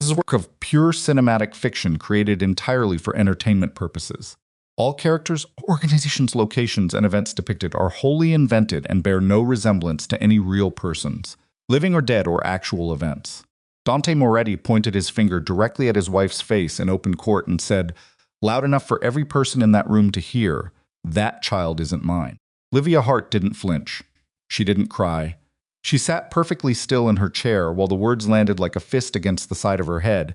This is a work of pure cinematic fiction created entirely for entertainment purposes. All characters, organizations, locations, and events depicted are wholly invented and bear no resemblance to any real persons, living or dead, or actual events. Dante Moretti pointed his finger directly at his wife's face in open court and said, loud enough for every person in that room to hear, "That child isn't mine." Livia Hart didn't flinch. She didn't cry. She sat perfectly still in her chair while the words landed like a fist against the side of her head,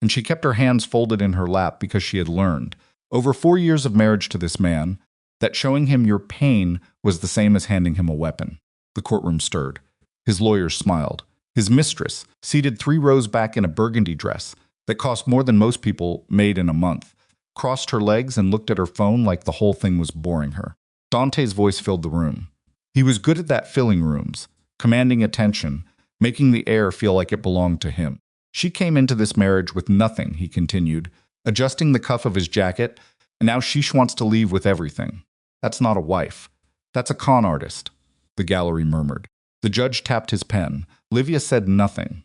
and she kept her hands folded in her lap because she had learned, over 4 years of marriage to this man, that showing him your pain was the same as handing him a weapon. The courtroom stirred. His lawyers smiled. His mistress, seated 3 rows back in a burgundy dress that cost more than most people made in a month, crossed her legs and looked at her phone like the whole thing was boring her. Dante's voice filled the room. He was good at that, filling rooms, commanding attention, making the air feel like it belonged to him. She came into this marriage with nothing, he continued, adjusting the cuff of his jacket, and now she wants to leave with everything. That's not a wife. That's a con artist, the gallery murmured. The judge tapped his pen. Livia said nothing.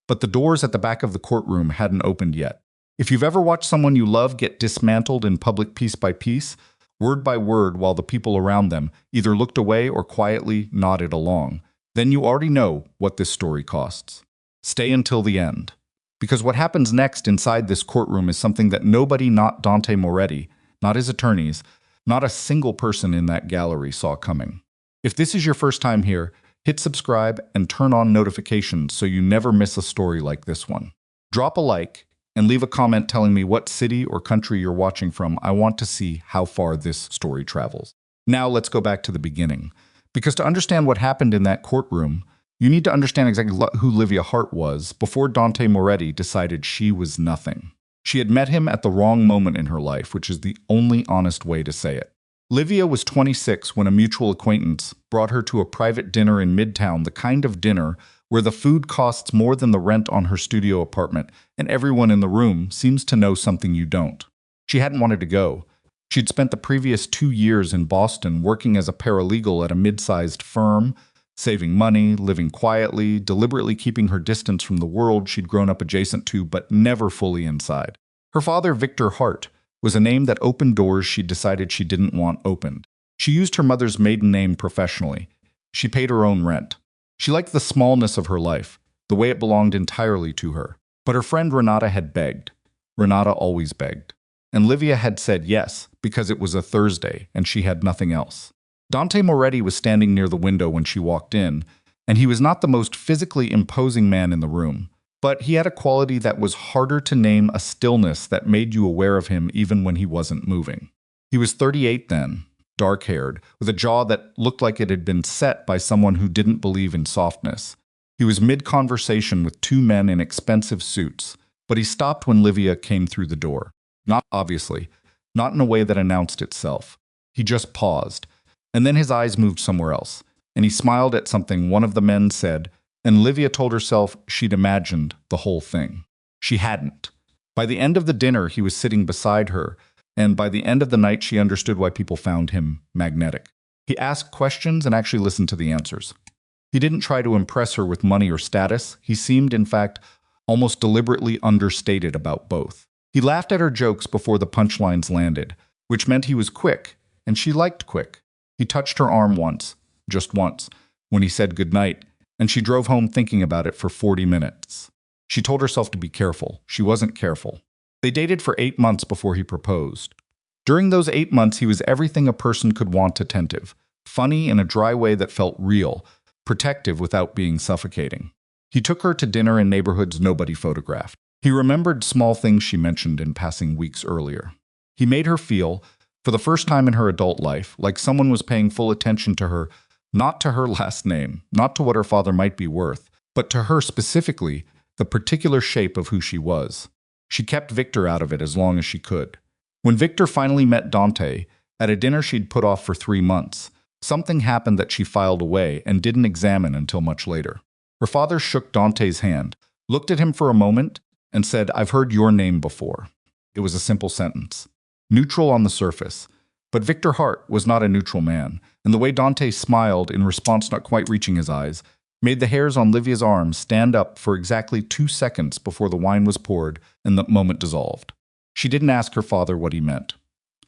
But the doors at the back of the courtroom hadn't opened yet. If you've ever watched someone you love get dismantled in public piece by piece, word by word, while the people around them either looked away or quietly nodded along, then you already know what this story costs. Stay until the end. Because what happens next inside this courtroom is something that nobody, not Dante Moretti, not his attorneys, not a single person in that gallery saw coming. If this is your first time here, hit subscribe and turn on notifications so you never miss a story like this one. Drop a like and leave a comment telling me what city or country you're watching from. I want to see how far this story travels. Now let's go back to the beginning. Because to understand what happened in that courtroom, you need to understand exactly who Livia Hart was before Dante Moretti decided she was nothing. She had met him at the wrong moment in her life, which is the only honest way to say it. Livia was 26 when a mutual acquaintance brought her to a private dinner in Midtown, the kind of dinner where the food costs more than the rent on her studio apartment, and everyone in the room seems to know something you don't. She hadn't wanted to go. She'd spent the previous 2 years in Boston working as a paralegal at a mid-sized firm, saving money, living quietly, deliberately keeping her distance from the world she'd grown up adjacent to but never fully inside. Her father, Victor Hart, was a name that opened doors she decided she didn't want opened. She used her mother's maiden name professionally. She paid her own rent. She liked the smallness of her life, the way it belonged entirely to her. But her friend Renata had begged. Renata always begged. And Livia had said yes, because it was a Thursday and she had nothing else. Dante Moretti was standing near the window when she walked in, and he was not the most physically imposing man in the room. But he had a quality that was harder to name, a stillness that made you aware of him even when he wasn't moving. He was 38 then, dark-haired, with a jaw that looked like it had been set by someone who didn't believe in softness. He was mid-conversation with 2 men in expensive suits, but he stopped when Livia came through the door. Not obviously, not in a way that announced itself. He just paused, and then his eyes moved somewhere else, and he smiled at something one of the men said, and Livia told herself she'd imagined the whole thing. She hadn't. By the end of the dinner, he was sitting beside her, and by the end of the night, she understood why people found him magnetic. He asked questions and actually listened to the answers. He didn't try to impress her with money or status. He seemed, in fact, almost deliberately understated about both. He laughed at her jokes before the punchlines landed, which meant he was quick, and she liked quick. He touched her arm once, just once, when he said goodnight, and she drove home thinking about it for 40 minutes. She told herself to be careful. She wasn't careful. They dated for 8 months before he proposed. During those 8 months, he was everything a person could want: attentive, funny in a dry way that felt real, protective without being suffocating. He took her to dinner in neighborhoods nobody photographed. He remembered small things she mentioned in passing weeks earlier. He made her feel, for the first time in her adult life, like someone was paying full attention to her, not to her last name, not to what her father might be worth, but to her specifically, the particular shape of who she was. She kept Victor out of it as long as she could. When Victor finally met Dante, at a dinner she'd put off for 3 months, something happened that she filed away and didn't examine until much later. Her father shook Dante's hand, looked at him for a moment, and said, "I've heard your name before." It was a simple sentence. Neutral on the surface. But Victor Hart was not a neutral man, and the way Dante smiled in response, not quite reaching his eyes, made the hairs on Livia's arms stand up for exactly 2 seconds before the wine was poured and the moment dissolved. She didn't ask her father what he meant.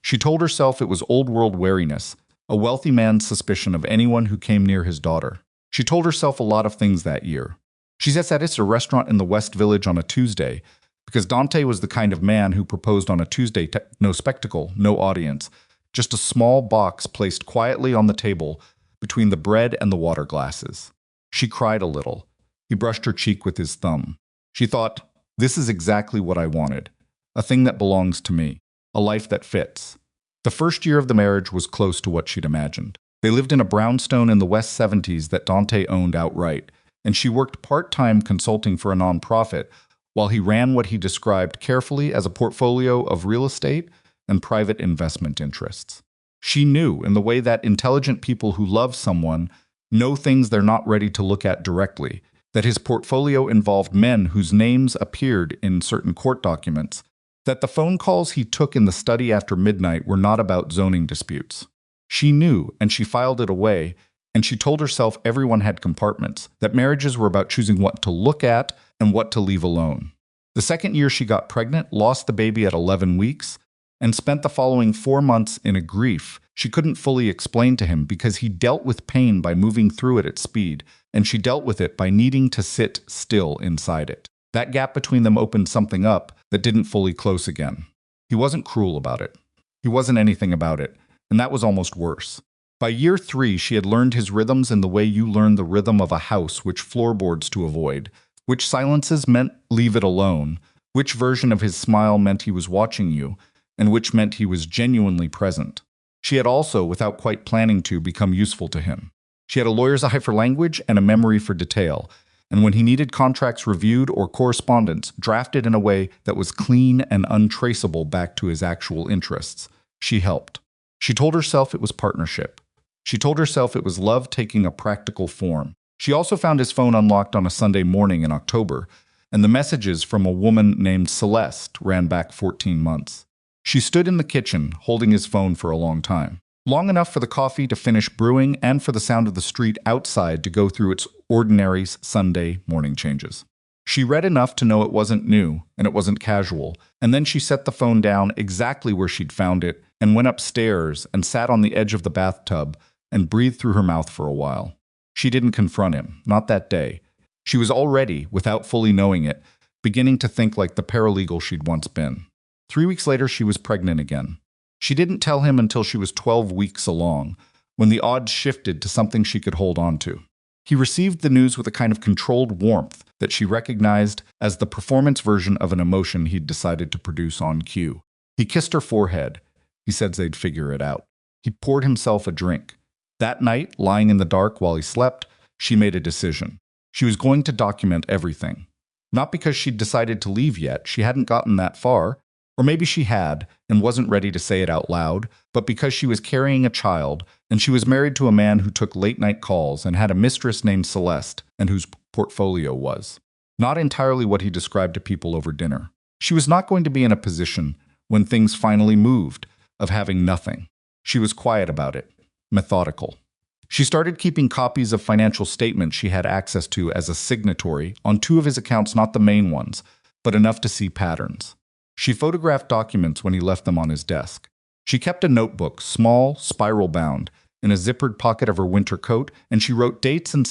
She told herself it was old-world wariness, a wealthy man's suspicion of anyone who came near his daughter. She told herself a lot of things that year. She said that it's a restaurant in the West Village on a Tuesday, because Dante was the kind of man who proposed on a Tuesday, no spectacle, no audience, just a small box placed quietly on the table between the bread and the water glasses. She cried a little. He brushed her cheek with his thumb. She thought, this is exactly what I wanted. A thing that belongs to me. A life that fits. The first year of the marriage was close to what she'd imagined. They lived in a brownstone in the West 70s that Dante owned outright, and she worked part-time consulting for a nonprofit while he ran what he described carefully as a portfolio of real estate and private investment interests. She knew, in the way that intelligent people who love someone know things they're not ready to look at directly, that his portfolio involved men whose names appeared in certain court documents, that the phone calls he took in the study after midnight were not about zoning disputes. She knew, and she filed it away, and she told herself everyone had compartments, that marriages were about choosing what to look at and what to leave alone. The second year she got pregnant, lost the baby at 11 weeks, and spent the following 4 months in a grief she couldn't fully explain to him because he dealt with pain by moving through it at speed, and she dealt with it by needing to sit still inside it. That gap between them opened something up that didn't fully close again. He wasn't cruel about it. He wasn't anything about it, and that was almost worse. By year 3, she had learned his rhythms in the way you learn the rhythm of a house, which floorboards to avoid, which silences meant leave it alone, which version of his smile meant he was watching you, and which meant he was genuinely present. She had also, without quite planning to, become useful to him. She had a lawyer's eye for language and a memory for detail, and when he needed contracts reviewed or correspondence drafted in a way that was clean and untraceable back to his actual interests, she helped. She told herself it was partnership. She told herself it was love taking a practical form. She also found his phone unlocked on a Sunday morning in October, and the messages from a woman named Celeste ran back 14 months. She stood in the kitchen, holding his phone for a long time. Long enough for the coffee to finish brewing and for the sound of the street outside to go through its ordinary Sunday morning changes. She read enough to know it wasn't new and it wasn't casual, and then she set the phone down exactly where she'd found it and went upstairs and sat on the edge of the bathtub and breathed through her mouth for a while. She didn't confront him, not that day. She was already, without fully knowing it, beginning to think like the paralegal she'd once been. 3 weeks later, she was pregnant again. She didn't tell him until she was 12 weeks along, when the odds shifted to something she could hold on to. He received the news with a kind of controlled warmth that she recognized as the performance version of an emotion he'd decided to produce on cue. He kissed her forehead. He said they'd figure it out. He poured himself a drink. That night, lying in the dark while he slept, she made a decision. She was going to document everything. Not because she'd decided to leave yet, she hadn't gotten that far, or maybe she had and wasn't ready to say it out loud, but because she was carrying a child and she was married to a man who took late-night calls and had a mistress named Celeste and whose portfolio was not entirely what he described to people over dinner. She was not going to be in a position, when things finally moved, of having nothing. She was quiet about it, methodical. She started keeping copies of financial statements she had access to as a signatory on 2 of his accounts, not the main ones, but enough to see patterns. She photographed documents when he left them on his desk. She kept a notebook, small, spiral-bound, in a zippered pocket of her winter coat, and she wrote dates and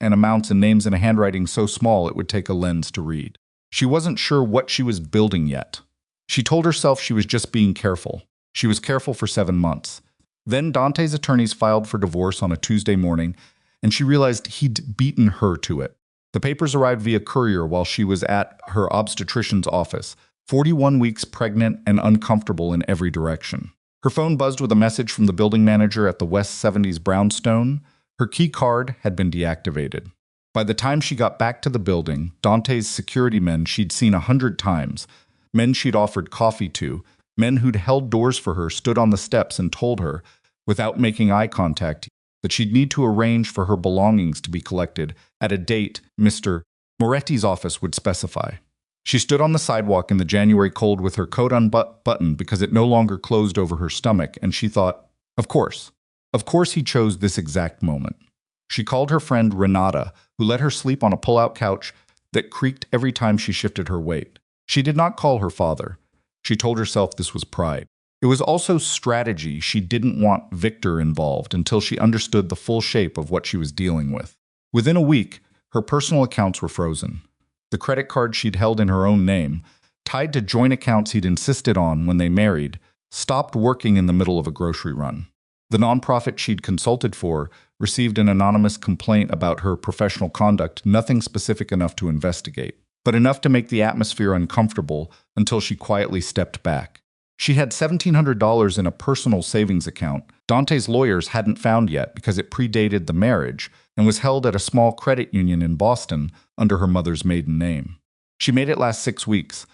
amounts and names in a handwriting so small it would take a lens to read. She wasn't sure what she was building yet. She told herself she was just being careful. She was careful for 7 months. Then Dante's attorneys filed for divorce on a Tuesday morning, and she realized he'd beaten her to it. The papers arrived via courier while she was at her obstetrician's office, 41 weeks pregnant and uncomfortable in every direction. Her phone buzzed with a message from the building manager at the West 70s brownstone. Her key card had been deactivated. By the time she got back to the building, Dante's security men she'd seen 100 times, men she'd offered coffee to, men who'd held doors for her stood on the steps and told her, without making eye contact, that she'd need to arrange for her belongings to be collected at a date Mr. Moretti's office would specify. She stood on the sidewalk in the January cold with her coat unbuttoned because it no longer closed over her stomach, and she thought, of course he chose this exact moment. She called her friend Renata, who let her sleep on a pull-out couch that creaked every time she shifted her weight. She did not call her father. She told herself this was pride. It was also strategy. She didn't want Victor involved until she understood the full shape of what she was dealing with. Within a week, her personal accounts were frozen. The credit card she'd held in her own name, tied to joint accounts he'd insisted on when they married, stopped working in the middle of a grocery run. The nonprofit she'd consulted for received an anonymous complaint about her professional conduct, nothing specific enough to investigate, but enough to make the atmosphere uncomfortable until she quietly stepped back. She had $1,700 in a personal savings account Dante's lawyers hadn't found yet because it predated the marriage and was held at a small credit union in Boston under her mother's maiden name. She made it last 6 weeks.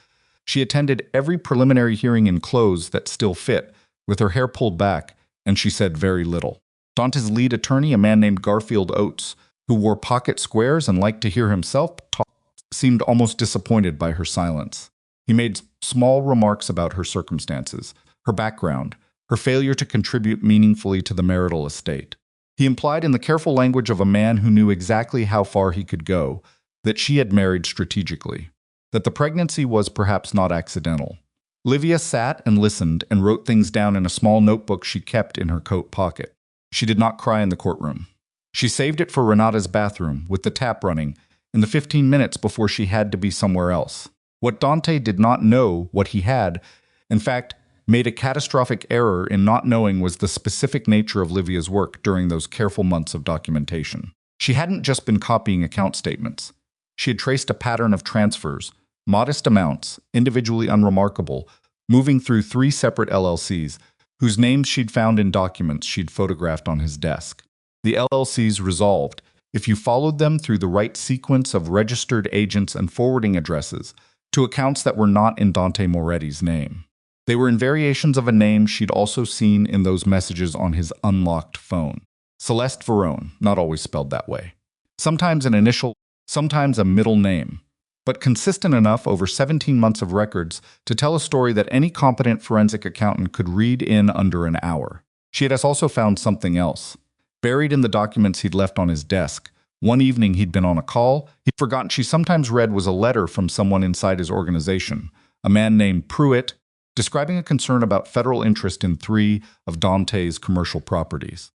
She attended every preliminary hearing in clothes that still fit, with her hair pulled back, and she said very little. Dante's lead attorney, a man named Garfield Oates, who wore pocket squares and liked to hear himself talk, seemed almost disappointed by her silence. He made small remarks about her circumstances, her background, her failure to contribute meaningfully to the marital estate. He implied in the careful language of a man who knew exactly how far he could go that she had married strategically, that the pregnancy was perhaps not accidental. Livia sat and listened and wrote things down in a small notebook she kept in her coat pocket. She did not cry in the courtroom. She saved it for Renata's bathroom, with the tap running, in the 15 minutes before she had to be somewhere else. What Dante did not know what he had, in fact, made a catastrophic error in not knowing was the specific nature of Livia's work during those careful months of documentation. She hadn't just been copying account statements. She had traced a pattern of transfers, modest amounts, individually unremarkable, moving through 3 separate LLCs, whose names she'd found in documents she'd photographed on his desk. The LLCs resolved, if you followed them through the right sequence of registered agents and forwarding addresses, to accounts that were not in Dante Moretti's name. They were in variations of a name she'd also seen in those messages on his unlocked phone. Celeste Verone, not always spelled that way. Sometimes an initial, sometimes a middle name, but consistent enough over 17 months of records to tell a story that any competent forensic accountant could read in under an hour. She had also found something else. Buried in the documents he'd left on his desk, one evening he'd been on a call he'd forgotten she sometimes read was a letter from someone inside his organization, a man named Pruitt, describing a concern about federal interest in 3 of Dante's commercial properties.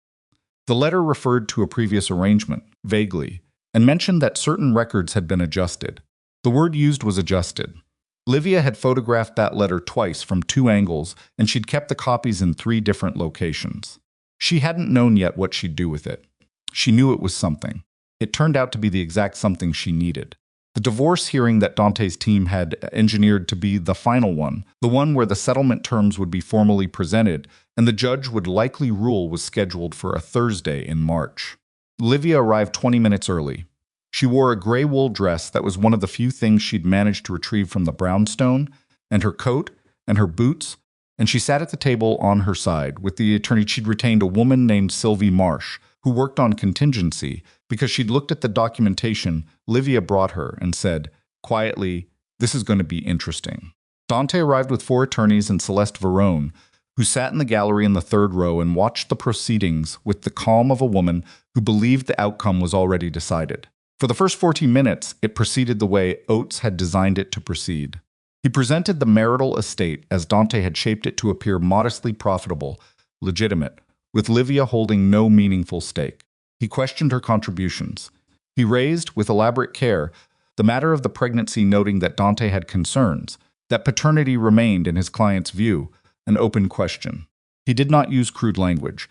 The letter referred to a previous arrangement, vaguely, and mentioned that certain records had been adjusted. The word used was adjusted. Livia had photographed that letter twice from 2 angles, and she'd kept the copies in 3 different locations. She hadn't known yet what she'd do with it. She knew it was something. It turned out to be the exact something she needed. The divorce hearing that Dante's team had engineered to be the final one, the one where the settlement terms would be formally presented, and the judge would likely rule, was scheduled for a Thursday in March. Livia arrived 20 minutes early. She wore a gray wool dress that was one of the few things she'd managed to retrieve from the brownstone, and her coat, and her boots, and she sat at the table on her side. With the attorney, she'd retained a woman named Sylvie Marsh, who worked on contingency, because she'd looked at the documentation Livia brought her and said, quietly, "This is going to be interesting." Dante arrived with 4 attorneys and Celeste Verone, who sat in the gallery in the 3rd row and watched the proceedings with the calm of a woman who believed the outcome was already decided. For the first 14 minutes, it proceeded the way Oates had designed it to proceed. He presented the marital estate as Dante had shaped it to appear modestly profitable, legitimate, with Livia holding no meaningful stake. He questioned her contributions. He raised, with elaborate care, the matter of the pregnancy, noting that Dante had concerns, that paternity remained, in his client's view, an open question. He did not use crude language.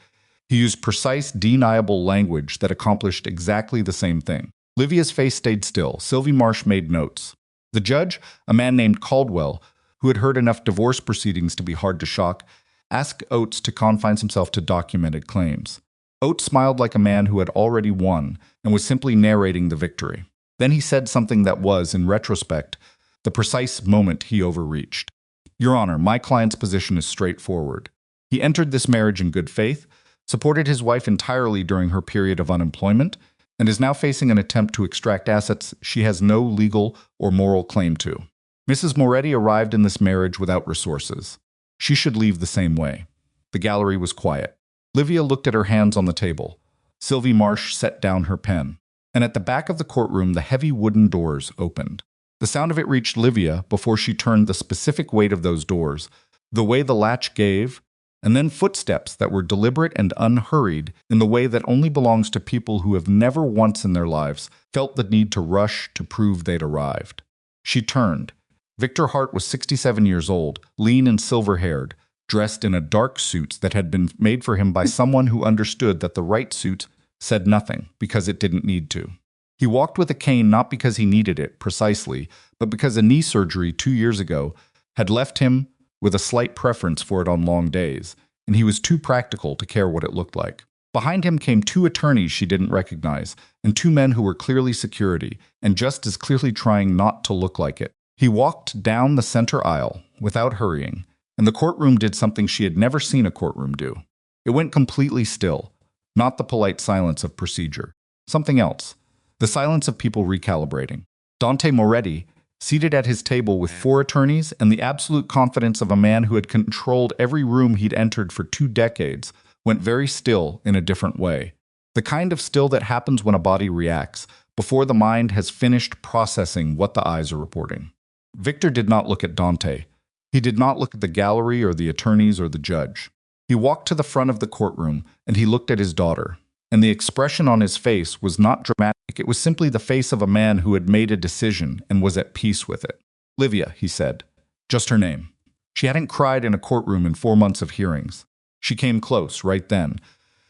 He used precise, deniable language that accomplished exactly the same thing. Livia's face stayed still. Sylvie Marsh made notes. The judge, a man named Caldwell, who had heard enough divorce proceedings to be hard to shock, asked Oates to confine himself to documented claims. Oates smiled like a man who had already won and was simply narrating the victory. Then he said something that was, in retrospect, the precise moment he overreached. "Your Honor, my client's position is straightforward. He entered this marriage in good faith, supported his wife entirely during her period of unemployment, and is now facing an attempt to extract assets she has no legal or moral claim to. Mrs. Moretti arrived in this marriage without resources. She should leave the same way." The gallery was quiet. Livia looked at her hands on the table. Sylvie Marsh set down her pen, and at the back of the courtroom the heavy wooden doors opened. The sound of it reached Livia before she turned the specific weight of those doors, the way the latch gave, and then footsteps that were deliberate and unhurried in the way that only belongs to people who have never once in their lives felt the need to rush to prove they'd arrived. She turned. Victor Hart was 67 years old, lean and silver-haired, dressed in a dark suit that had been made for him by someone who understood that the right suit said nothing because it didn't need to. He walked with a cane not because he needed it, precisely, but because a knee surgery 2 years ago had left him with a slight preference for it on long days, and he was too practical to care what it looked like. Behind him came 2 attorneys she didn't recognize, and 2 men who were clearly security, and just as clearly trying not to look like it. He walked down the center aisle, without hurrying, and the courtroom did something she had never seen a courtroom do. It went completely still, not the polite silence of procedure. Something else. The silence of people recalibrating. Dante Moretti, seated at his table with 4 attorneys and the absolute confidence of a man who had controlled every room he'd entered for 2 decades, went very still in a different way. The kind of still that happens when a body reacts, before the mind has finished processing what the eyes are reporting. Victor did not look at Dante. He did not look at the gallery or the attorneys or the judge. He walked to the front of the courtroom and he looked at his daughter. And the expression on his face was not dramatic. It was simply the face of a man who had made a decision and was at peace with it. Livia, he said. Just her name. She hadn't cried in a courtroom in 4 months of hearings. She came close, right then.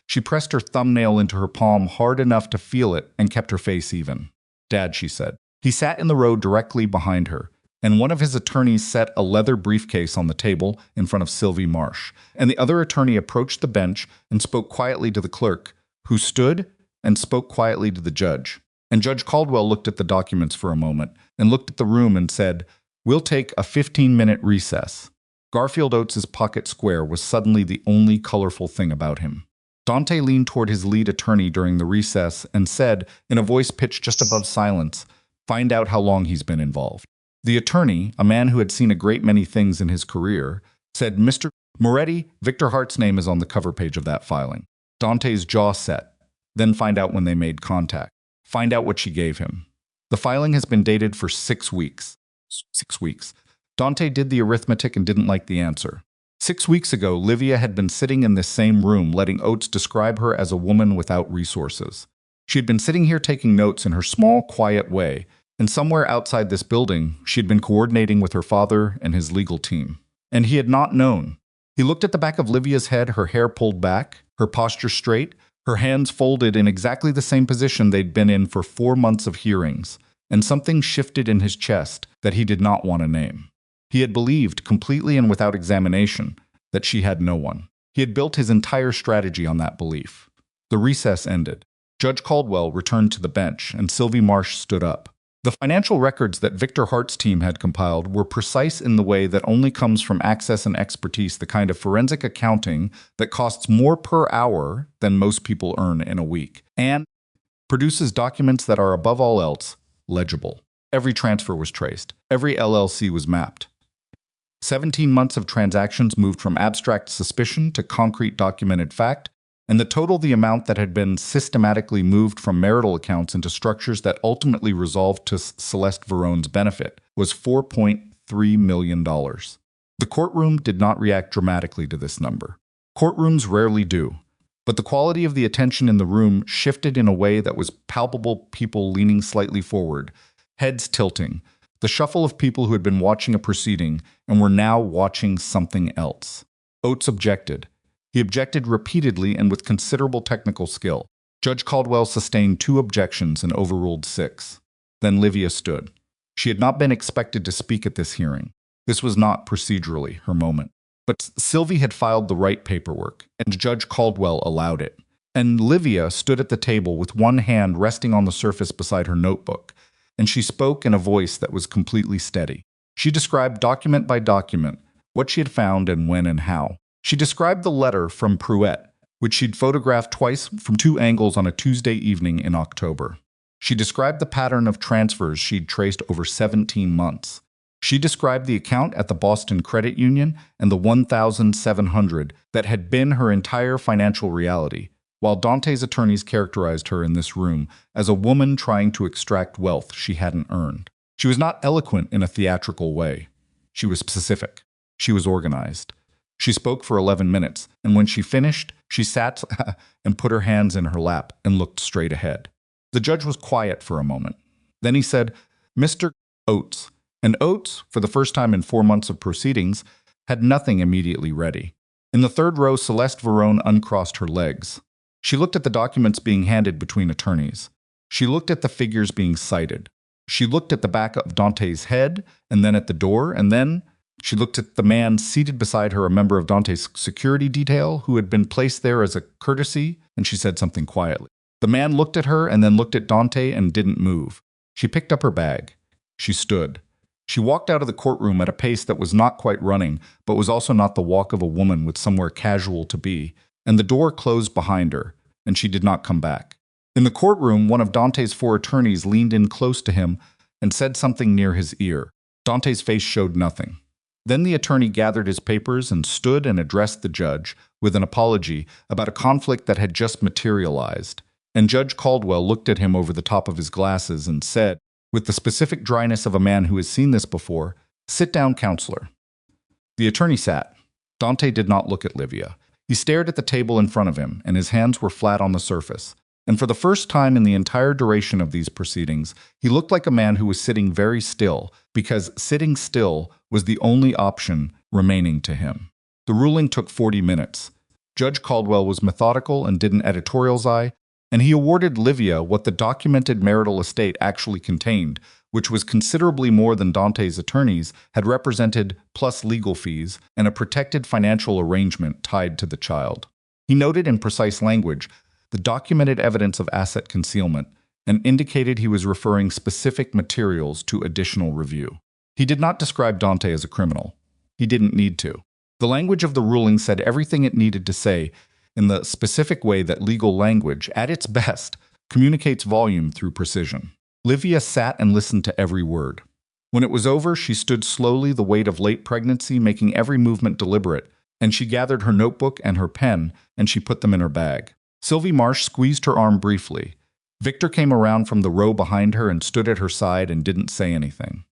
She pressed her thumbnail into her palm hard enough to feel it and kept her face even. Dad, she said. He sat in the row directly behind her, and one of his attorneys set a leather briefcase on the table in front of Sylvie Marsh, and the other attorney approached the bench and spoke quietly to the clerk, who stood and spoke quietly to the judge. And Judge Caldwell looked at the documents for a moment and looked at the room and said, "We'll take a 15-minute recess." Garfield Oates' pocket square was suddenly the only colorful thing about him. Dante leaned toward his lead attorney during the recess and said, in a voice pitched just above silence, "Find out how long he's been involved." The attorney, a man who had seen a great many things in his career, said, "Mr. Moretti, Victor Hart's name is on the cover page of that filing." Dante's jaw set. Then find out when they made contact. Find out what she gave him. The filing has been dated for 6 weeks. 6 weeks. Dante did the arithmetic and didn't like the answer. 6 weeks ago, Livia had been sitting in this same room letting Oates describe her as a woman without resources. She had been sitting here taking notes in her small, quiet way, and somewhere outside this building, she had been coordinating with her father and his legal team. And he had not known. He looked at the back of Livia's head, her hair pulled back, her posture straight, her hands folded in exactly the same position they'd been in for 4 months of hearings, and something shifted in his chest that he did not want to name. He had believed, completely and without examination, that she had no one. He had built his entire strategy on that belief. The recess ended. Judge Caldwell returned to the bench, and Sylvie Marsh stood up. The financial records that Victor Hart's team had compiled were precise in the way that only comes from access and expertise, the kind of forensic accounting that costs more per hour than most people earn in a week, and produces documents that are, above all else, legible. Every transfer was traced. Every LLC was mapped. 17 months of transactions moved from abstract suspicion to concrete documented fact, and the amount that had been systematically moved from marital accounts into structures that ultimately resolved to Celeste Verone's benefit, was $4.3 million. The courtroom did not react dramatically to this number. Courtrooms rarely do, but the quality of the attention in the room shifted in a way that was palpable. People leaning slightly forward, heads tilting, the shuffle of people who had been watching a proceeding and were now watching something else. Oates objected. He objected repeatedly and with considerable technical skill. Judge Caldwell sustained 2 objections and overruled 6. Then Livia stood. She had not been expected to speak at this hearing. This was not, procedurally, her moment. But Sylvie had filed the right paperwork, and Judge Caldwell allowed it. And Livia stood at the table with one hand resting on the surface beside her notebook, and she spoke in a voice that was completely steady. She described document by document what she had found and when and how. She described the letter from Pruett, which she'd photographed twice from 2 angles on a Tuesday evening in October. She described the pattern of transfers she'd traced over 17 months. She described the account at the Boston Credit Union and the 1,700 that had been her entire financial reality, while Dante's attorneys characterized her in this room as a woman trying to extract wealth she hadn't earned. She was not eloquent in a theatrical way. She was specific. She was organized. She spoke for 11 minutes, and when she finished, she sat and put her hands in her lap and looked straight ahead. The judge was quiet for a moment. Then he said, "Mr. Oates." And Oates, for the first time in 4 months of proceedings, had nothing immediately ready. In the third row, Celeste Verone uncrossed her legs. She looked at the documents being handed between attorneys. She looked at the figures being cited. She looked at the back of Dante's head, and then at the door, and then she looked at the man seated beside her, a member of Dante's security detail, who had been placed there as a courtesy, and she said something quietly. The man looked at her and then looked at Dante and didn't move. She picked up her bag. She stood. She walked out of the courtroom at a pace that was not quite running, but was also not the walk of a woman with somewhere casual to be, and the door closed behind her, and she did not come back. In the courtroom, one of Dante's 4 attorneys leaned in close to him and said something near his ear. Dante's face showed nothing. Then the attorney gathered his papers and stood and addressed the judge with an apology about a conflict that had just materialized. And Judge Caldwell looked at him over the top of his glasses and said, with the specific dryness of a man who has seen this before, "Sit down, counselor." The attorney sat. Dante did not look at Livia. He stared at the table in front of him, and his hands were flat on the surface. And for the first time in the entire duration of these proceedings, he looked like a man who was sitting very still, because sitting still was the only option remaining to him. The ruling took 40 minutes. Judge Caldwell was methodical and did an editorial's eye, and he awarded Livia what the documented marital estate actually contained, which was considerably more than Dante's attorneys had represented, plus legal fees, and a protected financial arrangement tied to the child. He noted in precise language the documented evidence of asset concealment, and indicated he was referring specific materials to additional review. He did not describe Dante as a criminal. He didn't need to. The language of the ruling said everything it needed to say in the specific way that legal language, at its best, communicates volume through precision. Livia sat and listened to every word. When it was over, she stood slowly, the weight of late pregnancy making every movement deliberate, and she gathered her notebook and her pen, and she put them in her bag. Sylvie Marsh squeezed her arm briefly. Victor came around from the row behind her and stood at her side and didn't say anything.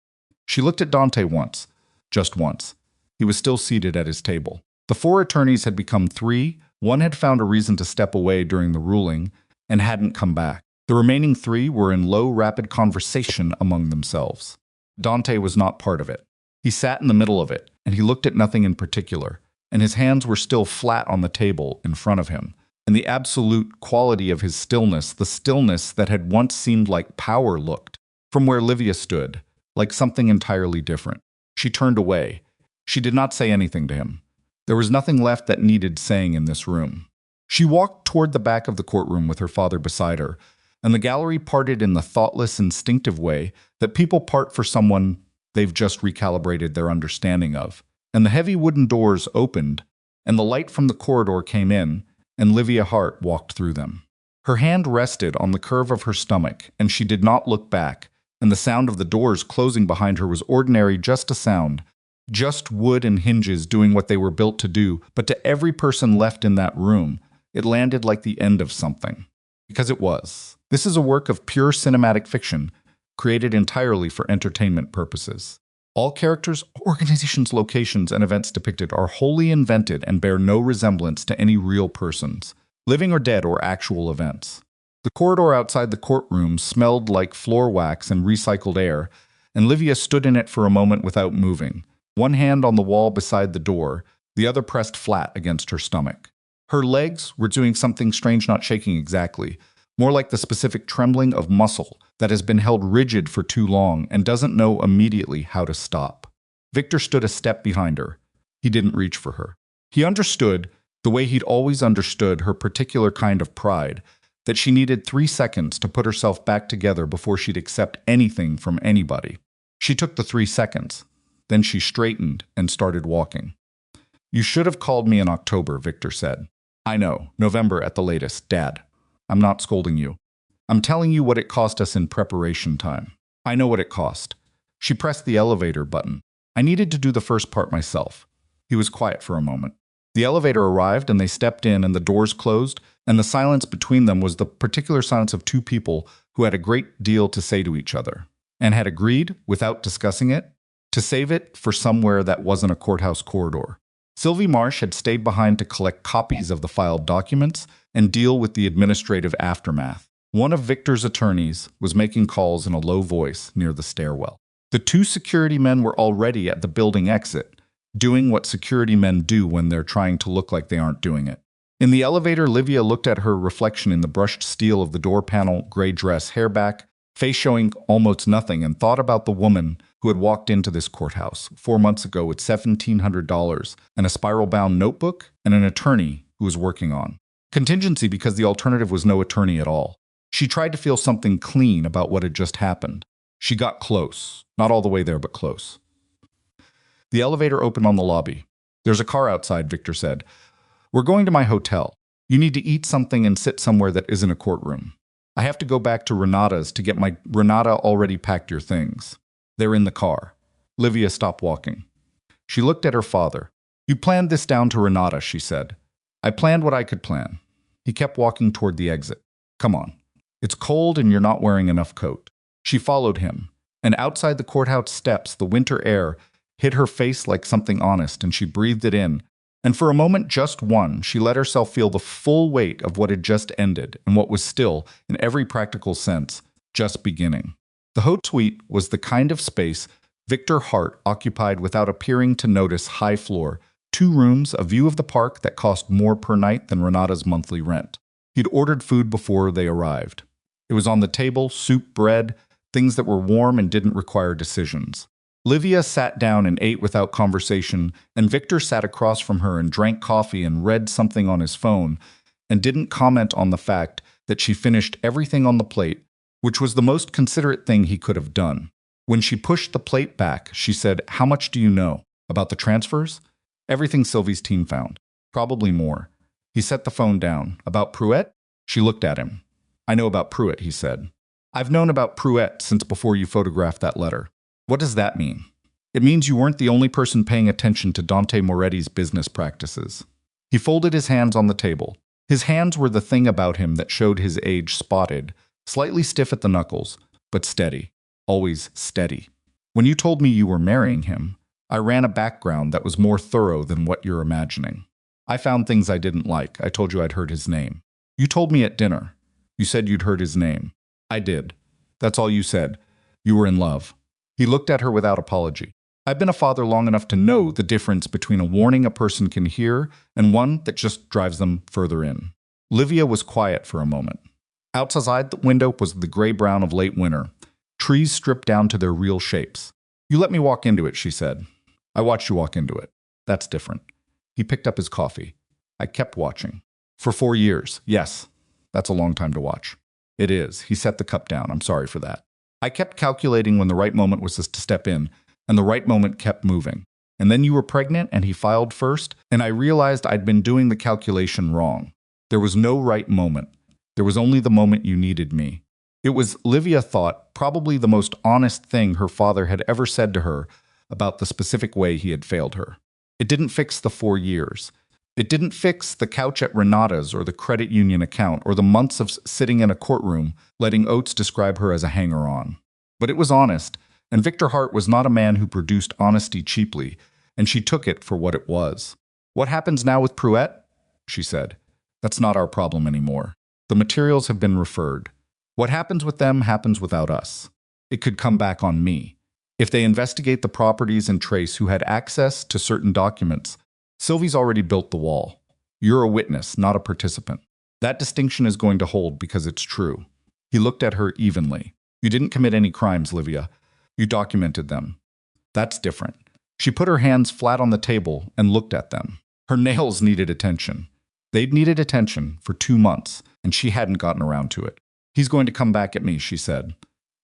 She looked at Dante once, just once. He was still seated at his table. The 4 attorneys had become 3. One had found a reason to step away during the ruling and hadn't come back. The remaining 3 were in low, rapid conversation among themselves. Dante was not part of it. He sat in the middle of it, and he looked at nothing in particular, and his hands were still flat on the table in front of him. And the absolute quality of his stillness, the stillness that had once seemed like power, looked, from where Livia stood, like something entirely different. She turned away. She did not say anything to him. There was nothing left that needed saying in this room. She walked toward the back of the courtroom with her father beside her, and the gallery parted in the thoughtless, instinctive way that people part for someone they've just recalibrated their understanding of. And the heavy wooden doors opened, and the light from the corridor came in, and Livia Hart walked through them. Her hand rested on the curve of her stomach, and she did not look back, and the sound of the doors closing behind her was ordinary, just a sound, just wood and hinges doing what they were built to do, but to every person left in that room, it landed like the end of something. Because it was. This is a work of pure cinematic fiction, created entirely for entertainment purposes. All characters, organizations, locations, and events depicted are wholly invented and bear no resemblance to any real persons, living or dead, or actual events. The corridor outside the courtroom smelled like floor wax and recycled air, and Livia stood in it for a moment without moving, one hand on the wall beside the door, the other pressed flat against her stomach. Her legs were doing something strange, not shaking exactly, more like the specific trembling of muscle that has been held rigid for too long and doesn't know immediately how to stop. Victor stood a step behind her. He didn't reach for her. He understood, the way he'd always understood her particular kind of pride, that she needed 3 seconds to put herself back together before she'd accept anything from anybody. She took the 3 seconds. Then she straightened and started walking. "You should have called me in October," Victor said. "I know, November at the latest, Dad. I'm not scolding you. I'm telling you what it cost us in preparation time. I know what it cost." She pressed the elevator button. "I needed to do the first part myself." He was quiet for a moment. The elevator arrived and they stepped in and the doors closed, and the silence between them was the particular silence of two people who had a great deal to say to each other, and had agreed, without discussing it, to save it for somewhere that wasn't a courthouse corridor. Sylvie Marsh had stayed behind to collect copies of the filed documents and deal with the administrative aftermath. One of Victor's attorneys was making calls in a low voice near the stairwell. The two security men were already at the building exit, doing what security men do when they're trying to look like they aren't doing it. In the elevator, Livia looked at her reflection in the brushed steel of the door panel, gray dress, hair back, face showing almost nothing, and thought about the woman who had walked into this courthouse 4 months ago with $1,700 and a spiral-bound notebook and an attorney who was working on contingency because the alternative was no attorney at all. She tried to feel something clean about what had just happened. She got close. Not all the way there, but close. The elevator opened on the lobby. "There's a car outside," Victor said. "We're going to my hotel. You need to eat something and sit somewhere that isn't a courtroom. I have to go back to Renata's to get my... Renata already packed your things. They're in the car." Livia stopped walking. She looked at her father. "You planned this down to Renata," she said. "I planned what I could plan." He kept walking toward the exit. "Come on. It's cold and you're not wearing enough coat." She followed him, and outside the courthouse steps, the winter air hit her face like something honest, and she breathed it in. And for a moment, just one, she let herself feel the full weight of what had just ended and what was still, in every practical sense, just beginning. The Haute Suite was the kind of space Victor Hart occupied without appearing to notice. High floor, 2 rooms, a view of the park that cost more per night than Renata's monthly rent. He'd ordered food before they arrived. It was on the table, soup, bread, things that were warm and didn't require decisions. Livia sat down and ate without conversation, and Victor sat across from her and drank coffee and read something on his phone, and didn't comment on the fact that she finished everything on the plate, which was the most considerate thing he could have done. When she pushed the plate back, she said, "How much do you know? About the transfers?" "Everything Sylvie's team found. Probably more." He set the phone down. "About Pruett?" She looked at him. "I know about Pruett," he said. "I've known about Pruett since before you photographed that letter." "What does that mean?" "It means you weren't the only person paying attention to Dante Moretti's business practices." He folded his hands on the table. His hands were the thing about him that showed his age, spotted, slightly stiff at the knuckles, but steady. Always steady. "When you told me you were marrying him, I ran a background that was more thorough than what you're imagining. I found things I didn't like. I told you I'd heard his name. You told me at dinner. You said you'd heard his name. I did. That's all you said. You were in love." He looked at her without apology. "I've been a father long enough to know the difference between a warning a person can hear and one that just drives them further in." Livia was quiet for a moment. Outside the window was the gray-brown of late winter, trees stripped down to their real shapes. "You let me walk into it," she said. "I watched you walk into it. That's different." He picked up his coffee. "I kept watching. For 4 years. Yes, that's a long time to watch." "It is." He set the cup down. "I'm sorry for that. I kept calculating when the right moment was to step in, and the right moment kept moving. And then you were pregnant, and he filed first, and I realized I'd been doing the calculation wrong. There was no right moment. There was only the moment you needed me." It was, Livia thought, probably the most honest thing her father had ever said to her about the specific way he had failed her. It didn't fix the 4 years. It didn't fix the couch at Renata's or the credit union account or the months of sitting in a courtroom letting Oates describe her as a hanger-on. But it was honest, and Victor Hart was not a man who produced honesty cheaply, and she took it for what it was. "What happens now with Pruett?" she said. "That's not our problem anymore. The materials have been referred. What happens with them happens without us. It could come back on me. If they investigate the properties and trace who had access to certain documents, Sylvie's already built the wall. You're a witness, not a participant. That distinction is going to hold because it's true." He looked at her evenly. "You didn't commit any crimes, Livia. You documented them. That's different." She put her hands flat on the table and looked at them. Her nails needed attention. They'd needed attention for 2 months, and she hadn't gotten around to it. "He's going to come back at me," she said.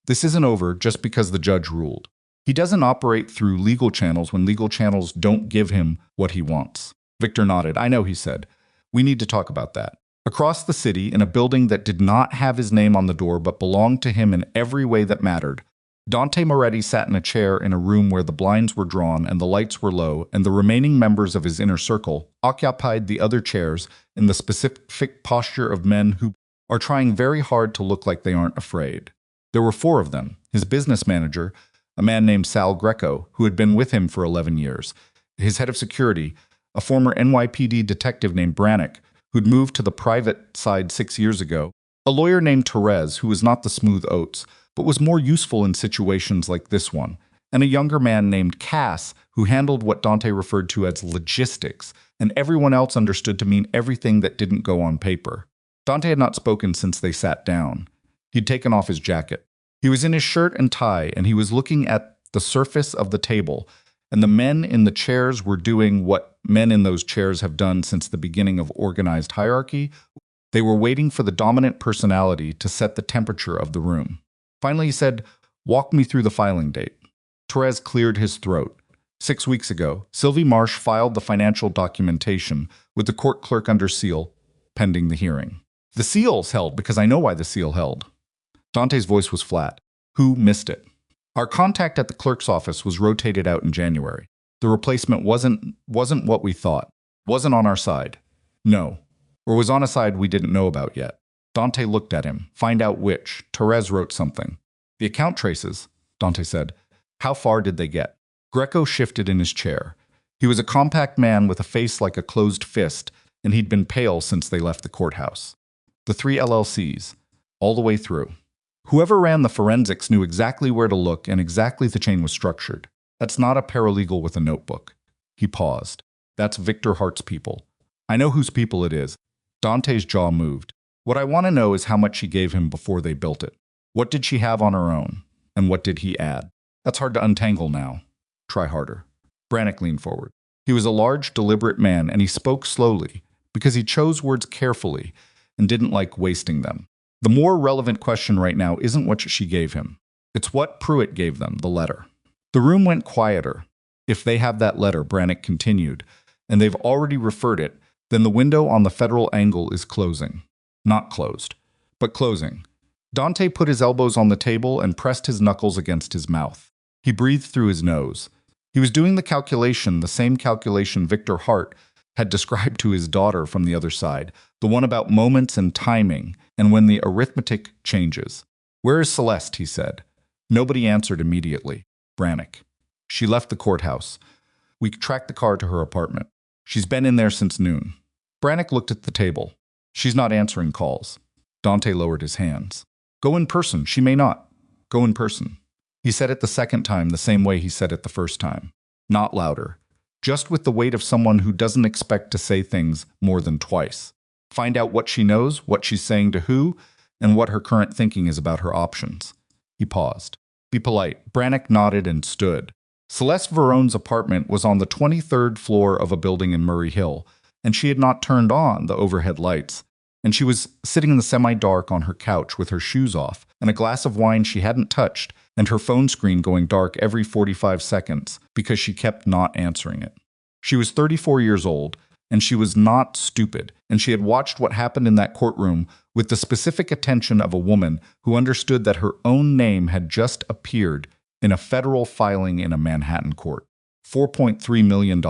"This isn't over just because the judge ruled. He doesn't operate through legal channels when legal channels don't give him what he wants." Victor nodded. "I know," he said. "We need to talk about that." Across the city, in a building that did not have his name on the door but belonged to him in every way that mattered, Dante Moretti sat in a chair in a room where the blinds were drawn and the lights were low, and the remaining members of his inner circle occupied the other chairs in the specific posture of men who are trying very hard to look like they aren't afraid. There were 4 of them: his business manager, a man named Sal Greco, who had been with him for 11 years, his head of security, a former NYPD detective named Brannick, who'd moved to the private side 6 years ago, a lawyer named Therese, who was not the smooth oats, but was more useful in situations like this one, and a younger man named Cass, who handled what Dante referred to as logistics, and everyone else understood to mean everything that didn't go on paper. Dante had not spoken since they sat down. He'd taken off his jacket. He was in his shirt and tie, and he was looking at the surface of the table, and the men in the chairs were doing what men in those chairs have done since the beginning of organized hierarchy. They were waiting for the dominant personality to set the temperature of the room. Finally, he said, "Walk me through the filing date." Therese cleared his throat. 6 weeks ago, Sylvie Marsh filed the financial documentation with the court clerk under seal, pending the hearing. The seal's held because I know why the seal held. Dante's voice was flat. Who missed it? Our contact at the clerk's office was rotated out in January. The replacement wasn't what we thought. Wasn't on our side. No. Or was on a side we didn't know about yet. Dante looked at him. Find out which. Therese wrote something. The account traces, Dante said. How far did they get? Greco shifted in his chair. He was a compact man with a face like a closed fist, and he'd been pale since they left the courthouse. The 3 LLCs. All the way through. Whoever ran the forensics knew exactly where to look and exactly the chain was structured. That's not a paralegal with a notebook. He paused. That's Victor Hart's people. I know whose people it is. Dante's jaw moved. What I want to know is how much she gave him before they built it. What did she have on her own? And what did he add? That's hard to untangle now. Try harder. Brannick leaned forward. He was a large, deliberate man, and he spoke slowly because he chose words carefully and didn't like wasting them. The more relevant question right now isn't what she gave him. It's what Pruitt gave them, the letter. The room went quieter. If they have that letter, Brannick continued, and they've already referred it, then the window on the federal angle is closing. Not closed, but closing. Dante put his elbows on the table and pressed his knuckles against his mouth. He breathed through his nose. He was doing the same calculation Victor Hart had described to his daughter from the other side, the one about moments and timing, and when the arithmetic changes. Where is Celeste? He said. Nobody answered immediately. Brannick. She left the courthouse. We tracked the car to her apartment. She's been in there since noon. Brannick looked at the table. She's not answering calls. Dante lowered his hands. Go in person. She may not. Go in person. He said it the second time the same way he said it the first time. Not louder. Just with the weight of someone who doesn't expect to say things more than twice. Find out what she knows, what she's saying to who, and what her current thinking is about her options. He paused. Be polite. Brannick nodded and stood. Celeste Verone's apartment was on the 23rd floor of a building in Murray Hill, and she had not turned on the overhead lights, and she was sitting in the semi-dark on her couch with her shoes off and a glass of wine she hadn't touched and her phone screen going dark every 45 seconds because she kept not answering it. She was 34 years old, and she was not stupid, and she had watched what happened in that courtroom with the specific attention of a woman who understood that her own name had just appeared in a federal filing in a Manhattan court. $4.3 million.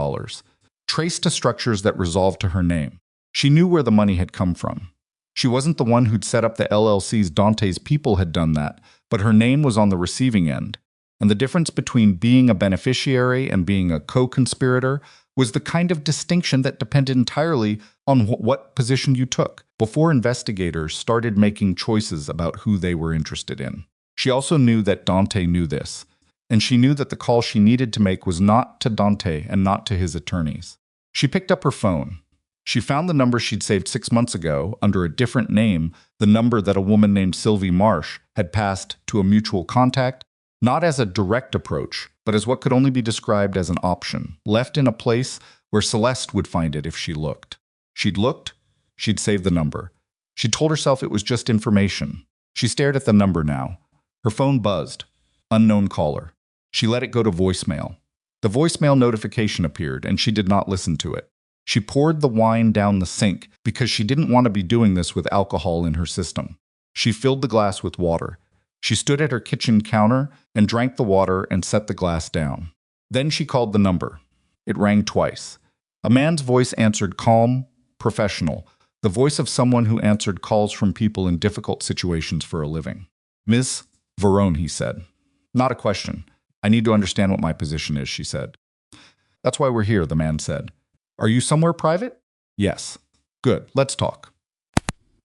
Traced to structures that resolved to her name. She knew where the money had come from. She wasn't the one who'd set up the LLCs. Dante's people had done that, but her name was on the receiving end. And the difference between being a beneficiary and being a co-conspirator was the kind of distinction that depended entirely on what position you took before investigators started making choices about who they were interested in. She also knew that Dante knew this, and she knew that the call she needed to make was not to Dante and not to his attorneys. She picked up her phone. She found the number she'd saved 6 months ago under a different name, the number that a woman named Sylvie Marsh had passed to a mutual contact, not as a direct approach, but as what could only be described as an option, left in a place where Celeste would find it if she looked. She'd looked, she'd saved the number. She told herself it was just information. She stared at the number now. Her phone buzzed. Unknown caller. She let it go to voicemail. The voicemail notification appeared, and she did not listen to it. She poured the wine down the sink because she didn't want to be doing this with alcohol in her system. She filled the glass with water. She stood at her kitchen counter and drank the water and set the glass down. Then she called the number. It rang twice. A man's voice answered, calm, professional, the voice of someone who answered calls from people in difficult situations for a living. Miss Verone, he said. Not a question. I need to understand what my position is, she said. That's why we're here, the man said. Are you somewhere private? Yes. Good, let's talk.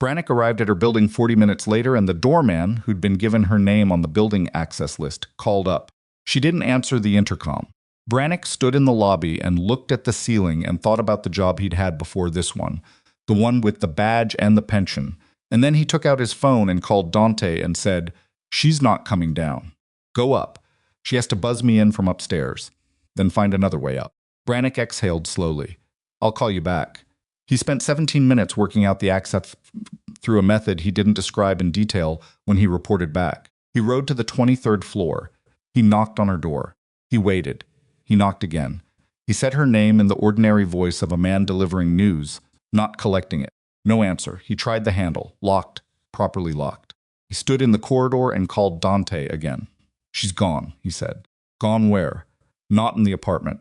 Brannick arrived at her building 40 minutes later, and the doorman, who'd been given her name on the building access list, called up. She didn't answer the intercom. Brannick stood in the lobby and looked at the ceiling and thought about the job he'd had before this one, the one with the badge and the pension. And then he took out his phone and called Dante and said, "She's not coming down. Go up. She has to buzz me in from upstairs. Then find another way up." Brannick exhaled slowly. "I'll call you back." He spent 17 minutes working out the access through a method he didn't describe in detail when he reported back. He rode to the 23rd floor. He knocked on her door. He waited. He knocked again. He said her name in the ordinary voice of a man delivering news, not collecting it. No answer. He tried the handle. Locked. Properly locked. He stood in the corridor and called Dante again. "She's gone," he said. "Gone where?" "Not in the apartment.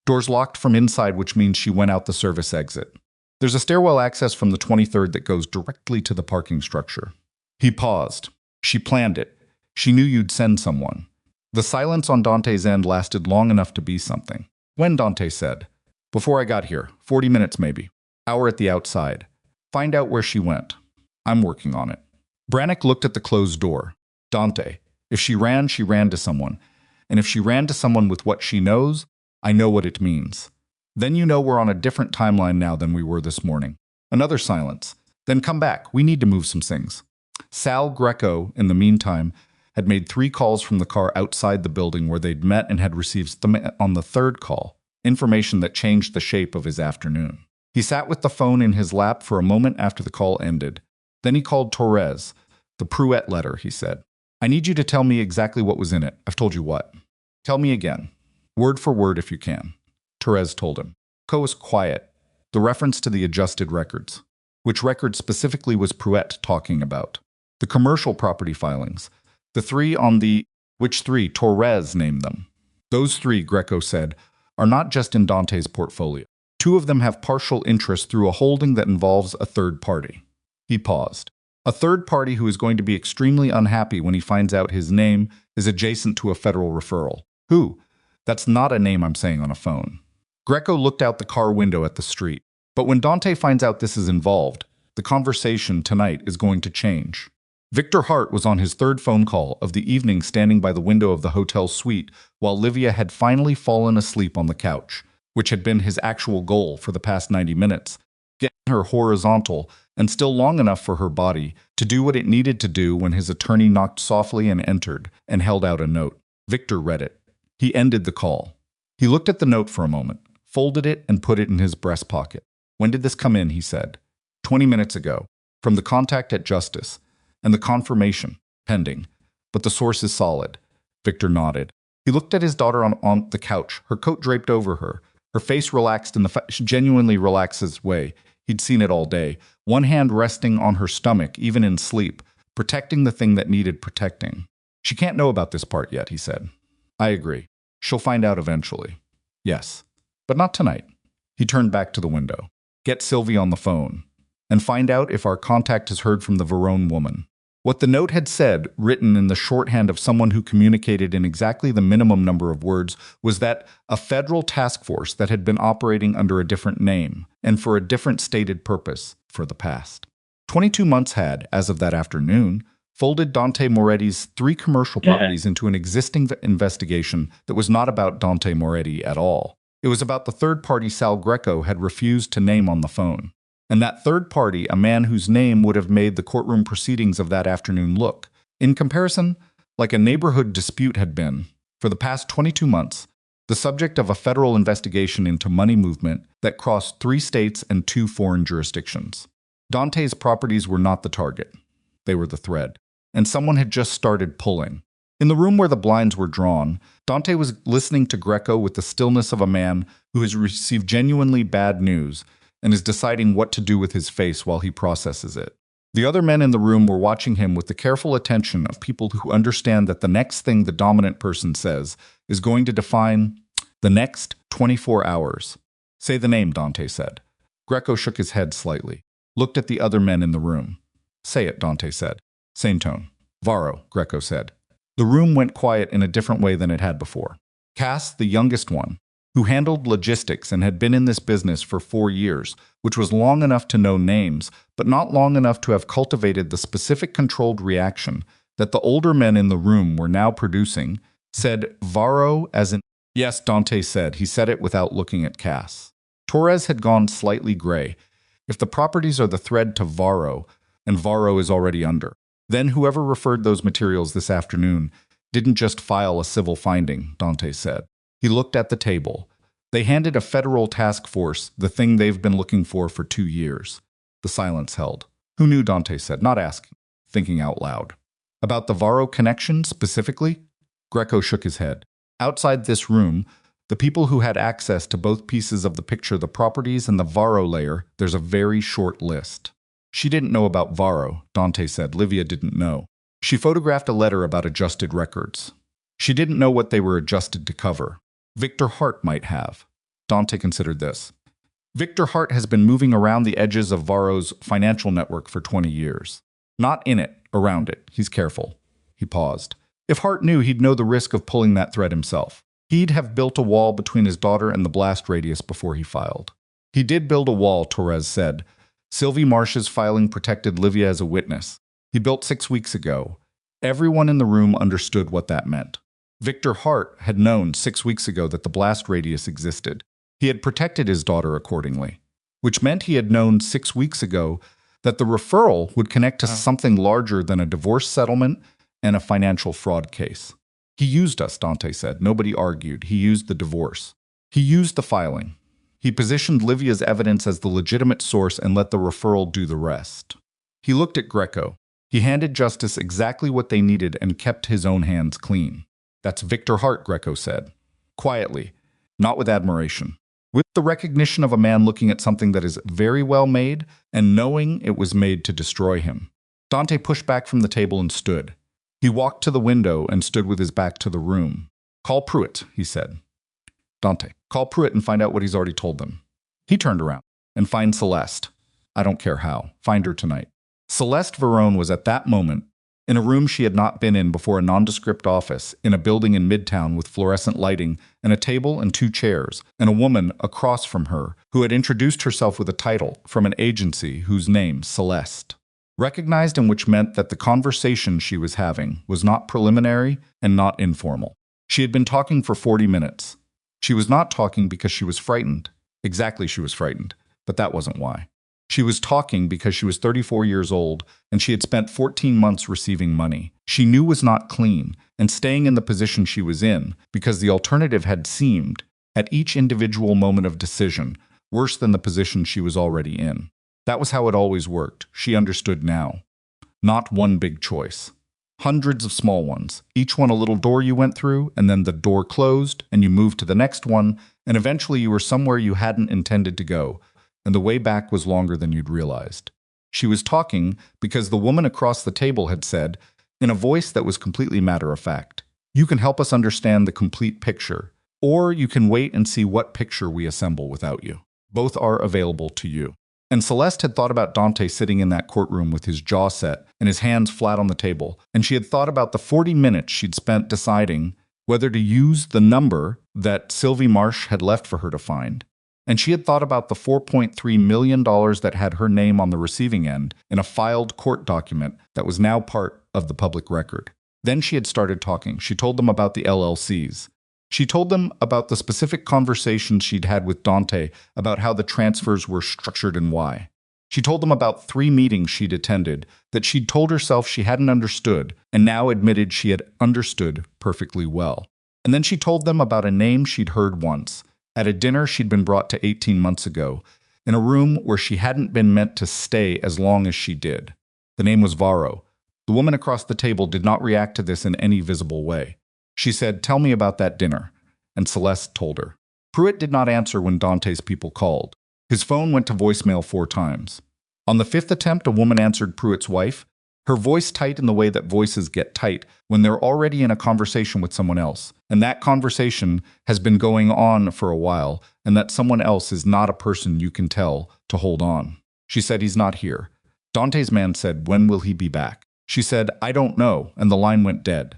Door's locked from inside, which means she went out the service exit. There's a stairwell access from the 23rd that goes directly to the parking structure." He paused. "She planned it. She knew you'd send someone." The silence on Dante's end lasted long enough to be something. "When?" Dante said. "Before I got here. 40 minutes maybe. Hour at the outside. Find out where she went." "I'm working on it." Brannick looked at the closed door. "Dante, if she ran to someone. And if she ran to someone with what she knows, I know what it means. Then you know we're on a different timeline now than we were this morning." Another silence. "Then come back. We need to move some things." Sal Greco, in the meantime, had made 3 calls from the car outside the building where they'd met and had received on the 3rd call, information that changed the shape of his afternoon. He sat with the phone in his lap for a moment after the call ended. Then he called Torres. "The Pruett letter," he said. "I need you to tell me exactly what was in it." "I've told you what?" "Tell me again. Word for word if you can." Torres told him. Co was quiet. The reference to the adjusted records. Which record specifically was Pruett talking about? The commercial property filings. The 3 on the... Which 3? Torres named them. "Those 3, Greco said, are not just in Dante's portfolio. 2 of them have partial interest through a holding that involves a third party." He paused. "A third party who is going to be extremely unhappy when he finds out his name is adjacent to a federal referral." "Who?" "That's not a name I'm saying on a phone." Greco looked out the car window at the street. "But when Dante finds out this is involved, the conversation tonight is going to change." Victor Hart was on his 3rd phone call of the evening, standing by the window of the hotel suite while Livia had finally fallen asleep on the couch, which had been his actual goal for the past 90 minutes, getting her horizontal and still long enough for her body to do what it needed to do when his attorney knocked softly and entered and held out a note. Victor read it. He ended the call. He looked at the note for a moment, folded it, and put it in his breast pocket. "When did this come in?" he said. 20 minutes ago. From the contact at Justice. And the confirmation. Pending. But the source is solid." Victor nodded. He looked at his daughter on the couch, her coat draped over her, her face relaxed in the genuinely relaxed way. He'd seen it all day. One hand resting on her stomach, even in sleep, protecting the thing that needed protecting. "She can't know about this part yet," he said. "I agree. She'll find out eventually." "Yes. But not tonight." He turned back to the window. "Get Sylvie on the phone. And find out if our contact has heard from the Verone woman." What the note had said, written in the shorthand of someone who communicated in exactly the minimum number of words, was that a federal task force that had been operating under a different name and for a different stated purpose for the past. 22 months had, as of that afternoon, folded Dante Moretti's 3 commercial properties into an existing investigation that was not about Dante Moretti at all. It was about the third party Sal Greco had refused to name on the phone. And that third party, a man whose name would have made the courtroom proceedings of that afternoon look, in comparison, like a neighborhood dispute had been, for the past 22 months, the subject of a federal investigation into money movement that crossed 3 states and 2 foreign jurisdictions. Dante's properties were not the target. They were the thread. And someone had just started pulling. In the room where the blinds were drawn, Dante was listening to Greco with the stillness of a man who has received genuinely bad news and is deciding what to do with his face while he processes it. The other men in the room were watching him with the careful attention of people who understand that the next thing the dominant person says is going to define the next 24 hours. Say the name, Dante said. Greco shook his head slightly, looked at the other men in the room. Say it, Dante said. Same tone. Varro, Greco said. The room went quiet in a different way than it had before. Cass, the youngest one, who handled logistics and had been in this business for 4 years, which was long enough to know names, but not long enough to have cultivated the specific controlled reaction that the older men in the room were now producing, said Varro as in, yes, Dante said. He said it without looking at Cass. Torres had gone slightly gray. If the properties are the thread to Varro, and Varro is already under, then whoever referred those materials this afternoon didn't just file a civil finding, Dante said. He looked at the table. They handed a federal task force the thing they've been looking for 2 years. The silence held. Who knew, Dante said, not asking, thinking out loud. About the Varro connection specifically? Greco shook his head. Outside this room, the people who had access to both pieces of the picture, the properties and the Varro layer, there's a very short list. She didn't know about Varro, Dante said. Livia didn't know. She photographed a letter about adjusted records. She didn't know what they were adjusted to cover. Victor Hart might have. Dante considered this. Victor Hart has been moving around the edges of Varro's financial network for 20 years. Not in it, around it. He's careful. He paused. If Hart knew, he'd know the risk of pulling that thread himself. He'd have built a wall between his daughter and the blast radius before he filed. He did build a wall, Torres said. Sylvie Marsh's filing protected Livia as a witness. He built 6 weeks ago. Everyone in the room understood what that meant. Victor Hart had known 6 weeks ago that the blast radius existed. He had protected his daughter accordingly, which meant he had known 6 weeks ago that the referral would connect to something larger than a divorce settlement and a financial fraud case. He used us, Dante said. Nobody argued. He used the divorce. He used the filing. He positioned Livia's evidence as the legitimate source and let the referral do the rest. He looked at Greco. He handed justice exactly what they needed and kept his own hands clean. That's Victor Hart, Greco said. Quietly, not with admiration. With the recognition of a man looking at something that is very well made and knowing it was made to destroy him. Dante pushed back from the table and stood. He walked to the window and stood with his back to the room. Call Pruitt, he said. Dante, call Pruitt and find out what he's already told them. He turned around. And find Celeste. I don't care how. Find her tonight. Celeste Verone was at that moment in a room she had not been in before, a nondescript office, in a building in Midtown with fluorescent lighting and a table and 2 chairs, and a woman across from her who had introduced herself with a title from an agency whose name, Celeste, recognized, and which meant that the conversation she was having was not preliminary and not informal. She had been talking for 40 minutes. She was not talking because she was frightened. Exactly, she was frightened, but that wasn't why. She was talking because she was 34 years old and she had spent 14 months receiving money she knew was not clean and staying in the position she was in because the alternative had seemed, at each individual moment of decision, worse than the position she was already in. That was how it always worked. She understood now. Not one big choice. Hundreds of small ones, each one a little door you went through, and then the door closed, and you moved to the next one, and eventually you were somewhere you hadn't intended to go, and the way back was longer than you'd realized. She was talking because the woman across the table had said, in a voice that was completely matter-of-fact, "You can help us understand the complete picture, or you can wait and see what picture we assemble without you. Both are available to you." And Celeste had thought about Dante sitting in that courtroom with his jaw set and his hands flat on the table, and she had thought about the 40 minutes she'd spent deciding whether to use the number that Sylvie Marsh had left for her to find. And she had thought about the $4.3 million that had her name on the receiving end in a filed court document that was now part of the public record. Then she had started talking. She told them about the LLCs. She told them about the specific conversations she'd had with Dante about how the transfers were structured and why. She told them about 3 meetings she'd attended that she'd told herself she hadn't understood and now admitted she had understood perfectly well. And then she told them about a name she'd heard once, at a dinner she'd been brought to 18 months ago, in a room where she hadn't been meant to stay as long as she did. The name was Varro. The woman across the table did not react to this in any visible way. She said, "Tell me about that dinner," and Celeste told her. Pruitt did not answer when Dante's people called. His phone went to voicemail 4 times. On the fifth attempt, a woman answered Pruitt's wife, her voice tight in the way that voices get tight when they're already in a conversation with someone else, and that conversation has been going on for a while, and that someone else is not a person you can tell to hold on. She said, "He's not here." Dante's man said, "When will he be back?" She said, "I don't know," and the line went dead.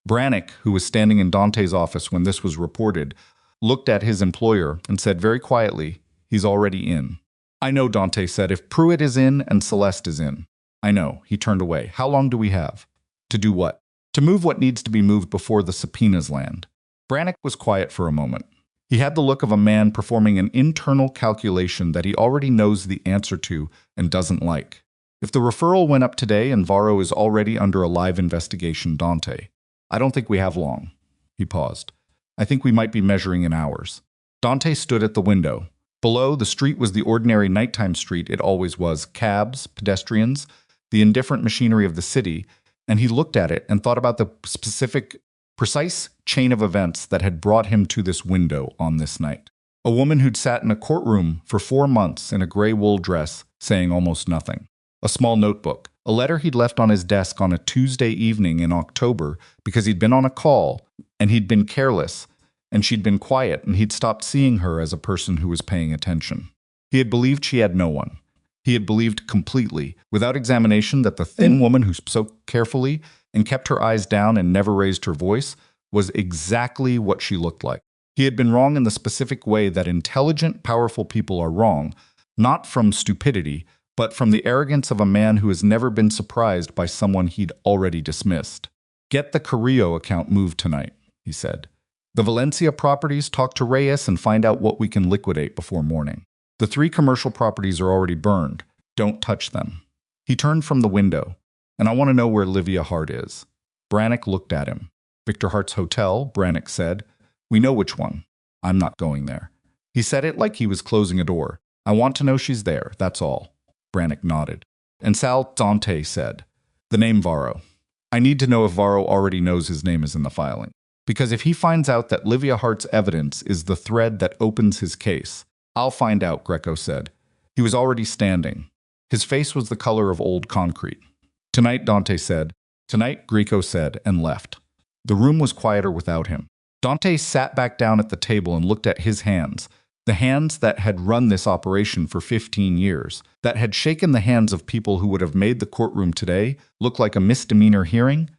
Brannick, who was standing in Dante's office when this was reported, looked at his employer and said very quietly, "He's already in." "I know," Dante said, "if Pruitt is in and Celeste is in." "I know." He turned away. "How long do we have?" "To do what?" "To move what needs to be moved before the subpoenas land." Brannick was quiet for a moment. He had the look of a man performing an internal calculation that he already knows the answer to and doesn't like. If the referral went up today and Varro is already under a live investigation, Dante, "I don't think we have long." He paused. "I think we might be measuring in hours." Dante stood at the window. Below, the street was the ordinary nighttime street it always was, cabs, pedestrians, the indifferent machinery of the city, and he looked at it and thought about the precise chain of events that had brought him to this window on this night. A woman who'd sat in a courtroom for 4 months in a gray wool dress, saying almost nothing. A small notebook, a letter he'd left on his desk on a Tuesday evening in October because he'd been on a call and he'd been careless, and she'd been quiet, and he'd stopped seeing her as a person who was paying attention. He had believed she had no one. He had believed completely, without examination, that the thin woman who spoke carefully and kept her eyes down and never raised her voice was exactly what she looked like. He had been wrong in the specific way that intelligent, powerful people are wrong, not from stupidity, but from the arrogance of a man who has never been surprised by someone he'd already dismissed. "Get the Carrillo account moved tonight," he said. "The Valencia properties, talk to Reyes and find out what we can liquidate before morning. The 3 commercial properties are already burned. Don't touch them." He turned from the window. "And I want to know where Livia Hart is." Brannick looked at him. "Victor Hart's hotel," Brannick said. "We know which one." "I'm not going there." He said it like he was closing a door. "I want to know she's there, that's all." Brannick nodded. "And Sal," Dante said. "The name Varro. I need to know if Varro already knows his name is in the filing. Because if he finds out that Livia Hart's evidence is the thread that opens his case—" "I'll find out," Greco said. He was already standing. His face was the color of old concrete. "Tonight," Dante said. "Tonight," Greco said, and left. The room was quieter without him. Dante sat back down at the table and looked at his hands, the hands that had run this operation for 15 years, that had shaken the hands of people who would have made the courtroom today look like a misdemeanor hearing,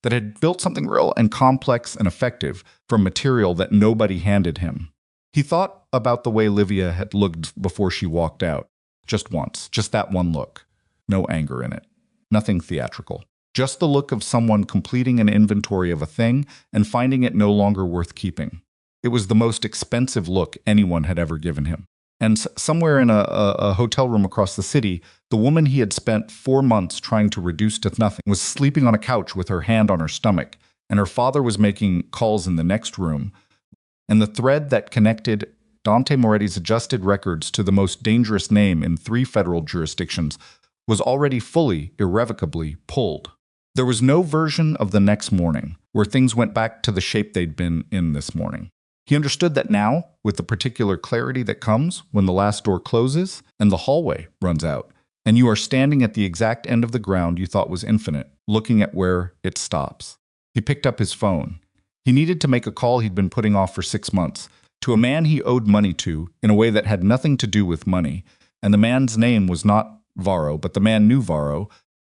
that had built something real and complex and effective from material that nobody handed him. He thought about the way Livia had looked before she walked out. Just once, just that one look. No anger in it. Nothing theatrical. Just the look of someone completing an inventory of a thing and finding it no longer worth keeping. It was the most expensive look anyone had ever given him. And somewhere in a hotel room across the city, the woman he had spent 4 months trying to reduce to nothing was sleeping on a couch with her hand on her stomach, and her father was making calls in the next room. And the thread that connected Dante Moretti's adjusted records to the most dangerous name in 3 federal jurisdictions was already fully, irrevocably pulled. There was no version of the next morning where things went back to the shape they'd been in this morning. He understood that now, with the particular clarity that comes when the last door closes and the hallway runs out, and you are standing at the exact end of the ground you thought was infinite, looking at where it stops. He picked up his phone. He needed to make a call he'd been putting off for 6 months, to a man he owed money to in a way that had nothing to do with money, and the man's name was not Varro, but the man knew Varro.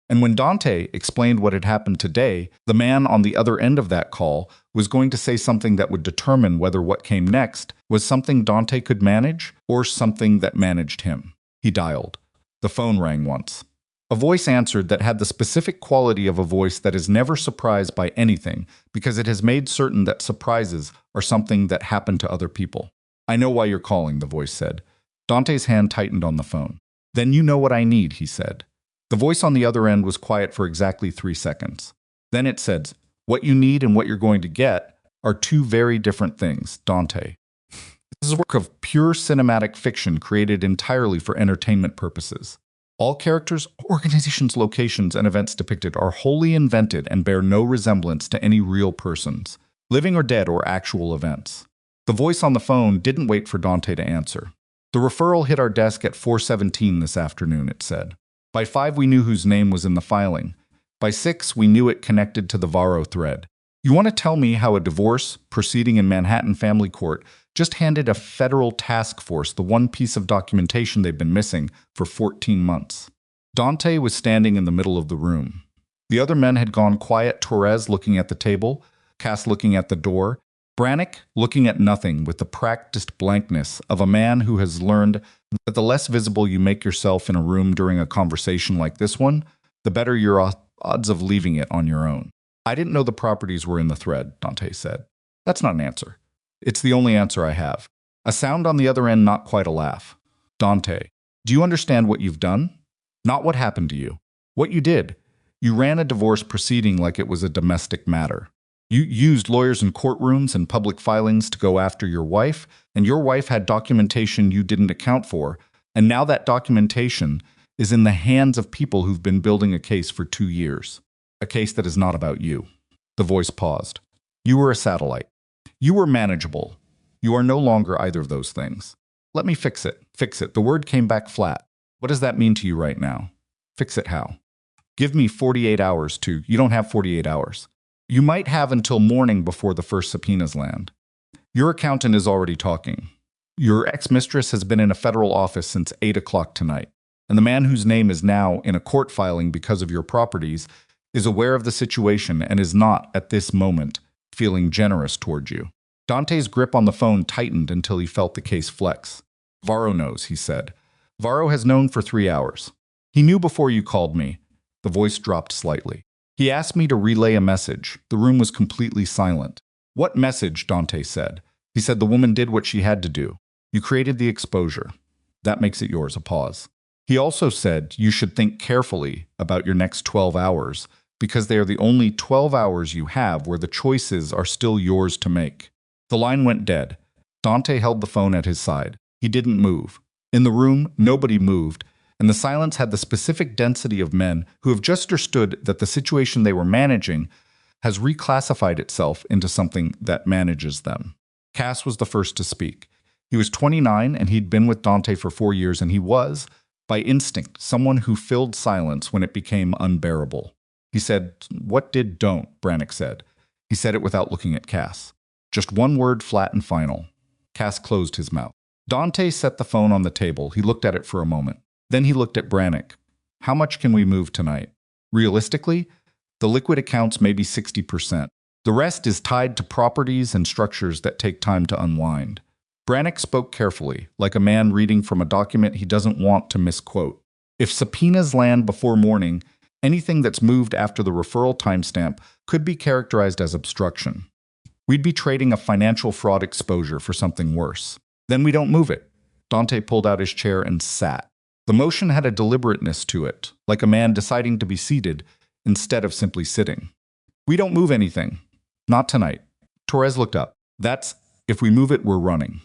And when Dante explained what had happened today, the man on the other end of that call was going to say something that would determine whether what came next was something Dante could manage or something that managed him. He dialed. The phone rang once. A voice answered that had the specific quality of a voice that is never surprised by anything because it has made certain that surprises are something that happen to other people. "I know why you're calling," the voice said. Dante's hand tightened on the phone. "Then you know what I need," he said. The voice on the other end was quiet for exactly 3 seconds. Then it said, "What you need and what you're going to get are 2 very different things, Dante. This is a work of pure cinematic fiction created entirely for entertainment purposes. All characters, organizations, locations, and events depicted are wholly invented and bear no resemblance to any real persons, living or dead or actual events." The voice on the phone didn't wait for Dante to answer. The referral hit our desk at 4:17 this afternoon, it said. By 5, we knew whose name was in the filing. By 6, we knew it connected to the Varro thread. You want to tell me how a divorce proceeding in Manhattan Family Court just handed a federal task force the one piece of documentation they've been missing for 14 months? Dante was standing in the middle of the room. The other men had gone quiet, Torres looking at the table, Cass looking at the door, Brannick looking at nothing with the practiced blankness of a man who has learned that the less visible you make yourself in a room during a conversation like this one, the better your odds of leaving it on your own. I didn't know the properties were in the thread, Dante said. That's not an answer. It's the only answer I have. A sound on the other end, not quite a laugh. Dante, do you understand what you've done? Not what happened to you. What you did. You ran a divorce proceeding like it was a domestic matter. You used lawyers in courtrooms and public filings to go after your wife, and your wife had documentation you didn't account for, and now that documentation is in the hands of people who've been building a case for 2 years. A case that is not about you. The voice paused. You were a satellite. You were manageable. You are no longer either of those things. Let me fix it. Fix it. The word came back flat. What does that mean to you right now? Fix it how? Give me 48 hours to... You don't have 48 hours. You might have until morning before the first subpoenas land. Your accountant is already talking. Your ex-mistress has been in a federal office since 8 o'clock tonight, and the man whose name is now in a court filing because of your properties is aware of the situation and is not, at this moment, feeling generous toward you. Dante's grip on the phone tightened until he felt the case flex. Varro knows, he said. Varro has known for 3 hours. He knew before you called me. The voice dropped slightly. He asked me to relay a message. The room was completely silent. What message? Dante said. He said the woman did what she had to do. You created the exposure. That makes it yours. A pause. He also said you should think carefully about your next 12 hours because they are the only 12 hours you have where the choices are still yours to make. The line went dead. Dante held the phone at his side. He didn't move. In the room, nobody moved, and the silence had the specific density of men who have just understood that the situation they were managing has reclassified itself into something that manages them. Cass was the first to speak. He was 29 and he'd been with Dante for 4 years, and he was, by instinct, someone who filled silence when it became unbearable. He said, "What did don't?" Brannick said. He said it without looking at Cass. Just one word, flat and final. Cass closed his mouth. Dante set the phone on the table. He looked at it for a moment. Then he looked at Brannick. How much can we move tonight? Realistically, the liquid accounts may be 60%. The rest is tied to properties and structures that take time to unwind. Brannick spoke carefully, like a man reading from a document he doesn't want to misquote. If subpoenas land before morning, anything that's moved after the referral timestamp could be characterized as obstruction. We'd be trading a financial fraud exposure for something worse. Then we don't move it. Dante pulled out his chair and sat. The motion had a deliberateness to it, like a man deciding to be seated instead of simply sitting. We don't move anything. Not tonight. Torres looked up. That's, if we move it, we're running.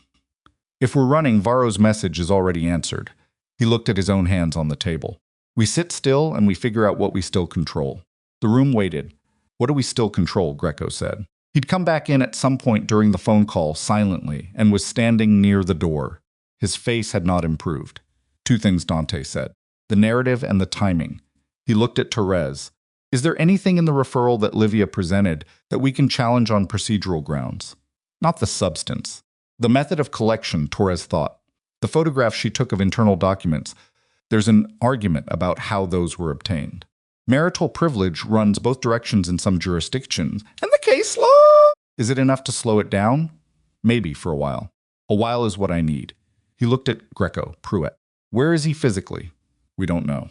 If we're running, Varro's message is already answered. He looked at his own hands on the table. We sit still and we figure out what we still control. The room waited. What do we still control? Greco said. He'd come back in at some point during the phone call silently and was standing near the door. His face had not improved. 2 things, Dante said. The narrative and the timing. He looked at Torres. Is there anything in the referral that Livia presented that we can challenge on procedural grounds? Not the substance. The method of collection, Torres thought. The photographs she took of internal documents. There's an argument about how those were obtained. Marital privilege runs both directions in some jurisdictions, and the case law. Is it enough to slow it down? Maybe for a while. A while is what I need. He looked at Greco, Pruitt. Where is he physically? We don't know.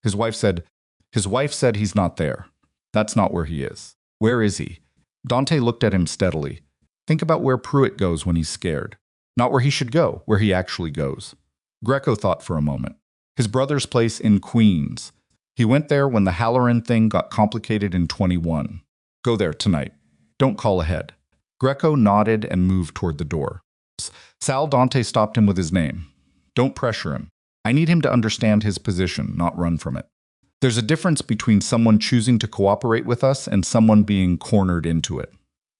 His wife said he's not there. That's not where he is. Where is he? Dante looked at him steadily. Think about where Pruitt goes when he's scared. Not where he should go, where he actually goes. Greco thought for a moment. His brother's place in Queens. He went there when the Halloran thing got complicated in 21. Go there tonight. Don't call ahead. Greco nodded and moved toward the door. Sal Dante stopped him with his name. Don't pressure him. I need him to understand his position, not run from it. There's a difference between someone choosing to cooperate with us and someone being cornered into it.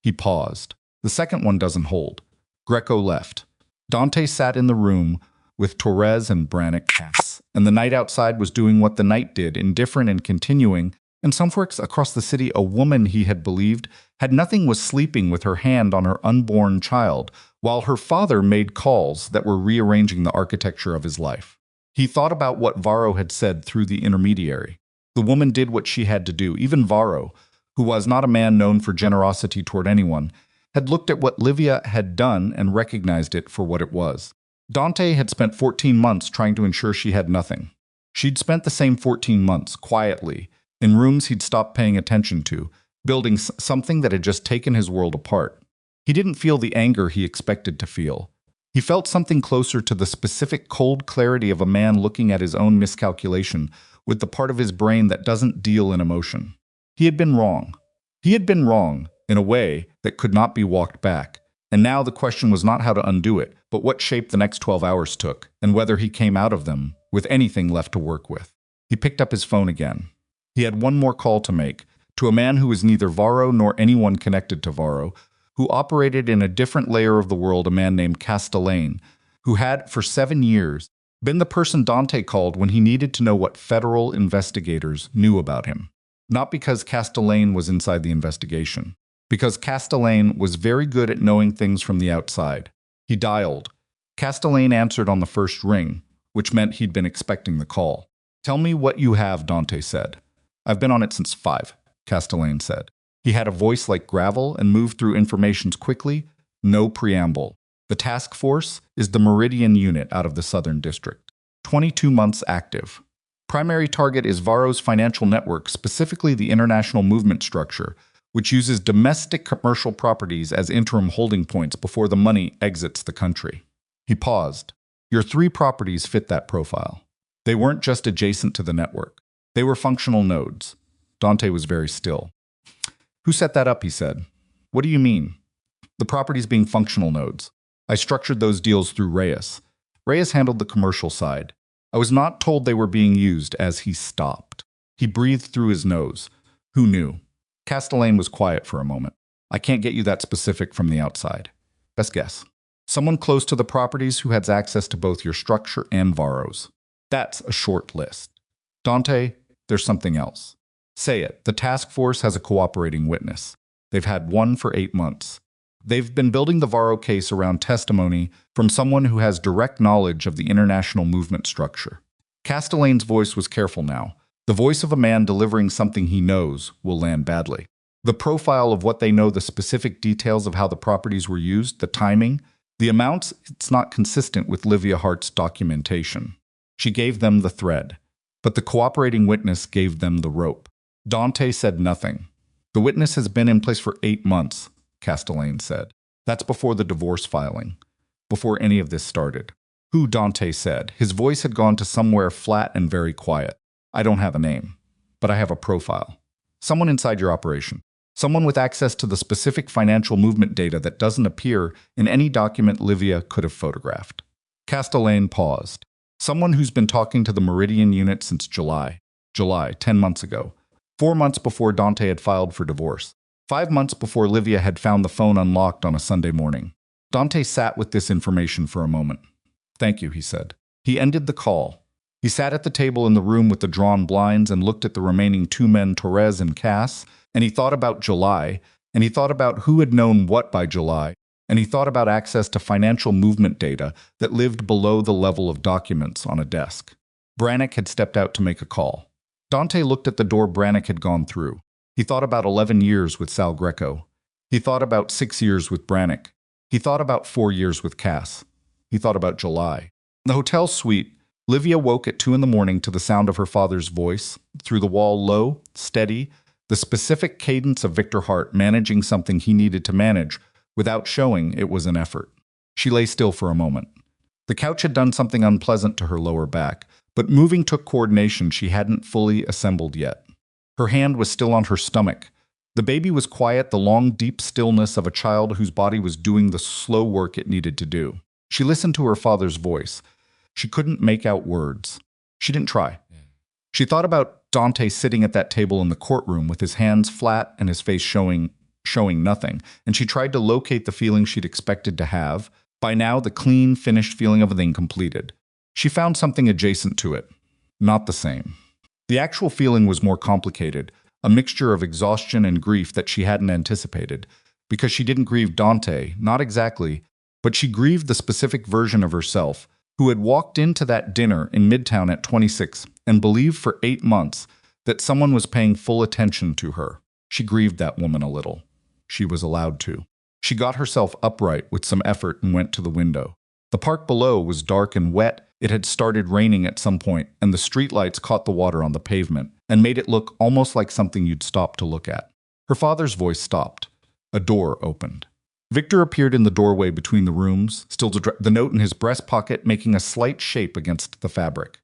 He paused. The second one doesn't hold. Greco left. Dante sat in the room with Torres and Brannick Cass. And the night outside was doing what the night did, indifferent and continuing. And somewhere across the city, a woman he had believed had nothing was sleeping with her hand on her unborn child, while her father made calls that were rearranging the architecture of his life. He thought about what Varro had said through the intermediary. The woman did what she had to do. Even Varro, who was not a man known for generosity toward anyone, had looked at what Livia had done and recognized it for what it was. Dante had spent 14 months trying to ensure she had nothing. She'd spent the same 14 months, quietly, in rooms he'd stopped paying attention to, building something that had just taken his world apart. He didn't feel the anger he expected to feel. He felt something closer to the specific cold clarity of a man looking at his own miscalculation with the part of his brain that doesn't deal in emotion. He had been wrong. He had been wrong in a way that could not be walked back. And now the question was not how to undo it, but what shape the next 12 hours took, and whether he came out of them with anything left to work with. He picked up his phone again. He had one more call to make, to a man who was neither Varro nor anyone connected to Varro, who operated in a different layer of the world, a man named Castellane, who had, for 7 years, been the person Dante called when he needed to know what federal investigators knew about him. Not because Castellane was inside the investigation, because Castellane was very good at knowing things from the outside. He dialed. Castellane answered on the first ring, which meant he'd been expecting the call. "Tell me what you have," Dante said. "I've been on it since 5, Castellane said. He had a voice like gravel and moved through informations quickly, no preamble. "The task force is the Meridian unit out of the Southern District. 22 months active. Primary target is Varro's financial network, specifically the international movement structure, which uses domestic commercial properties as interim holding points before the money exits the country." He paused. "Your 3 properties fit that profile. They weren't just adjacent to the network. They were functional nodes." Dante was very still. "Who set that up?" he said. "What do you mean?" "The properties being functional nodes. I structured those deals through Reyes. Reyes handled the commercial side. I was not told they were being used." As he stopped, he breathed through his nose. "Who knew?" Castellane was quiet for a moment. "I can't get you that specific from the outside." "Best guess." "Someone close to the properties who has access to both your structure and Varro's." "That's a short list." "Dante, there's something else." "Say it." "The task force has a cooperating witness. They've had one for 8 months. They've been building the Varro case around testimony from someone who has direct knowledge of the international movement structure." Castellane's voice was careful now. The voice of a man delivering something he knows will land badly. The profile of what they know, the specific details of how the properties were used, the timing, the amounts, it's not consistent with Livia Hart's documentation. She gave them the thread, but the cooperating witness gave them the rope. Dante said nothing. "The witness has been in place for 8 months, Castellane said. "That's before the divorce filing, before any of this started." "Who?" Dante said. His voice had gone to somewhere flat and very quiet. "I don't have a name, but I have a profile. Someone inside your operation. Someone with access to the specific financial movement data that doesn't appear in any document Livia could have photographed." Castellane paused. "Someone who's been talking to the Meridian unit since July. 10 months ago. 4 months before Dante had filed for divorce. 5 months before Livia had found the phone unlocked on a Sunday morning." Dante sat with this information for a moment. "Thank you," he said. He ended the call. He sat at the table in the room with the drawn blinds and looked at the remaining 2 men, Torres and Cass, and he thought about July, and he thought about who had known what by July, and he thought about access to financial movement data that lived below the level of documents on a desk. Brannick had stepped out to make a call. Dante looked at the door Brannick had gone through. He thought about 11 years with Sal Greco. He thought about 6 years with Brannick. He thought about 4 years with Cass. He thought about July. In the hotel suite, Livia woke at 2 in the morning to the sound of her father's voice, through the wall, low, steady, the specific cadence of Victor Hart managing something he needed to manage without showing it was an effort. She lay still for a moment. The couch had done something unpleasant to her lower back, but moving took coordination she hadn't fully assembled yet. Her hand was still on her stomach. The baby was quiet, the long, deep stillness of a child whose body was doing the slow work it needed to do. She listened to her father's voice. She couldn't make out words. She didn't try. She thought about Dante sitting at that table in the courtroom with his hands flat and his face showing nothing, and she tried to locate the feeling she'd expected to have, by now the clean, finished feeling of a thing completed. She found something adjacent to it. Not the same. The actual feeling was more complicated, a mixture of exhaustion and grief that she hadn't anticipated, because she didn't grieve Dante, not exactly, but she grieved the specific version of herself who had walked into that dinner in Midtown at 26 and believed for 8 months that someone was paying full attention to her. She grieved that woman a little. She was allowed to. She got herself upright with some effort and went to the window. The park below was dark and wet. It had started raining at some point, and the streetlights caught the water on the pavement and made it look almost like something you'd stop to look at. Her father's voice stopped. A door opened. Victor appeared in the doorway between the rooms, still the note in his breast pocket making a slight shape against the fabric.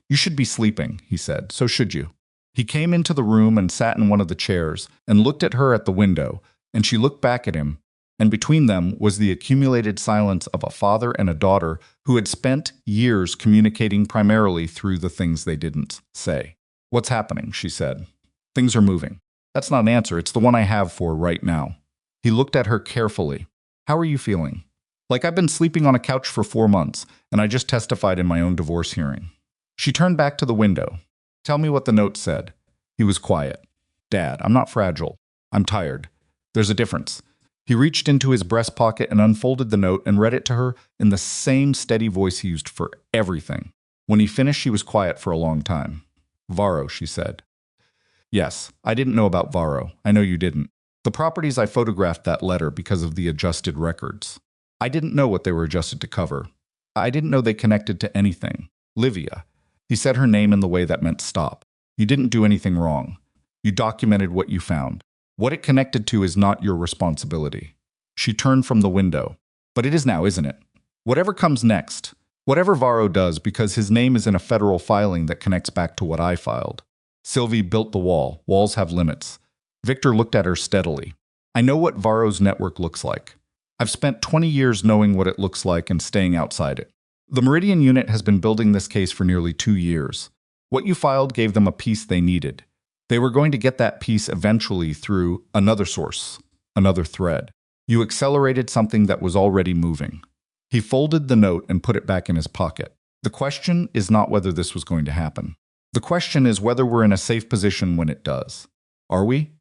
"You should be sleeping," he said. "So should you." He came into the room and sat in one of the chairs and looked at her at the window, and she looked back at him, and between them was the accumulated silence of a father and a daughter who had spent years communicating primarily through the things they didn't say. "What's happening?" she said. "Things are moving." "That's not an answer. It's the one I have for right now." He looked at her carefully. "How are you feeling?" "Like I've been sleeping on a couch for 4 months, and I just testified in my own divorce hearing." She turned back to the window. "Tell me what the note said." He was quiet. "Dad, I'm not fragile. I'm tired. There's a difference." He reached into his breast pocket and unfolded the note and read it to her in the same steady voice he used for everything. When he finished, she was quiet for a long time. "Varro," she said. "Yes, I didn't know about Varro. I know you didn't. The properties I photographed that letter because of the adjusted records. I didn't know what they were adjusted to cover. I didn't know they connected to anything. Livia." He said her name in the way that meant stop. "You didn't do anything wrong. You documented what you found. What it connected to is not your responsibility." She turned from the window. "But it is now, isn't it? Whatever comes next, whatever Varro does, because his name is in a federal filing that connects back to what I filed. Sylvie built the wall. Walls have limits." Victor looked at her steadily. "I know what Varro's network looks like. I've spent 20 years knowing what it looks like and staying outside it. The Meridian Unit has been building this case for nearly 2 years. What you filed gave them a piece they needed. They were going to get that piece eventually through another source, another thread. You accelerated something that was already moving." He folded the note and put it back in his pocket. "The question is not whether this was going to happen. The question is whether we're in a safe position when it does. Are we?"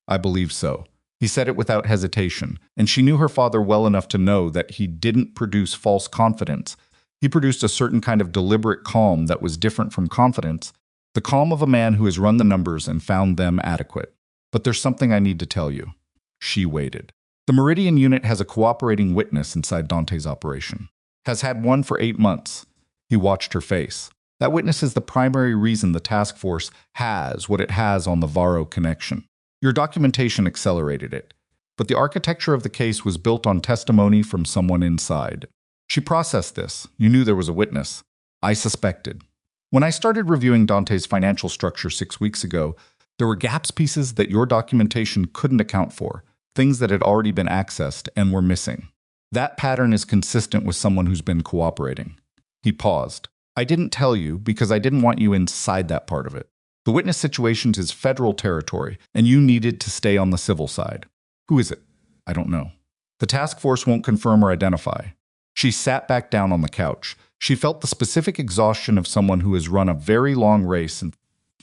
"I believe so." He said it without hesitation, and she knew her father well enough to know that he didn't produce false confidence. He produced a certain kind of deliberate calm that was different from confidence, the calm of a man who has run the numbers and found them adequate. "But there's something I need to tell you." She waited. "The Meridian Unit has a cooperating witness inside Dante's operation. Has had one for 8 months. He watched her face. "That witness is the primary reason the task force has what it has on the Varro connection. Your documentation accelerated it, but the architecture of the case was built on testimony from someone inside. She processed this. You knew there was a witness. I suspected. When I started reviewing Dante's financial structure 6 weeks ago, there were gaps pieces that your documentation couldn't account for, things that had already been accessed and were missing. That pattern is consistent with someone who's been cooperating." He paused. "I didn't tell you because I didn't want you inside that part of it. The witness situations is federal territory, and you needed to stay on the civil side." "Who is it?" "I don't know. The task force won't confirm or identify." She sat back down on the couch. She felt the specific exhaustion of someone who has run a very long race and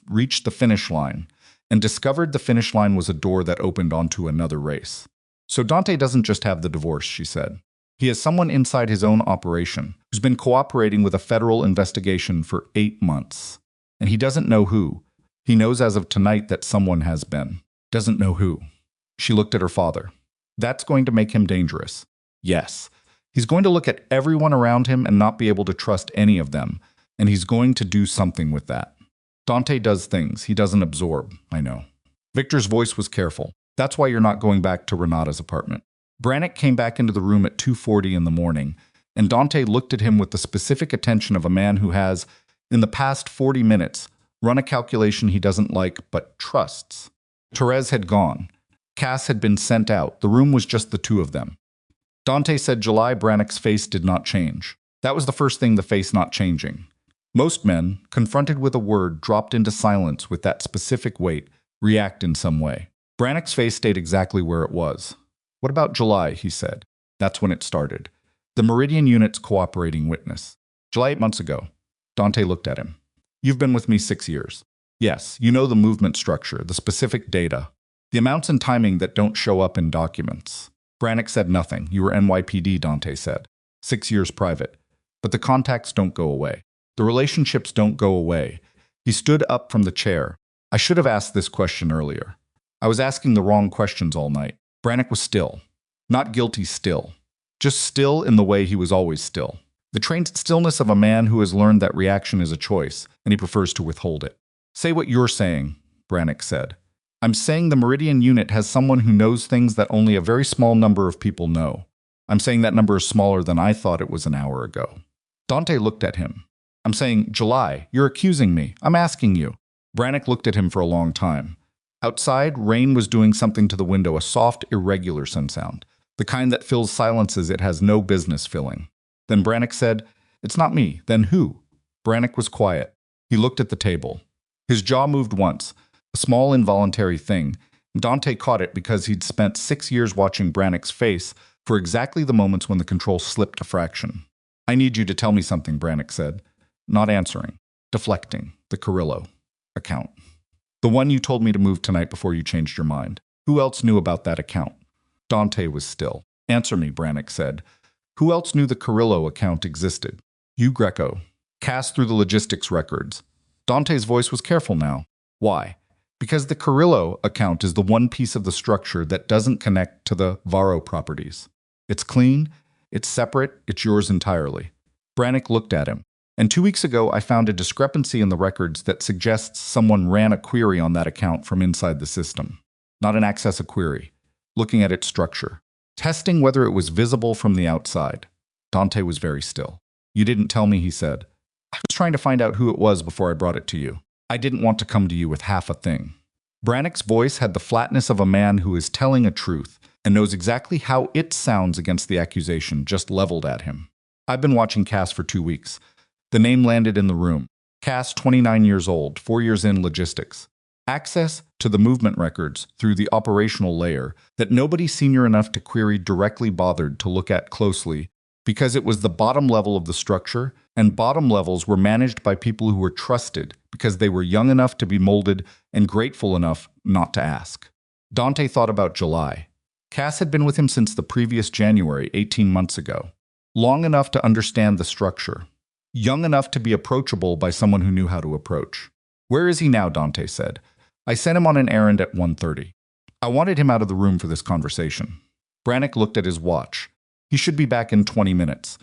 reached the finish line, and discovered the finish line was a door that opened onto another race. "So Dante doesn't just have the divorce," she said. "He has someone inside his own operation who's been cooperating with a federal investigation for 8 months. And he doesn't know who. He knows as of tonight that someone has been. Doesn't know who." She looked at her father. "That's going to make him dangerous." "Yes. He's going to look at everyone around him and not be able to trust any of them, and he's going to do something with that. Dante does things he doesn't absorb, I know." Victor's voice was careful. "That's why you're not going back to Renata's apartment." Brannick came back into the room at 2:40 in the morning, and Dante looked at him with the specific attention of a man who has, in the past 40 minutes, run a calculation he doesn't like but trusts. Therese had gone. Cass had been sent out. The room was just the two of them. Dante said July. Brannick's face did not change. That was the first thing, the face not changing. Most men, confronted with a word dropped into silence with that specific weight, react in some way. Brannick's face stayed exactly where it was. "What about July?" he said. "That's when it started. The Meridian Unit's cooperating witness. July 8 months ago. Dante looked at him. You've been with me 6 years. Yes, you know the movement structure, the specific data, the amounts and timing that don't show up in documents. Brannick said nothing. You were NYPD, Dante said. 6 years private. But the contacts don't go away. The relationships don't go away. He stood up from the chair. I should have asked this question earlier. I was asking the wrong questions all night. Brannick was still. Not guilty still. Just still in the way he was always still. The trained stillness of a man who has learned that reaction is a choice, and he prefers to withhold it. Say what you're saying, Brannick said. I'm saying the Meridian unit has someone who knows things that only a very small number of people know. I'm saying that number is smaller than I thought it was an hour ago. Dante looked at him. I'm saying, July, you're accusing me. I'm asking you. Brannick looked at him for a long time. Outside, rain was doing something to the window, a soft, irregular sound, the kind that fills silences it has no business filling. Then Brannick said, It's not me. Then who? Brannick was quiet. He looked at the table. His jaw moved once, a small involuntary thing. Dante caught it because he'd spent 6 years watching Brannick's face for exactly the moments when the control slipped a fraction. I need you to tell me something, Brannick said. Not answering. Deflecting. The Carrillo account. The one you told me to move tonight before you changed your mind. Who else knew about that account? Dante was still. Answer me, Brannick said. Who else knew the Carrillo account existed? You, Greco. Cast through the logistics records. Dante's voice was careful now. Why? Because the Carrillo account is the one piece of the structure that doesn't connect to the Varro properties. It's clean, it's separate, it's yours entirely. Brannick looked at him. And 2 weeks ago, I found a discrepancy in the records that suggests someone ran a query on that account from inside the system. Not an access a query. Looking at its structure. Testing whether it was visible from the outside. Dante was very still. You didn't tell me, he said. I was trying to find out who it was before I brought it to you. I didn't want to come to you with half a thing. Brannick's voice had the flatness of a man who is telling a truth and knows exactly how it sounds against the accusation just leveled at him. I've been watching Cass for 2 weeks. The name landed in the room. Cass, 29 years old, 4 years in logistics. Access to the movement records through the operational layer that nobody senior enough to query directly bothered to look at closely because it was the bottom level of the structure, and bottom levels were managed by people who were trusted because they were young enough to be molded and grateful enough not to ask. Dante thought about July. Cass had been with him since the previous January, 18 months ago. Long enough to understand the structure. Young enough to be approachable by someone who knew how to approach. Where is he now, Dante said. I sent him on an errand at 1:30. I wanted him out of the room for this conversation. Brannick looked at his watch. He should be back in 20 minutes.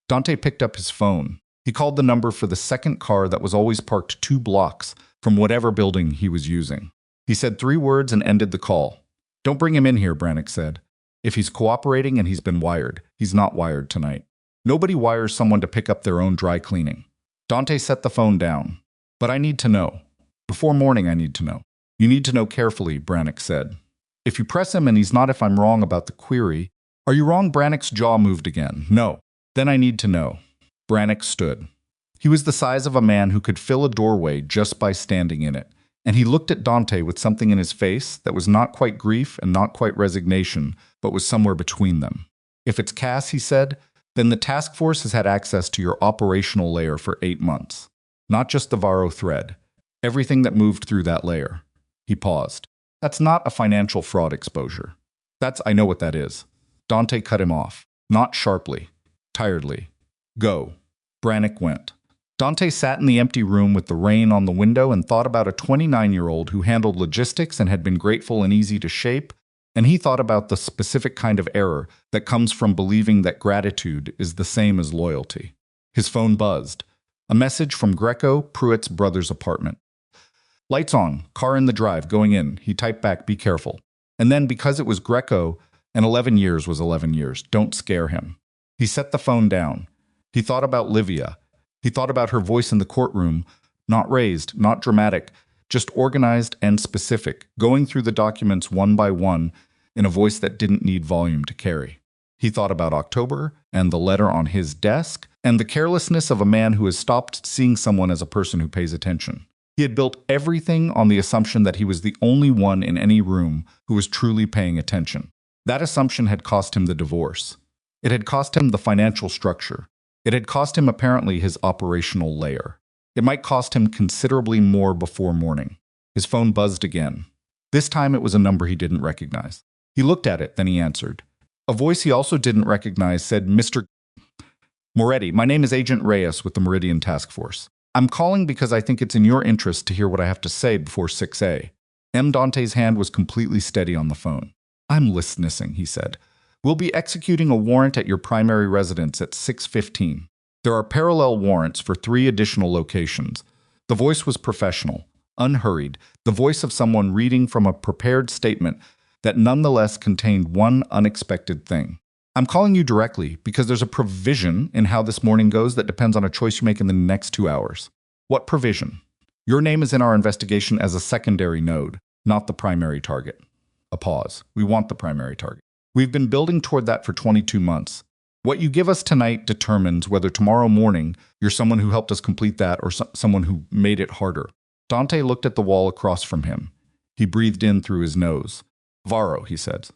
Dante picked up his phone. He called the number for the second car that was always parked 2 blocks from whatever building he was using. He said 3 words and ended the call. Don't bring him in here, Brannick said. If he's cooperating and he's been wired, he's not wired tonight. Nobody wires someone to pick up their own dry cleaning. Dante set the phone down. But I need to know. Before morning, I need to know. You need to know carefully, Brannick said. If you press him and he's not, if I'm wrong about the query. Are you wrong? Brannick's jaw moved again. No. Then I need to know. Brannick stood. He was the size of a man who could fill a doorway just by standing in it. And he looked at Dante with something in his face that was not quite grief and not quite resignation, but was somewhere between them. If it's Cass, he said, then the task force has had access to your operational layer for 8 months. Not just the Varro thread. Everything that moved through that layer. He paused. That's not a financial fraud exposure. I know what that is. Dante cut him off. Not sharply. Tiredly. Go. Brannick went. Dante sat in the empty room with the rain on the window and thought about a 29-year-old who handled logistics and had been grateful and easy to shape, and he thought about the specific kind of error that comes from believing that gratitude is the same as loyalty. His phone buzzed. A message from Greco, Pruitt's brother's apartment. Lights on, car in the drive, going in. He typed back, be careful. And then, because it was Greco, and 11 years was 11 years, don't scare him. He set the phone down. He thought about Livia. He thought about her voice in the courtroom, not raised, not dramatic, just organized and specific, going through the documents one by one in a voice that didn't need volume to carry. He thought about October and the letter on his desk and the carelessness of a man who has stopped seeing someone as a person who pays attention. He had built everything on the assumption that he was the only one in any room who was truly paying attention. That assumption had cost him the divorce. It had cost him the financial structure. It had cost him apparently his operational layer. It might cost him considerably more before morning. His phone buzzed again. This time it was a number he didn't recognize. He looked at it, then he answered. A voice he also didn't recognize said, "Mr. Moretti, my name is Agent Reyes with the Meridian Task Force. I'm calling because I think it's in your interest to hear what I have to say before 6A. M. Dante's hand was completely steady on the phone. I'm listening, he said. We'll be executing a warrant at your primary residence at 6:15. There are parallel warrants for 3 additional locations. The voice was professional, unhurried, the voice of someone reading from a prepared statement that nonetheless contained one unexpected thing. I'm calling you directly because there's a provision in how this morning goes that depends on a choice you make in the next 2 hours. What provision? Your name is in our investigation as a secondary node, not the primary target. A pause. We want the primary target. We've been building toward that for 22 months. What you give us tonight determines whether tomorrow morning you're someone who helped us complete that or someone who made it harder. Dante looked at the wall across from him. He breathed in through his nose. Varro, he said.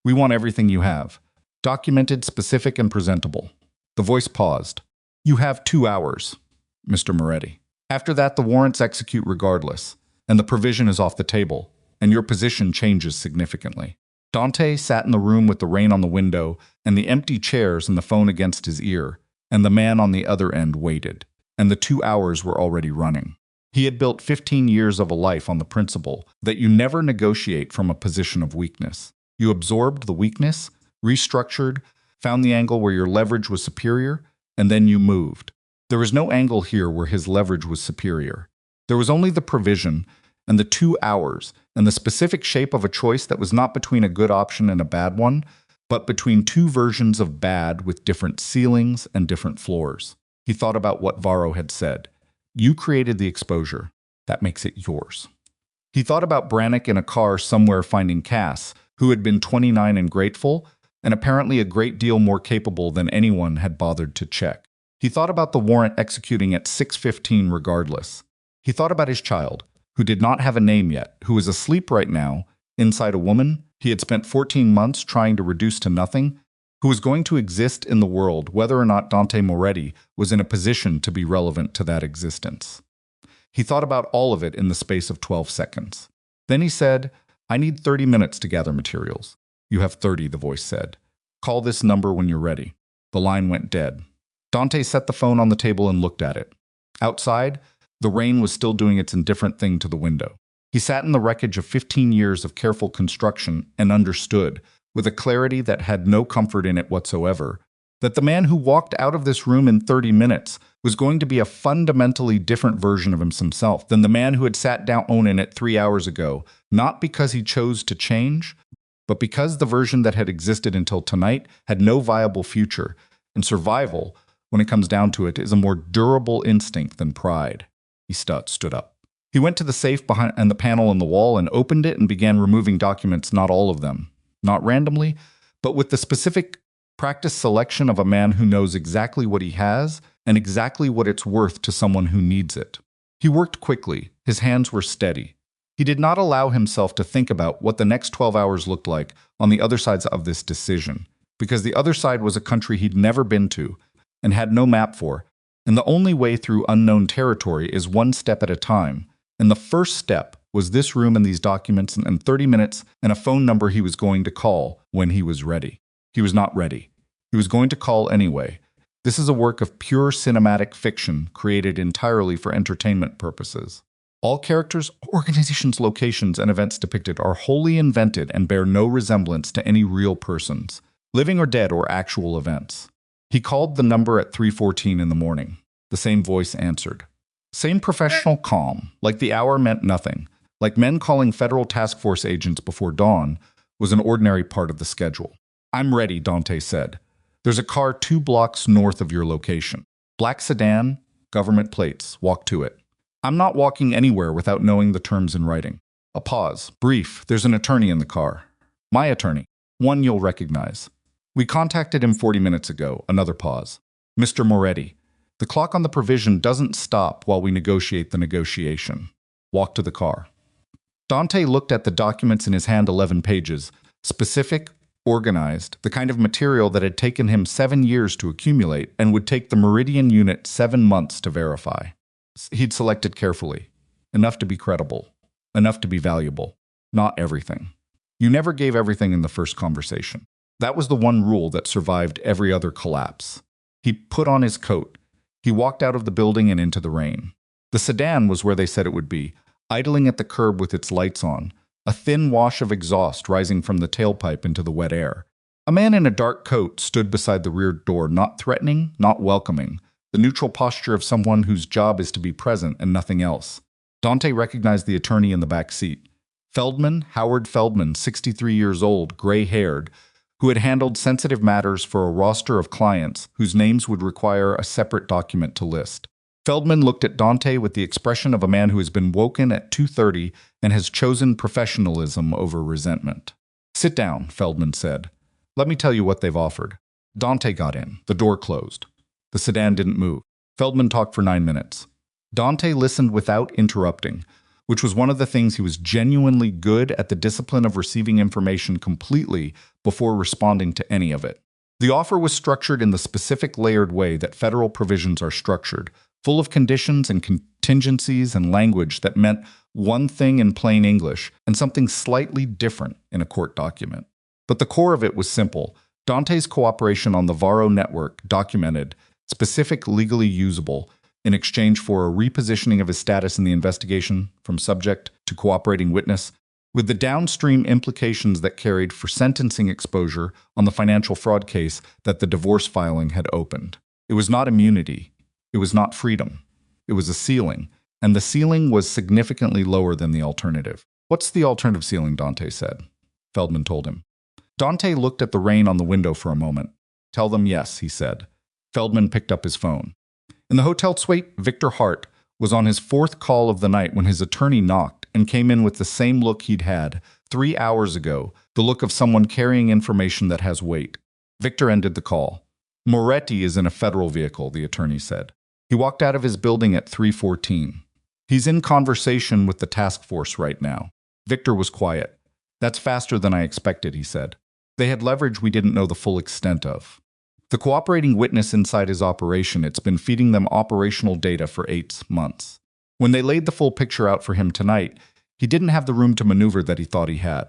We want everything you have. Documented, specific, and presentable. The voice paused. You have 2 hours, Mr. Moretti. After that, the warrants execute regardless, and the provision is off the table, and your position changes significantly. Dante sat in the room with the rain on the window and the empty chairs and the phone against his ear, and the man on the other end waited, and the 2 hours were already running. He had built 15 years of a life on the principle that you never negotiate from a position of weakness. You absorbed the weakness, restructured, found the angle where your leverage was superior, and then you moved. There was no angle here where his leverage was superior. There was only the provision and the 2 hours and the specific shape of a choice that was not between a good option and a bad one, but between 2 versions of bad with different ceilings and different floors. He thought about what Varro had said. You created the exposure. That makes it yours. He thought about Brannick in a car somewhere finding Cass, who had been 29 and grateful, and apparently a great deal more capable than anyone had bothered to check. He thought about the warrant executing at 6:15 regardless. He thought about his child, who did not have a name yet, who was asleep right now, inside a woman he had spent 14 months trying to reduce to nothing, who was going to exist in the world whether or not Dante Moretti was in a position to be relevant to that existence. He thought about all of it in the space of 12 seconds. Then he said, I need 30 minutes to gather materials. You have 30, the voice said. Call this number when you're ready. The line went dead. Dante set the phone on the table and looked at it. Outside, the rain was still doing its indifferent thing to the window. He sat in the wreckage of 15 years of careful construction and understood, with a clarity that had no comfort in it whatsoever, that the man who walked out of this room in 30 minutes was going to be a fundamentally different version of himself than the man who had sat down in it 3 hours ago, not because he chose to change, but because the version that had existed until tonight had no viable future, and survival, when it comes down to it, is a more durable instinct than pride. He stood up. He went to the safe behind the panel in the wall and opened it and began removing documents, not all of them, not randomly, but with the specific practiced selection of a man who knows exactly what he has and exactly what it's worth to someone who needs it. He worked quickly. His hands were steady. He did not allow himself to think about what the next 12 hours looked like on the other sides of this decision, because the other side was a country he'd never been to and had no map for, and the only way through unknown territory is one step at a time, and the first step was this room and these documents and 30 minutes and a phone number he was going to call when he was ready. He was not ready. He was going to call anyway. This is a work of pure cinematic fiction created entirely for entertainment purposes. All characters, organizations, locations, and events depicted are wholly invented and bear no resemblance to any real persons, living or dead or actual events. He called the number at 3:14 in the morning. The same voice answered. Same professional calm, like the hour meant nothing, like men calling federal task force agents before dawn, was an ordinary part of the schedule. I'm ready, Dante said. There's a car 2 blocks north of your location. Black sedan, government plates. Walk to it. I'm not walking anywhere without knowing the terms in writing. A pause. Brief. There's an attorney in the car. My attorney. One you'll recognize. We contacted him 40 minutes ago. Another pause. Mr. Moretti. The clock on the provision doesn't stop while we negotiate the negotiation. Walk to the car. Dante looked at the documents in his hand, 11 pages. Specific, organized, the kind of material that had taken him 7 years to accumulate and would take the Meridian unit 7 months to verify. he'd selected carefully. Enough to be credible. Enough to be valuable. Not everything. You never gave everything in the first conversation. That was the one rule that survived every other collapse. He put on his coat. He walked out of the building and into the rain. The sedan was where they said it would be, idling at the curb with its lights on, a thin wash of exhaust rising from the tailpipe into the wet air. A man in a dark coat stood beside the rear door, not threatening, not welcoming, the neutral posture of someone whose job is to be present and nothing else. Dante recognized the attorney in the back seat. Feldman, Howard Feldman, 63 years old, gray-haired, who had handled sensitive matters for a roster of clients whose names would require a separate document to list. Feldman looked at Dante with the expression of a man who has been woken at 2:30 and has chosen professionalism over resentment. "Sit down," Feldman said. "Let me tell you what they've offered." Dante got in. The door closed. The sedan didn't move. Feldman talked for 9 minutes. Dante listened without interrupting, which was one of the things he was genuinely good at, the discipline of receiving information completely before responding to any of it. The offer was structured in the specific layered way that federal provisions are structured, full of conditions and contingencies and language that meant one thing in plain English and something slightly different in a court document. But the core of it was simple. Dante's cooperation on the Varro network, documented, specific, legally usable, in exchange for a repositioning of his status in the investigation from subject to cooperating witness, with the downstream implications that carried for sentencing exposure on the financial fraud case that the divorce filing had opened. It was not immunity. It was not freedom. It was a ceiling, and the ceiling was significantly lower than the alternative. "What's the alternative ceiling?" Dante said. Feldman told him. Dante looked at the rain on the window for a moment. "Tell them yes," he said. Feldman picked up his phone. In the hotel suite, Victor Hart was on his 4th call of the night when his attorney knocked and came in with the same look he'd had 3 hours ago, the look of someone carrying information that has weight. Victor ended the call. "Moretti is in a federal vehicle," the attorney said. "He walked out of his building at 3:14. He's in conversation with the task force right now." Victor was quiet. "That's faster than I expected," he said. "They had leverage we didn't know the full extent of. The cooperating witness inside his operation, it's been feeding them operational data for 8 months. When they laid the full picture out for him tonight, he didn't have the room to maneuver that he thought he had."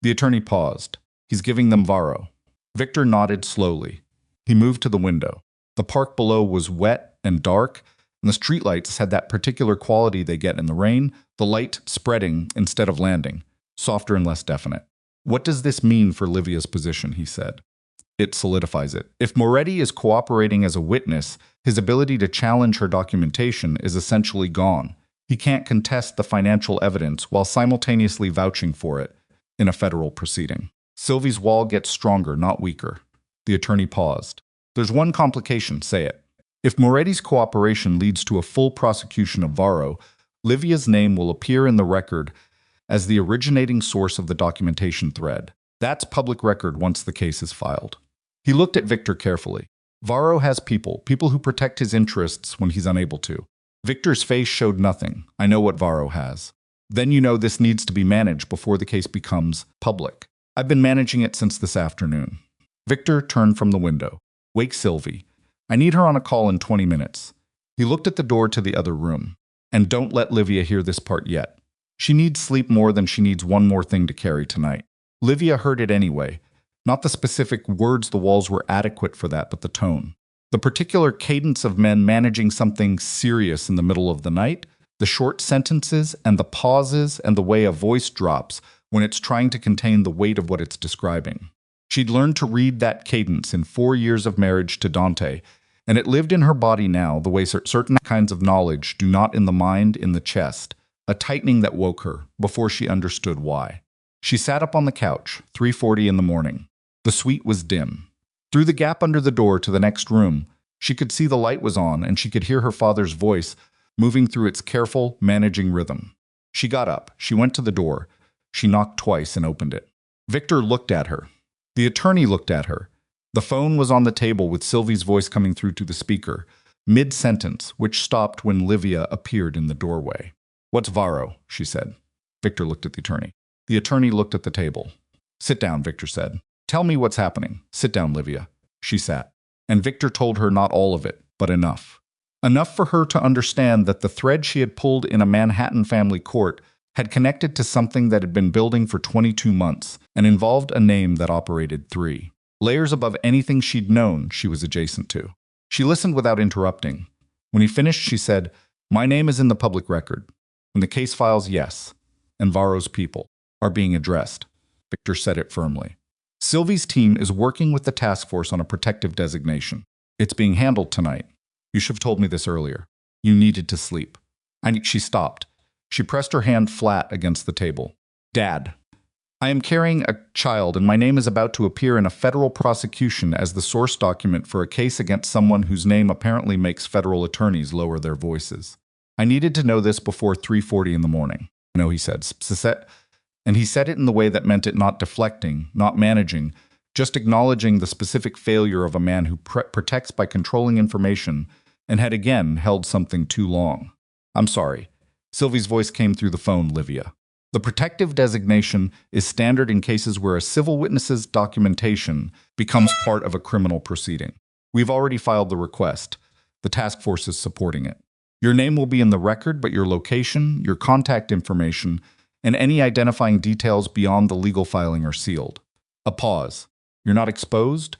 The attorney paused. "He's giving them Varro." Victor nodded slowly. He moved to the window. The park below was wet and dark, and the streetlights had that particular quality they get in the rain, the light spreading instead of landing, softer and less definite. "What does this mean for Livia's position?" he said. "It solidifies it. If Moretti is cooperating as a witness, his ability to challenge her documentation is essentially gone. He can't contest the financial evidence while simultaneously vouching for it in a federal proceeding. Sylvie's wall gets stronger, not weaker." The attorney paused. "There's one complication, say it. If Moretti's cooperation leads to a full prosecution of Varro, Livia's name will appear in the record as the originating source of the documentation thread. That's public record once the case is filed." He looked at Victor carefully. "Varro has people who protect his interests when he's unable to." Victor's face showed nothing. "I know what Varro has." "Then you know this needs to be managed before the case becomes public." "I've been managing it since this afternoon." Victor turned from the window. "Wake Sylvie. I need her on a call in 20 minutes. He looked at the door to the other room. "And don't let Livia hear this part yet. She needs sleep more than she needs one more thing to carry tonight." Livia heard it anyway. Not the specific words, the walls were adequate for that, but the tone. The particular cadence of men managing something serious in the middle of the night, the short sentences and the pauses and the way a voice drops when it's trying to contain the weight of what it's describing. She'd learned to read that cadence in 4 years of marriage to Dante, and it lived in her body now the way certain kinds of knowledge do not in the mind, in the chest, a tightening that woke her before she understood why. She sat up on the couch, 3:40 in the morning. The suite was dim. Through the gap under the door to the next room, she could see the light was on and she could hear her father's voice moving through its careful, managing rhythm. She got up. She went to the door. She knocked twice and opened it. Victor looked at her. The attorney looked at her. The phone was on the table with Sylvie's voice coming through to the speaker, mid-sentence, which stopped when Livia appeared in the doorway. "What's Varro?" she said. Victor looked at the attorney. The attorney looked at the table. "Sit down," Victor said. "Tell me what's happening." "Sit down, Livia." She sat. And Victor told her not all of it, but enough. Enough for her to understand that the thread she had pulled in a Manhattan family court had connected to something that had been building for 22 months and involved a name that operated 3 layers above anything she'd known she was adjacent to. She listened without interrupting. When he finished, she said, "My name is in the public record. In the case files, yes. And Varro's people are being addressed." Victor said it firmly. "Sylvie's team is working with the task force on a protective designation. It's being handled tonight. You should have told me this earlier. You needed to sleep." She stopped. She pressed her hand flat against the table. "Dad, I am carrying a child, and my name is about to appear in a federal prosecution as the source document for a case against someone whose name apparently makes federal attorneys lower their voices. I needed to know this before 3:40 in the morning." "No," he said. And he said it in the way that meant it not deflecting, not managing, just acknowledging the specific failure of a man who protects by controlling information and had again held something too long. "I'm sorry." Sylvie's voice came through the phone, "Livia. The protective designation is standard in cases where a civil witness's documentation becomes part of a criminal proceeding. We've already filed the request. The task force is supporting it. Your name will be in the record, but your location, your contact information, and any identifying details beyond the legal filing are sealed." A pause. "You're not exposed?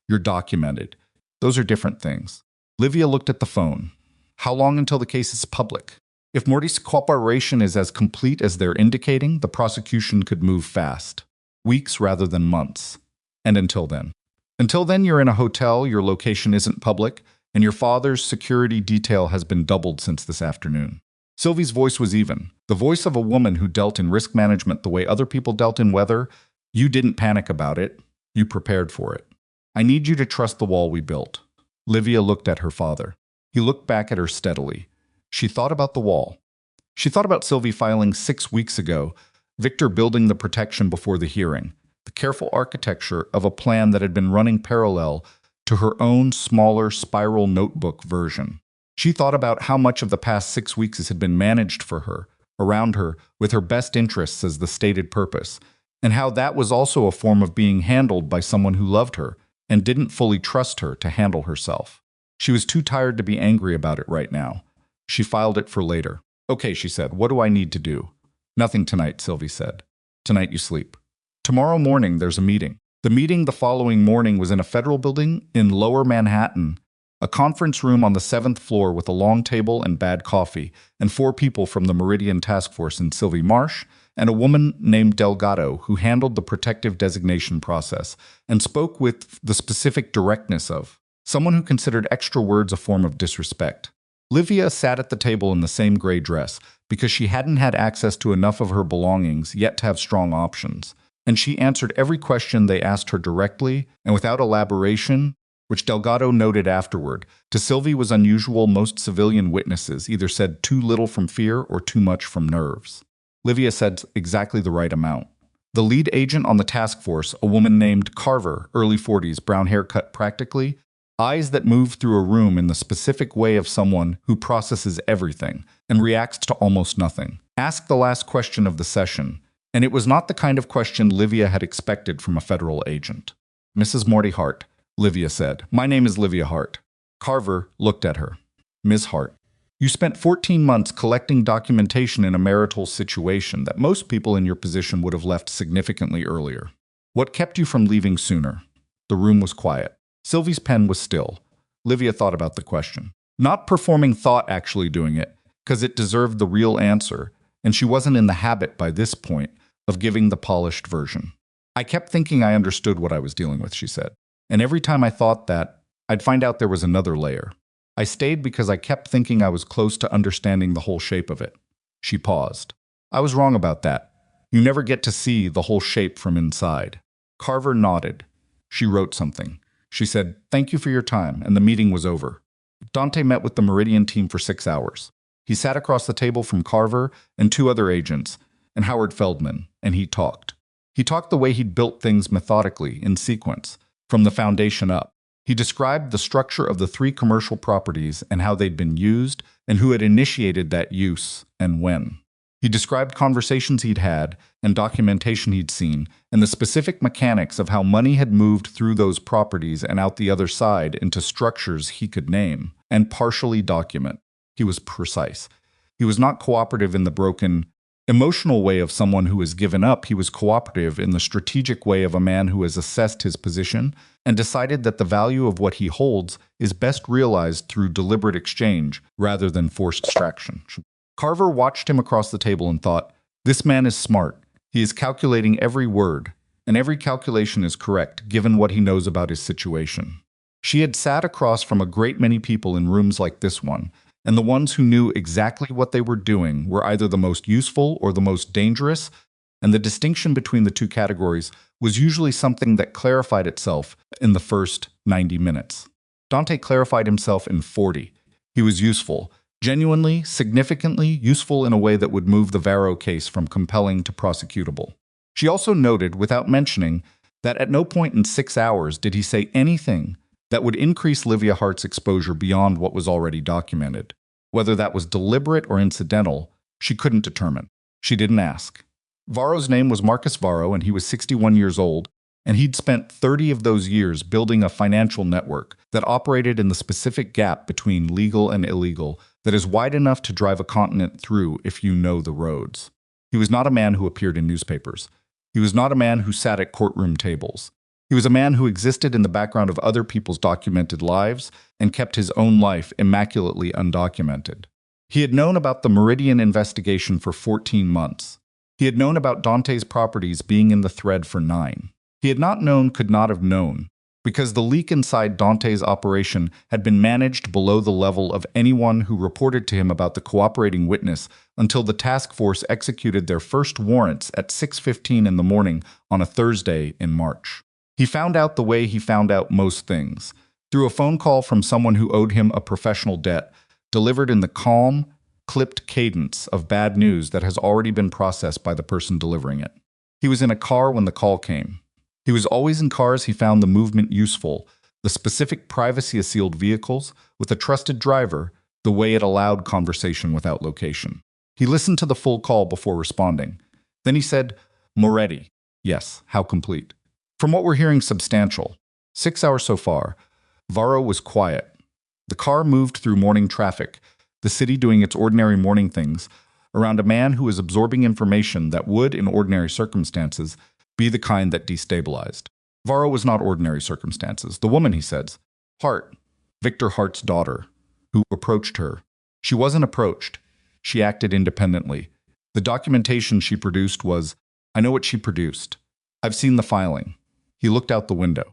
You're documented. Those are different things." Livia looked at the phone. "How long until the case is public? If Morty's cooperation is as complete as they're indicating, the prosecution could move fast. Weeks rather than months. And until then? Until then, you're in a hotel, your location isn't public, and your father's security detail has been doubled since this afternoon." Sylvie's voice was even, the voice of a woman who dealt in risk management the way other people dealt in weather. "You didn't panic about it. You prepared for it. I need you to trust the wall we built." Livia looked at her father. He looked back at her steadily. She thought about the wall. She thought about Sylvie filing 6 weeks ago, Victor building the protection before the hearing, the careful architecture of a plan that had been running parallel to her own smaller spiral notebook version. She thought about how much of the past 6 weeks had been managed for her, around her, with her best interests as the stated purpose, and how that was also a form of being handled by someone who loved her and didn't fully trust her to handle herself. She was too tired to be angry about it right now. She filed it for later. "Okay," she said, "what do I need to do?" "Nothing tonight," Sylvie said. "Tonight you sleep. Tomorrow morning there's a meeting." The meeting the following morning was in a federal building in Lower Manhattan, a conference room on the 7th floor with a long table and bad coffee, and 4 people from the Meridian Task Force in Sylvie Marsh, and a woman named Delgado who handled the protective designation process and spoke with the specific directness of someone who considered extra words a form of disrespect. Livia sat at the table in the same gray dress because she hadn't had access to enough of her belongings yet to have strong options, and she answered every question they asked her directly and without elaboration, which Delgado noted afterward. To Sylvie was unusual. Most civilian witnesses either said too little from fear or too much from nerves. Livia said exactly the right amount. The lead agent on the task force, a woman named Carver, early 40s, brown hair cut practically, eyes that move through a room in the specific way of someone who processes everything and reacts to almost nothing, asked the last question of the session, and it was not the kind of question Livia had expected from a federal agent. "Mrs. Morty Hart," Livia said. "My name is Livia Hart." Carver looked at her. "Ms. Hart, you spent 14 months collecting documentation in a marital situation that most people in your position would have left significantly earlier. What kept you from leaving sooner?" The room was quiet. Sylvie's pen was still. Livia thought about the question. Not performing thought actually doing it, because it deserved the real answer, and she wasn't in the habit by this point of giving the polished version. "I kept thinking I understood what I was dealing with," she said. "And every time I thought that, I'd find out there was another layer. I stayed because I kept thinking I was close to understanding the whole shape of it." She paused. "I was wrong about that. You never get to see the whole shape from inside." Carver nodded. She wrote something. She said, "Thank you for your time," and the meeting was over. Dante met with the Meridian team for 6 hours. He sat across the table from Carver and 2 other agents, and Howard Feldman, and he talked. He talked the way he'd built things methodically, in sequence, from the foundation up. He described the structure of the 3 commercial properties and how they'd been used and who had initiated that use and when. He described conversations he'd had and documentation he'd seen, and the specific mechanics of how money had moved through those properties and out the other side into structures he could name and partially document. He was precise. He was not cooperative in the broken, emotional way of someone who has given up. He was cooperative in the strategic way of a man who has assessed his position and decided that the value of what he holds is best realized through deliberate exchange rather than forced distraction. Carver watched him across the table and thought, "This man is smart. He is calculating every word, and every calculation is correct given what he knows about his situation." She had sat across from a great many people in rooms like this one, and the ones who knew exactly what they were doing were either the most useful or the most dangerous, and the distinction between the two categories was usually something that clarified itself in the first 90 minutes. Dante clarified himself in 40. He was useful. Genuinely, significantly useful in a way that would move the Varro case from compelling to prosecutable. She also noted, without mentioning, that at no point in 6 hours did he say anything that would increase Livia Hart's exposure beyond what was already documented. Whether that was deliberate or incidental, she couldn't determine. She didn't ask. Varro's name was Marcus Varro, and he was 61 years old, and he'd spent 30 of those years building a financial network that operated in the specific gap between legal and illegal that is wide enough to drive a continent through if you know the roads. He was not a man who appeared in newspapers. He was not a man who sat at courtroom tables. He was a man who existed in the background of other people's documented lives and kept his own life immaculately undocumented. He had known about the Meridian investigation for 14 months. He had known about Dante's properties being in the thread for 9. He had not known, could not have known, because the leak inside Dante's operation had been managed below the level of anyone who reported to him about the cooperating witness until the task force executed their first warrants at 6:15 in the morning on a Thursday in March. He found out the way he found out most things, through a phone call from someone who owed him a professional debt, delivered in the calm, clipped cadence of bad news that has already been processed by the person delivering it. He was in a car when the call came. He was always in cars he found the movement useful, the specific privacy of sealed vehicles, with a trusted driver, the way it allowed conversation without location. He listened to the full call before responding. Then he said, "Moretti." Yes, how complete. From what we're hearing, substantial. 6 hours so far. Varro was quiet. The car moved through morning traffic, the city doing its ordinary morning things, around a man who was absorbing information that would, in ordinary circumstances, be the kind that destabilized. Varro was not ordinary circumstances. The woman, he says, Hart, Victor Hart's daughter, who approached her. She wasn't approached. She acted independently. The documentation she produced was, I know what she produced. I've seen the filing. He looked out the window.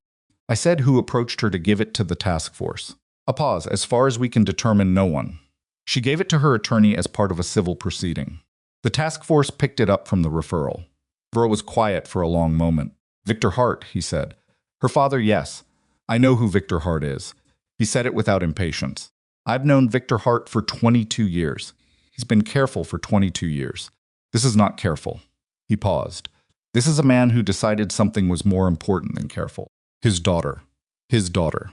I said who approached her to give it to the task force. A pause. As far as we can determine, no one. She gave it to her attorney as part of a civil proceeding. The task force picked it up from the referral. Varro was quiet for a long moment. Victor Hart, he said. Her father, yes. I know who Victor Hart is. He said it without impatience. I've known Victor Hart for 22 years. He's been careful for 22 years. This is not careful. He paused. This is a man who decided something was more important than careful. His daughter. His daughter.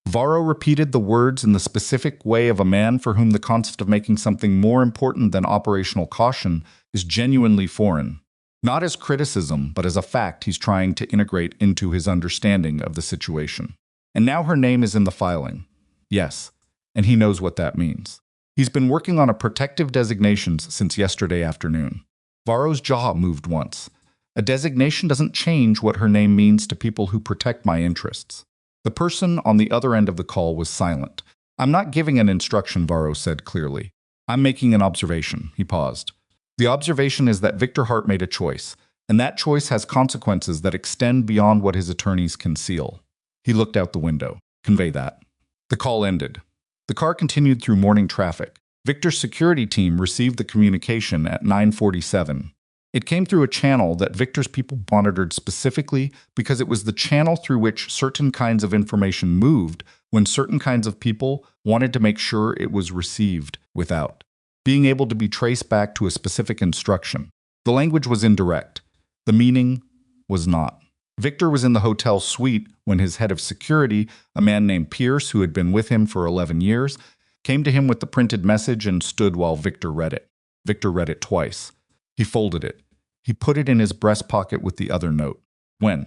Varro repeated the words in the specific way of a man for whom the concept of making something more important than operational caution is genuinely foreign. Not as criticism, but as a fact he's trying to integrate into his understanding of the situation. And now her name is in the filing. Yes, and he knows what that means. He's been working on a protective designations since yesterday afternoon. Varro's jaw moved once. A designation doesn't change what her name means to people who protect my interests. The person on the other end of the call was silent. I'm not giving an instruction, Varro said clearly. I'm making an observation. He paused. The observation is that Victor Hart made a choice, and that choice has consequences that extend beyond what his attorneys conceal. He looked out the window. Convey that. The call ended. The car continued through morning traffic. Victor's security team received the communication at 9:47. It came through a channel that Victor's people monitored specifically because it was the channel through which certain kinds of information moved when certain kinds of people wanted to make sure it was received without being able to be traced back to a specific instruction. The language was indirect. The meaning was not. Victor was in the hotel suite when his head of security, a man named Pierce who had been with him for 11 years, came to him with the printed message and stood while Victor read it. Victor read it twice. He folded it. He put it in his breast pocket with the other note. When?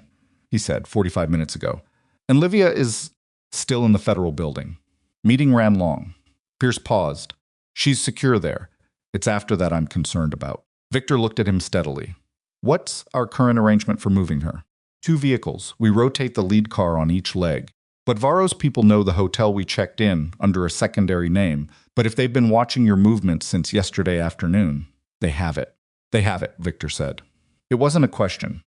He said, 45 minutes ago. And Livia is still in the federal building. Meeting ran long. Pierce paused. She's secure there. It's after that I'm concerned about. Victor looked at him steadily. What's our current arrangement for moving her? 2 vehicles. We rotate the lead car on each leg. But Varro's people know the hotel we checked in under a secondary name, but if they've been watching your movements since yesterday afternoon, they have it. They have it, Victor said. It wasn't a question.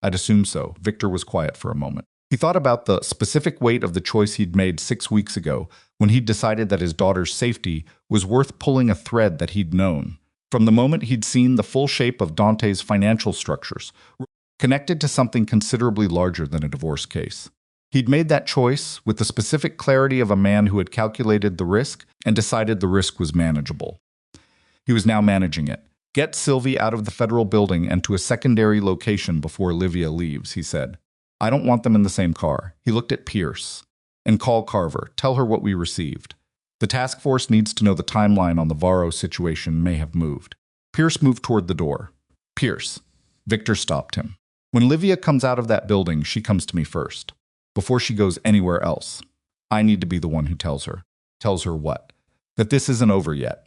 I'd assume so. Victor was quiet for a moment. He thought about the specific weight of the choice he'd made 6 weeks ago when he'd decided that his daughter's safety was worth pulling a thread that he'd known. From the moment he'd seen the full shape of Dante's financial structures, connected to something considerably larger than a divorce case. He'd made that choice with the specific clarity of a man who had calculated the risk and decided the risk was manageable. He was now managing it. Get Sylvie out of the federal building and to a secondary location before Livia leaves, he said. I don't want them in the same car. He looked at Pierce. And call Carver. Tell her what we received. The task force needs to know the timeline on the Varro situation may have moved. Pierce moved toward the door. Pierce. Victor stopped him. When Livia comes out of that building, she comes to me first. Before she goes anywhere else. I need to be the one who tells her. Tells her what? That this isn't over yet.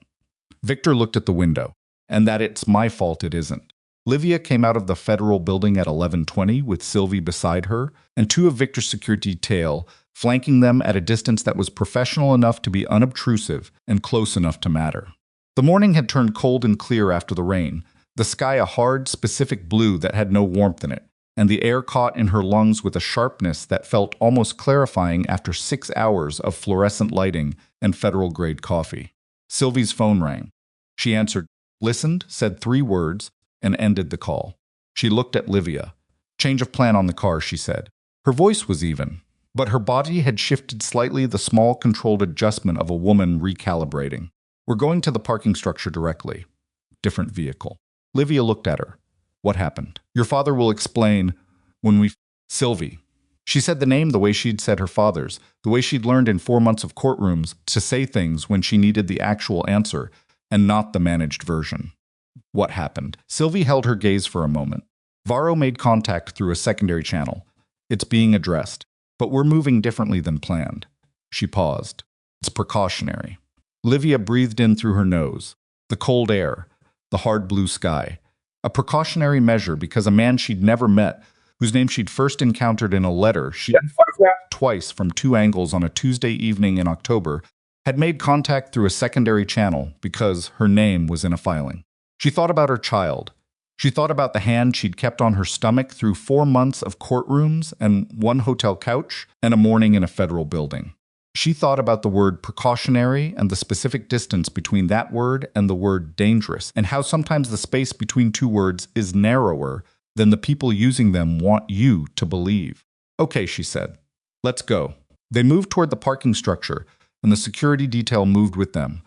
Victor looked at the window. And that it's my fault it isn't. Livia came out of the federal building at 11:20 with Sylvie beside her and 2 of Victor's security detail flanking them at a distance that was professional enough to be unobtrusive and close enough to matter. The morning had turned cold and clear after the rain, the sky a hard, specific blue that had no warmth in it, and the air caught in her lungs with a sharpness that felt almost clarifying after 6 hours of fluorescent lighting and federal-grade coffee. Sylvie's phone rang. She answered, listened, said 3 words, and ended the call. She looked at Livia. Change of plan on the car, she said. Her voice was even, but her body had shifted slightly, the small, controlled adjustment of a woman recalibrating. We're going to the parking structure directly. Different vehicle. Livia looked at her. What happened? Your father will explain when we... Sylvie. She said the name the way she'd said her father's, the way she'd learned in 4 months of courtrooms to say things when she needed the actual answer and not the managed version. What happened? Sylvie held her gaze for a moment. Varro made contact through a secondary channel. It's being addressed, but we're moving differently than planned. She paused. It's precautionary. Livia breathed in through her nose. The cold air, the hard blue sky. A precautionary measure because a man she'd never met, whose name she'd first encountered in a letter she'd twice from 2 angles on a Tuesday evening in October, had made contact through a secondary channel because her name was in a filing. She thought about her child. She thought about the hand she'd kept on her stomach through 4 months of courtrooms and 1 hotel couch and a morning in a federal building. She thought about the word precautionary and the specific distance between that word and the word dangerous, and how sometimes the space between 2 words is narrower than the people using them want you to believe. Okay, she said. Let's go. They moved toward the parking structure, and the security detail moved with them,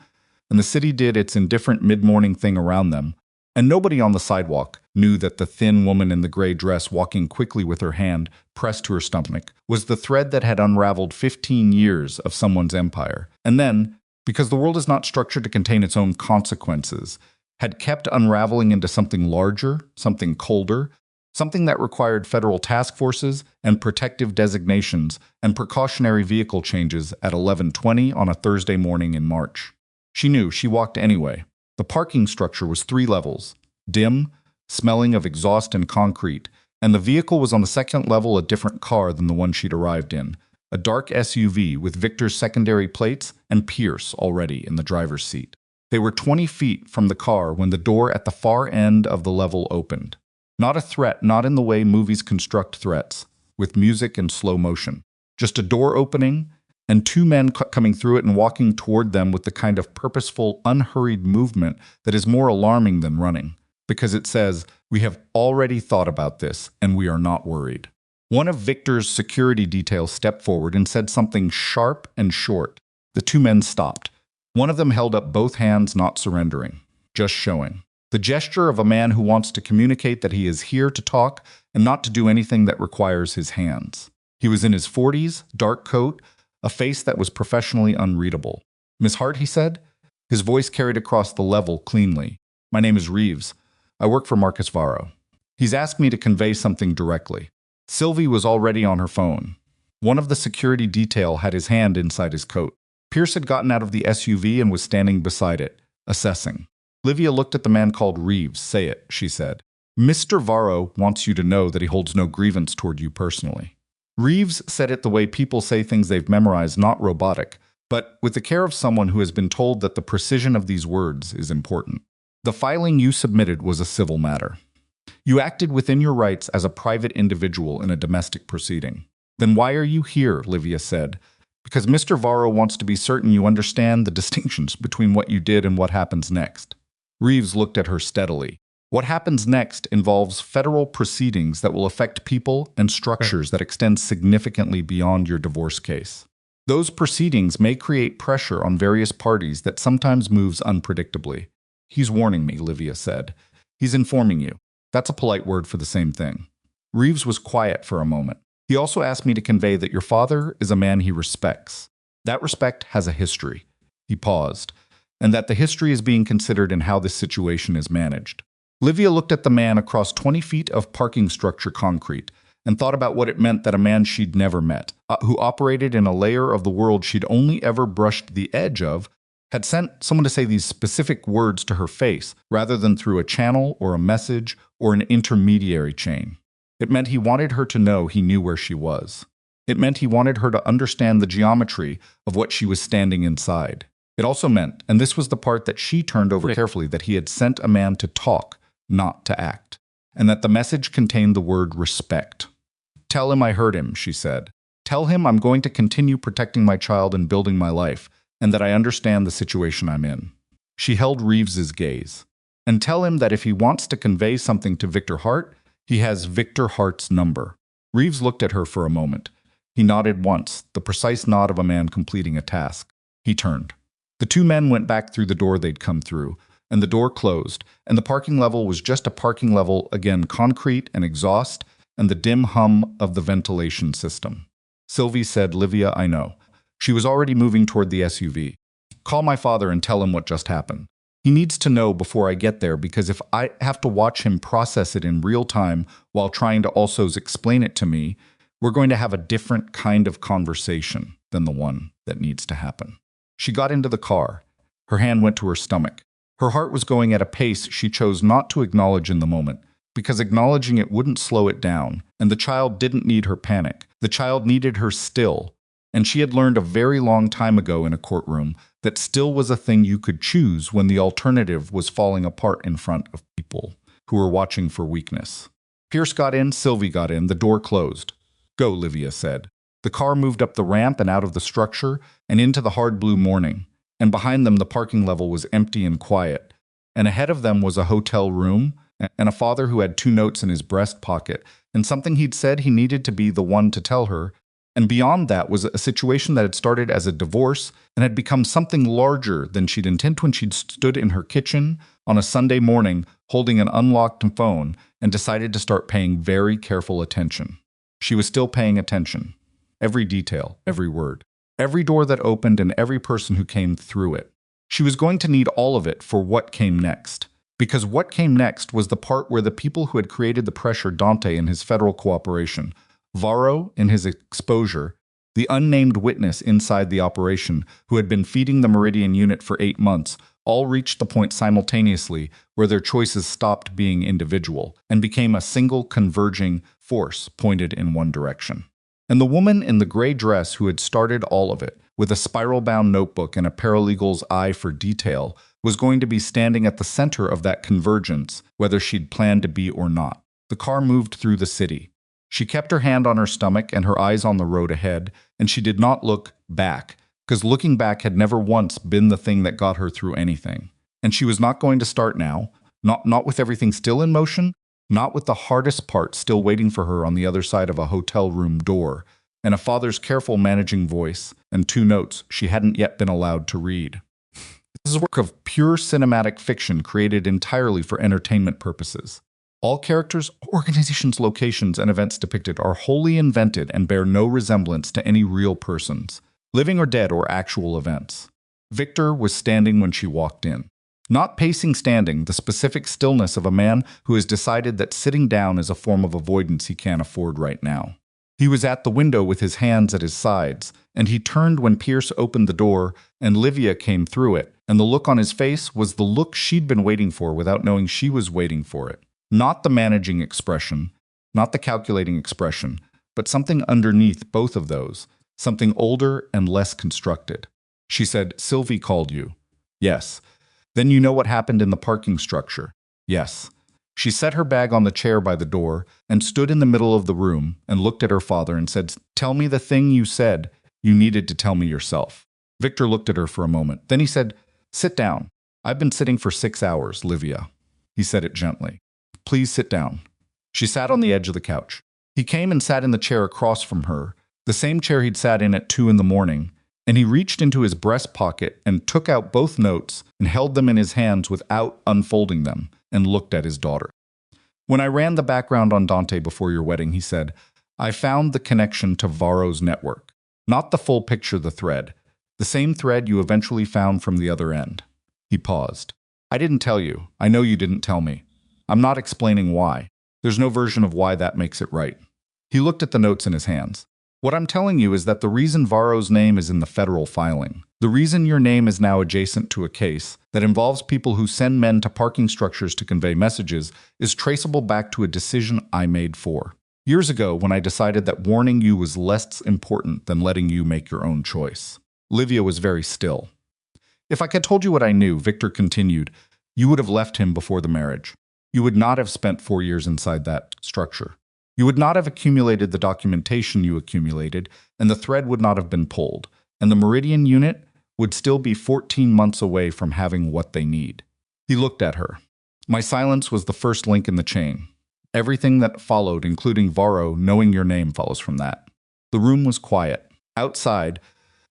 and the city did its indifferent mid-morning thing around them, and nobody on the sidewalk knew that the thin woman in the gray dress walking quickly with her hand pressed to her stomach was the thread that had unraveled 15 years of someone's empire, and then, because the world is not structured to contain its own consequences, had kept unraveling into something larger, something colder, something that required federal task forces and protective designations and precautionary vehicle changes at 11:20 on a Thursday morning in March. She knew. She walked anyway. The parking structure was 3 levels, dim, smelling of exhaust and concrete, and the vehicle was on the second level a different car than the one she'd arrived in, a dark SUV with Victor's secondary plates and Pierce already in the driver's seat. They were 20 feet from the car when the door at the far end of the level opened. Not a threat, not in the way movies construct threats, with music and slow motion. Just a door opening, and 2 men coming through it and walking toward them with the kind of purposeful, unhurried movement that is more alarming than running, because it says, we have already thought about this, and we are not worried. One of Victor's security details stepped forward and said something sharp and short. The 2 men stopped. One of them held up both hands, not surrendering, just showing. The gesture of a man who wants to communicate that he is here to talk and not to do anything that requires his hands. He was in his 40s, dark coat, a face that was professionally unreadable. Miss Hart, he said. His voice carried across the level cleanly. My name is Reeves. I work for Marcus Varro. He's asked me to convey something directly. Sylvie was already on her phone. One of the security detail had his hand inside his coat. Pierce had gotten out of the SUV and was standing beside it, assessing. Livia looked at the man called Reeves. Say it, she said. Mr. Varro wants you to know that he holds no grievance toward you personally. Reeves said it the way people say things they've memorized, not robotic, but with the care of someone who has been told that the precision of these words is important. The filing you submitted was a civil matter. You acted within your rights as a private individual in a domestic proceeding. Then why are you here, Livia said. Because Mr. Varro wants to be certain you understand the distinctions between what you did and what happens next. Reeves looked at her steadily. What happens next involves federal proceedings that will affect people and structures that extend significantly beyond your divorce case. Those proceedings may create pressure on various parties that sometimes moves unpredictably. He's warning me, Livia said. He's informing you. That's a polite word for the same thing. Reeves was quiet for a moment. He also asked me to convey that your father is a man he respects. That respect has a history. He paused. And that the history is being considered in how this situation is managed. Livia looked at the man across 20 feet of parking structure concrete and thought about what it meant that a man she'd never met, who operated in a layer of the world she'd only ever brushed the edge of, had sent someone to say these specific words to her face rather than through a channel or a message or an intermediary chain. It meant he wanted her to know he knew where she was. It meant he wanted her to understand the geometry of what she was standing inside. It also meant, and this was the part that she turned over carefully, that he had sent a man to talk, not to act, and that the message contained the word respect. Tell him I heard him, she said. Tell him I'm going to continue protecting my child and building my life, and that I understand the situation I'm in. She held Reeves's gaze. And tell him that if he wants to convey something to Victor Hart, he has Victor Hart's number. Reeves looked at her for a moment. He nodded once, the precise nod of a man completing a task. He turned. The two men went back through the door they'd come through, and the door closed, and the parking level was just a parking level, again concrete and exhaust, and the dim hum of the ventilation system. Sylvie said, Livia, I know. She was already moving toward the SUV. Call my father and tell him what just happened. He needs to know before I get there, because if I have to watch him process it in real time while trying to also explain it to me, we're going to have a different kind of conversation than the one that needs to happen. She got into the car. Her hand went to her stomach. Her heart was going at a pace she chose not to acknowledge in the moment, because acknowledging it wouldn't slow it down, and the child didn't need her panic. The child needed her still, and she had learned a very long time ago in a courtroom that still was a thing you could choose when the alternative was falling apart in front of people who were watching for weakness. Pierce got in, Sylvie got in, the door closed. Go, Livia said. The car moved up the ramp and out of the structure and into the hard blue morning, and behind them the parking level was empty and quiet, and ahead of them was a hotel room and a father who had 2 notes in his breast pocket, and something he'd said he needed to be the one to tell her, and beyond that was a situation that had started as a divorce and had become something larger than she'd intended when she'd stood in her kitchen on a Sunday morning holding an unlocked phone and decided to start paying very careful attention. She was still paying attention. Every detail, every word, every door that opened and every person who came through it. She was going to need all of it for what came next. Because what came next was the part where the people who had created the pressure, Dante in his federal cooperation, Varro in his exposure, the unnamed witness inside the operation who had been feeding the Meridian unit for 8 months, all reached the point simultaneously where their choices stopped being individual and became a single converging force pointed in one direction. And the woman in the gray dress who had started all of it, with a spiral-bound notebook and a paralegal's eye for detail, was going to be standing at the center of that convergence, whether she'd planned to be or not. The car moved through the city. She kept her hand on her stomach and her eyes on the road ahead, and she did not look back, because looking back had never once been the thing that got her through anything. And she was not going to start now, not with everything still in motion, not with the hardest part still waiting for her on the other side of a hotel room door, and a father's careful managing voice, and 2 notes she hadn't yet been allowed to read. This is a work of pure cinematic fiction created entirely for entertainment purposes. All characters, organizations, locations, and events depicted are wholly invented and bear no resemblance to any real persons, living or dead or actual events. Victor was standing when she walked in. Not pacing standing, the specific stillness of a man who has decided that sitting down is a form of avoidance he can't afford right now. He was at the window with his hands at his sides, and he turned when Pierce opened the door and Livia came through it, and the look on his face was the look she'd been waiting for without knowing she was waiting for it. Not the managing expression, not the calculating expression, but something underneath both of those, something older and less constructed. She said, "Sylvie called you." "Yes." "Then you know what happened in the parking structure?" "Yes." She set her bag on the chair by the door and stood in the middle of the room and looked at her father and said, "Tell me the thing you said you needed to tell me yourself." Victor looked at her for a moment. Then he said, "Sit down. I've been sitting for 6 hours, Livia." He said it gently. "Please sit down." She sat on the edge of the couch. He came and sat in the chair across from her, the same chair he'd sat in at 2 in the morning, and he reached into his breast pocket and took out both notes and held them in his hands without unfolding them, and looked at his daughter. "When I ran the background on Dante before your wedding," he said, "I found the connection to Varro's network. Not the full picture, the thread. The same thread you eventually found from the other end." He paused. "I didn't tell you. I know you didn't tell me. I'm not explaining why. There's no version of why that makes it right." He looked at the notes in his hands. "What I'm telling you is that the reason Varro's name is in the federal filing, the reason your name is now adjacent to a case that involves people who send men to parking structures to convey messages, is traceable back to a decision I made 4 years ago when I decided that warning you was less important than letting you make your own choice." Livia was very still. "If I had told you what I knew," Victor continued, "you would have left him before the marriage. You would not have spent 4 years inside that structure. You would not have accumulated the documentation you accumulated, and the thread would not have been pulled, and the Meridian unit would still be 14 months away from having what they need." He looked at her. "My silence was the first link in the chain. Everything that followed, including Varro knowing your name, follows from that." The room was quiet. Outside,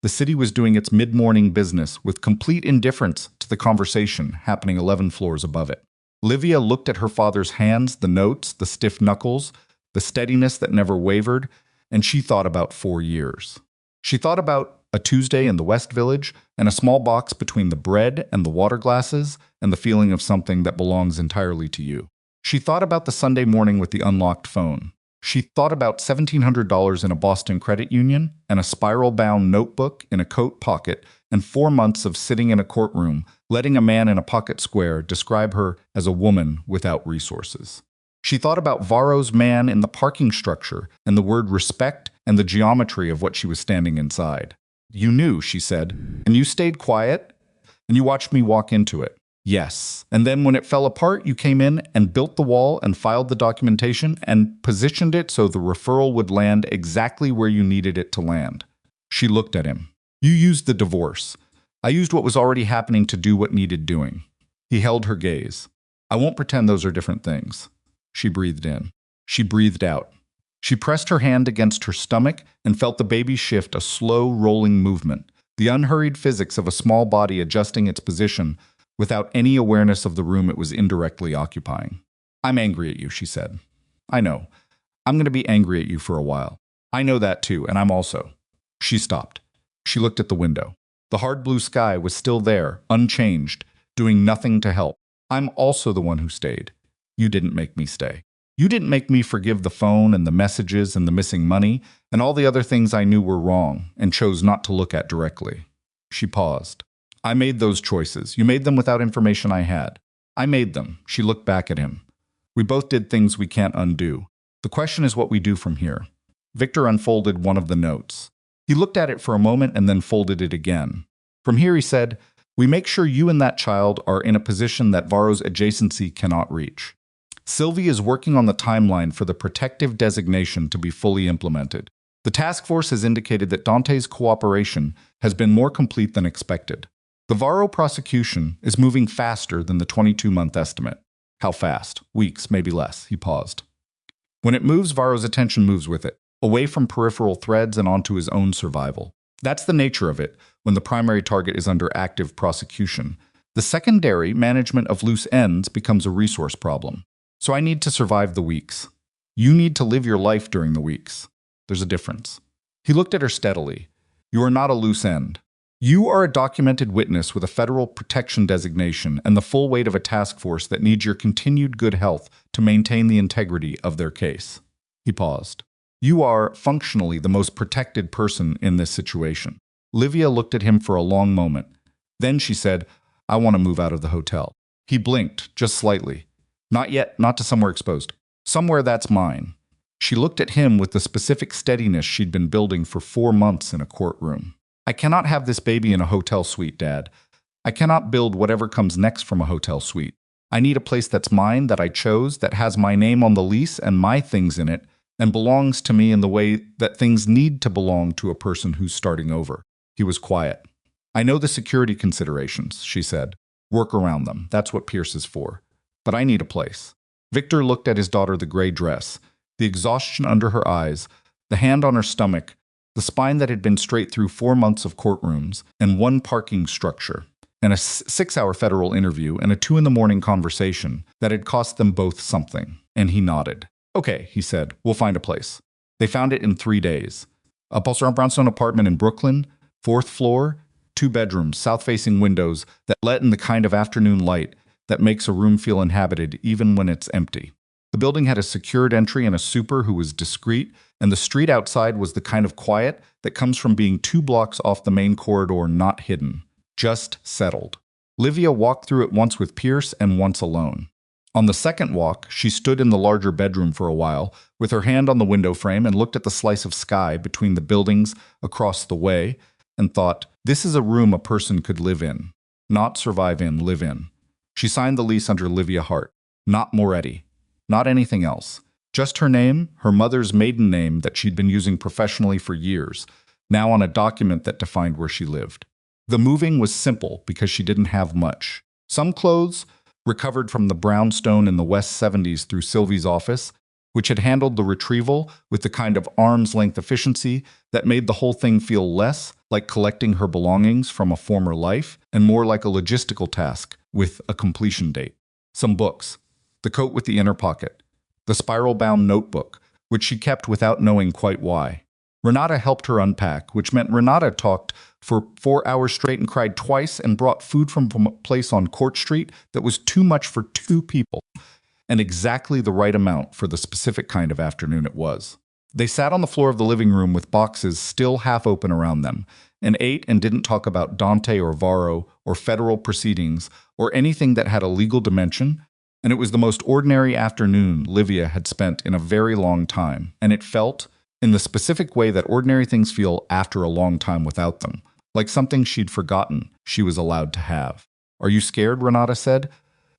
the city was doing its mid-morning business with complete indifference to the conversation happening 11 floors above it. Livia looked at her father's hands, the notes, the stiff knuckles, the steadiness that never wavered, and she thought about 4 years. She thought about a Tuesday in the West Village and a small box between the bread and the water glasses and the feeling of something that belongs entirely to you. She thought about the Sunday morning with the unlocked phone. She thought about $1,700 in a Boston credit union and a spiral-bound notebook in a coat pocket and 4 months of sitting in a courtroom, letting a man in a pocket square describe her as a woman without resources. She thought about Varro's man in the parking structure and the word respect and the geometry of what she was standing inside. "You knew," she said, "and you stayed quiet, and you watched me walk into it." "Yes. And then when it fell apart, you came in and built the wall and filed the documentation and positioned it so the referral would land exactly where you needed it to land." She looked at him. "You used the divorce. I used what was already happening to do what needed doing." He held her gaze. "I won't pretend those are different things." She breathed in. She breathed out. She pressed her hand against her stomach and felt the baby shift, a slow, rolling movement, the unhurried physics of a small body adjusting its position without any awareness of the room it was indirectly occupying. "I'm angry at you," she said. "I know. I'm going to be angry at you for a while. I know that too, and I'm also." She stopped. She looked at the window. The hard blue sky was still there, unchanged, doing nothing to help. "I'm also the one who stayed. You didn't make me stay. You didn't make me forgive the phone and the messages and the missing money and all the other things I knew were wrong and chose not to look at directly." She paused. "I made those choices. You made them without information I had. I made them." She looked back at him. "We both did things we can't undo. The question is what we do from here." Victor unfolded one of the notes. He looked at it for a moment and then folded it again. "From here," he said, "we make sure you and that child are in a position that Varro's adjacency cannot reach. Sylvie is working on the timeline for the protective designation to be fully implemented. The task force has indicated that Dante's cooperation has been more complete than expected. The Varro prosecution is moving faster than the 22-month estimate." "How fast?" "Weeks, maybe less." He paused. "When it moves, Varro's attention moves with it, away from peripheral threads and onto his own survival. That's the nature of it when the primary target is under active prosecution. The secondary management of loose ends becomes a resource problem. So I need to survive the weeks. You need to live your life during the weeks. There's a difference." He looked at her steadily. "You are not a loose end. You are a documented witness with a federal protection designation and the full weight of a task force that needs your continued good health to maintain the integrity of their case. He paused. You are, functionally, the most protected person in this situation. Livia looked at him for a long moment. Then she said, I want to move out of the hotel. He blinked, just slightly. Not yet, not to somewhere exposed. Somewhere that's mine. She looked at him with the specific steadiness she'd been building for 4 months in a courtroom. I cannot have this baby in a hotel suite, Dad. I cannot build whatever comes next from a hotel suite. I need a place that's mine, that I chose, that has my name on the lease and my things in it, and belongs to me in the way that things need to belong to a person who's starting over. He was quiet. I know the security considerations, she said. Work around them. That's what Pierce is for. But I need a place. Victor looked at his daughter, the gray dress, the exhaustion under her eyes, the hand on her stomach, the spine that had been straight through 4 months of courtrooms and 1 parking structure, and a 6-hour federal interview and a 2 a.m. conversation that had cost them both something. And he nodded. Okay, he said, we'll find a place. They found it in 3 days. A brownstone apartment in Brooklyn, 4th floor, 2 bedrooms, south-facing windows that let in the kind of afternoon light that makes a room feel inhabited even when it's empty. The building had a secured entry and a super who was discreet, and the street outside was the kind of quiet that comes from being 2 blocks off the main corridor, not hidden, just settled. Livia walked through it once with Pierce and once alone. On the second walk, she stood in the larger bedroom for a while, with her hand on the window frame and looked at the slice of sky between the buildings across the way and thought, this is a room a person could live in. Not survive in, live in. She signed the lease under Livia Hart. Not Moretti. Not anything else. Just her name, her mother's maiden name that she'd been using professionally for years, now on a document that defined where she lived. The moving was simple because she didn't have much. Some clothes, recovered from the brownstone in the West 70s through Sylvie's office, which had handled the retrieval with the kind of arm's-length efficiency that made the whole thing feel less like collecting her belongings from a former life and more like a logistical task with a completion date. Some books, the coat with the inner pocket, the spiral-bound notebook, which she kept without knowing quite why. Renata helped her unpack, which meant Renata talked for 4 hours straight and cried twice and brought food from a place on Court Street that was too much for 2 people, and exactly the right amount for the specific kind of afternoon it was. They sat on the floor of the living room with boxes still half open around them, and ate and didn't talk about Dante or Varro or federal proceedings or anything that had a legal dimension, and it was the most ordinary afternoon Livia had spent in a very long time, and it felt, in the specific way that ordinary things feel after a long time without them, like something she'd forgotten she was allowed to have. Are you scared? Renata said.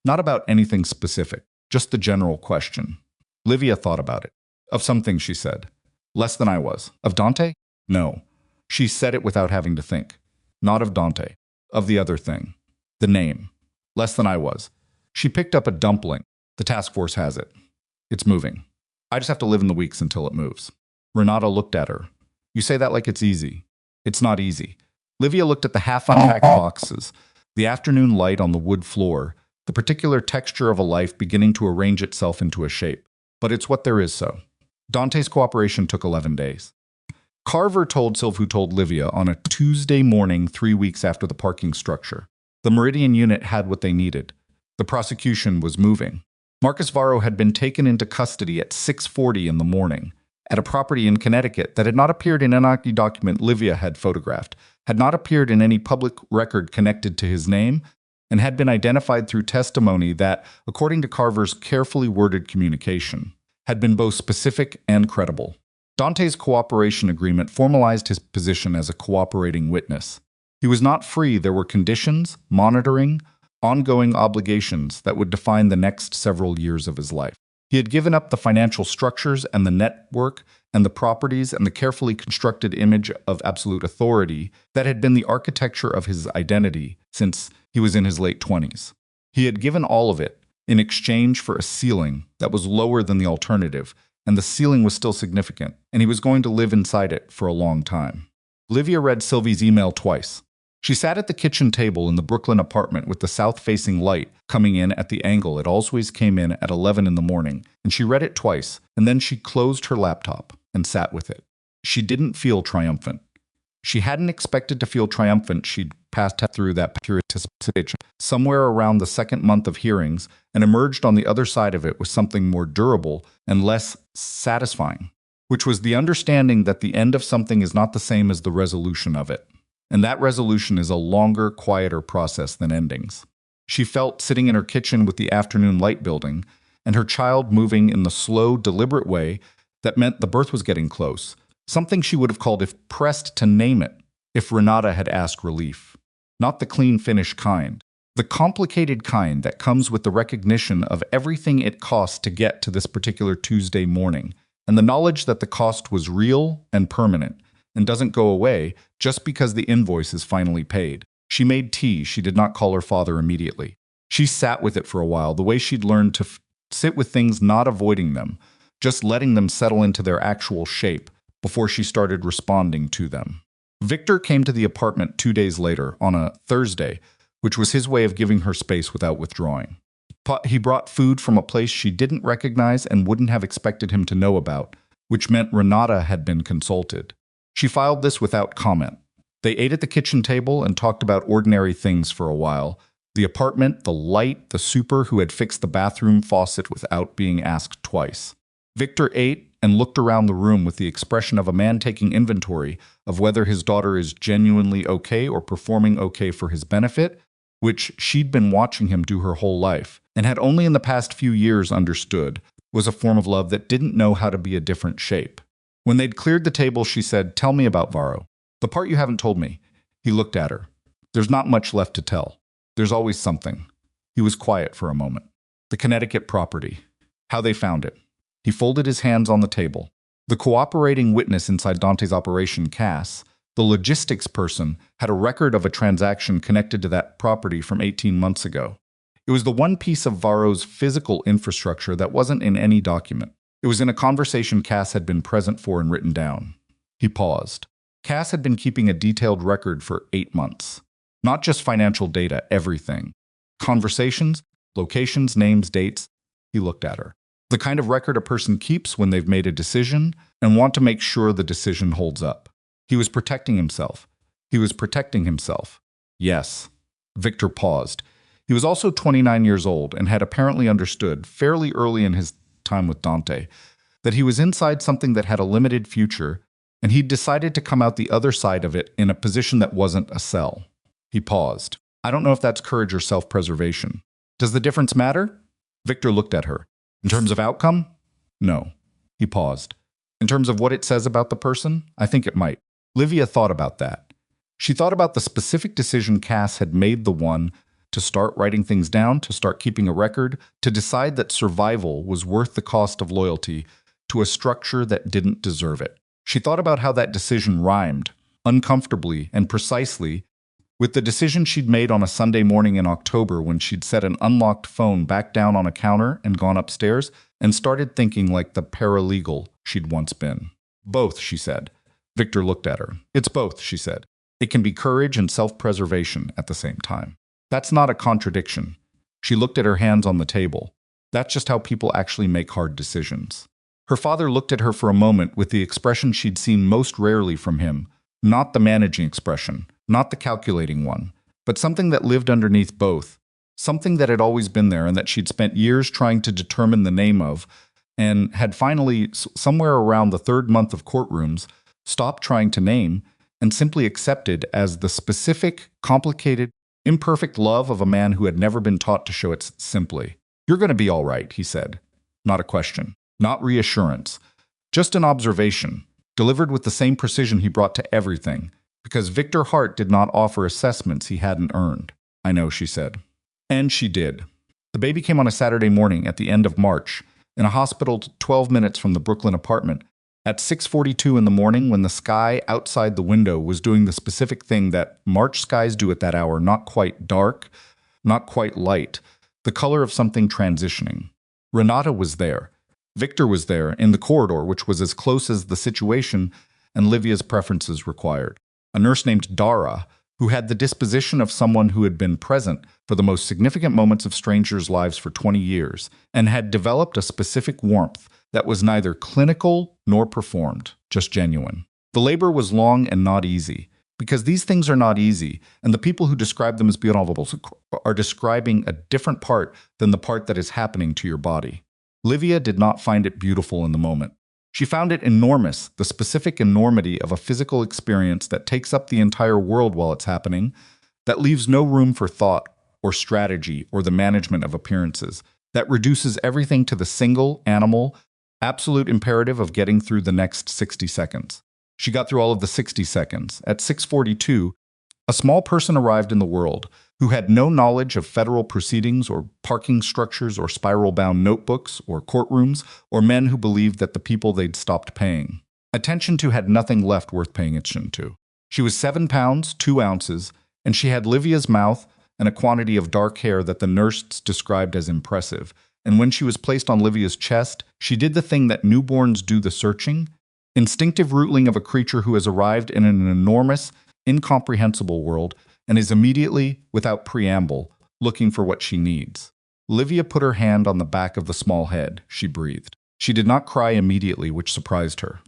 Not about anything specific, just the general question. Livia thought about it. Of something, she said. Less than I was. Of Dante? No. She said it without having to think. Not of Dante. Of the other thing. The name. Less than I was. She picked up a dumpling. The task force has it. It's moving. I just have to live in the weeks until it moves. Renata looked at her. You say that like it's easy. It's not easy. Livia looked at the half-unpacked boxes, the afternoon light on the wood floor, the particular texture of a life beginning to arrange itself into a shape. But it's what there is so. Dante's cooperation took 11 days. Carver told Sylv, who told Livia, on a Tuesday morning 3 weeks after the parking structure. The Meridian unit had what they needed. The prosecution was moving. Marcus Varro had been taken into custody at 6:40 in the morning, at a property in Connecticut that had not appeared in any document Livia had photographed, had not appeared in any public record connected to his name, and had been identified through testimony that, according to Carver's carefully worded communication, had been both specific and credible. Dante's cooperation agreement formalized his position as a cooperating witness. He was not free. There were conditions, monitoring, ongoing obligations that would define the next several years of his life. He had given up the financial structures and the network and the properties and the carefully constructed image of absolute authority that had been the architecture of his identity since he was in his late 20s. He had given all of it in exchange for a ceiling that was lower than the alternative, and the ceiling was still significant, and he was going to live inside it for a long time. Livia read Sylvie's email twice. She sat at the kitchen table in the Brooklyn apartment with the south-facing light coming in at the angle it always came in at 11 in the morning, and she read it twice, and then she closed her laptop and sat with it. She didn't feel triumphant. She hadn't expected to feel triumphant. She'd passed through that stage somewhere around the second month of hearings and emerged on the other side of it with something more durable and less satisfying, which was the understanding that the end of something is not the same as the resolution of it. And that resolution is a longer, quieter process than endings. She felt sitting in her kitchen with the afternoon light building, and her child moving in the slow, deliberate way that meant the birth was getting close, something she would have called if pressed to name it, if Renata had asked relief. Not the clean finish kind, the complicated kind that comes with the recognition of everything it cost to get to this particular Tuesday morning, and the knowledge that the cost was real and permanent, and doesn't go away just because the invoice is finally paid. She made tea. She did not call her father immediately. She sat with it for a while, the way she'd learned to sit with things, not avoiding them, just letting them settle into their actual shape before she started responding to them. Victor came to the apartment 2 days later, on a Thursday, which was his way of giving her space without withdrawing. He brought food from a place she didn't recognize and wouldn't have expected him to know about, which meant Renata had been consulted. She filed this without comment. They ate at the kitchen table and talked about ordinary things for a while. The apartment, the light, the super who had fixed the bathroom faucet without being asked twice. Victor ate and looked around the room with the expression of a man taking inventory of whether his daughter is genuinely okay or performing okay for his benefit, which she'd been watching him do her whole life, and had only in the past few years understood was a form of love that didn't know how to be a different shape. When they'd cleared the table, she said, "Tell me about Varro. The part you haven't told me." He looked at her. "There's not much left to tell. There's always something." He was quiet for a moment. The Connecticut property. How they found it. He folded his hands on the table. The cooperating witness inside Dante's operation, Cass, the logistics person, had a record of a transaction connected to that property from 18 months ago. It was the one piece of Varro's physical infrastructure that wasn't in any document. It was in a conversation Cass had been present for and written down. He paused. Cass had been keeping a detailed record for 8 months. Not just financial data, everything. Conversations, locations, names, dates. He looked at her. The kind of record a person keeps when they've made a decision and want to make sure the decision holds up. He was protecting himself. He was protecting himself. Yes. Victor paused. He was also 29 years old and had apparently understood, fairly early in his time with Dante, that he was inside something that had a limited future, and he'd decided to come out the other side of it in a position that wasn't a cell. He paused. "I don't know if that's courage or self-preservation. Does the difference matter?" Victor looked at her. "In terms of outcome? No." He paused. "In terms of what it says about the person? I think it might." Livia thought about that. She thought about the specific decision Cass had made, the one to start writing things down, to start keeping a record, to decide that survival was worth the cost of loyalty to a structure that didn't deserve it. She thought about how that decision rhymed, uncomfortably and precisely, with the decision she'd made on a Sunday morning in October when she'd set an unlocked phone back down on a counter and gone upstairs and started thinking like the paralegal she'd once been. "Both," she said. Victor looked at her. "It's both," she said. "It can be courage and self-preservation at the same time. That's not a contradiction." She looked at her hands on the table. "That's just how people actually make hard decisions." Her father looked at her for a moment with the expression she'd seen most rarely from him, not the managing expression, not the calculating one, but something that lived underneath both, something that had always been there and that she'd spent years trying to determine the name of, and had finally, somewhere around the 3rd month of courtrooms, stopped trying to name and simply accepted as the specific, complicated, imperfect love of a man who had never been taught to show it simply. "You're going to be all right," he said. Not a question, not reassurance, just an observation, delivered with the same precision he brought to everything, because Victor Hart did not offer assessments he hadn't earned. "I know," she said. And she did. The baby came on a Saturday morning at the end of March, in a hospital 12 minutes from the Brooklyn apartment, at 6:42 in the morning, when the sky outside the window was doing the specific thing that March skies do at that hour, not quite dark, not quite light, the color of something transitioning. Renata was there. Victor was there, in the corridor, which was as close as the situation and Livia's preferences required. A nurse named Dara, who had the disposition of someone who had been present for the most significant moments of strangers' lives for 20 years, and had developed a specific warmth that was neither clinical nor performed, just genuine. The labor was long and not easy. Because these things are not easy, and the people who describe them as beautiful are describing a different part than the part that is happening to your body. Livia did not find it beautiful in the moment. She found it enormous, the specific enormity of a physical experience that takes up the entire world while it's happening, that leaves no room for thought or strategy or the management of appearances, that reduces everything to the single, animal, absolute imperative of getting through the next 60 seconds. She got through all of the 60 seconds. At 6:42, a small person arrived in the world who had no knowledge of federal proceedings or parking structures or spiral-bound notebooks or courtrooms or men who believed that the people they'd stopped paying attention to had nothing left worth paying attention to. She was 7 pounds, 2 ounces, and she had Livia's mouth and a quantity of dark hair that the nurse described as impressive. And when she was placed on Livia's chest, she did the thing that newborns do, the searching, instinctive rooting of a creature who has arrived in an enormous, incomprehensible world and is immediately, without preamble, looking for what she needs. Livia put her hand on the back of the small head. She breathed. She did not cry immediately, which surprised her.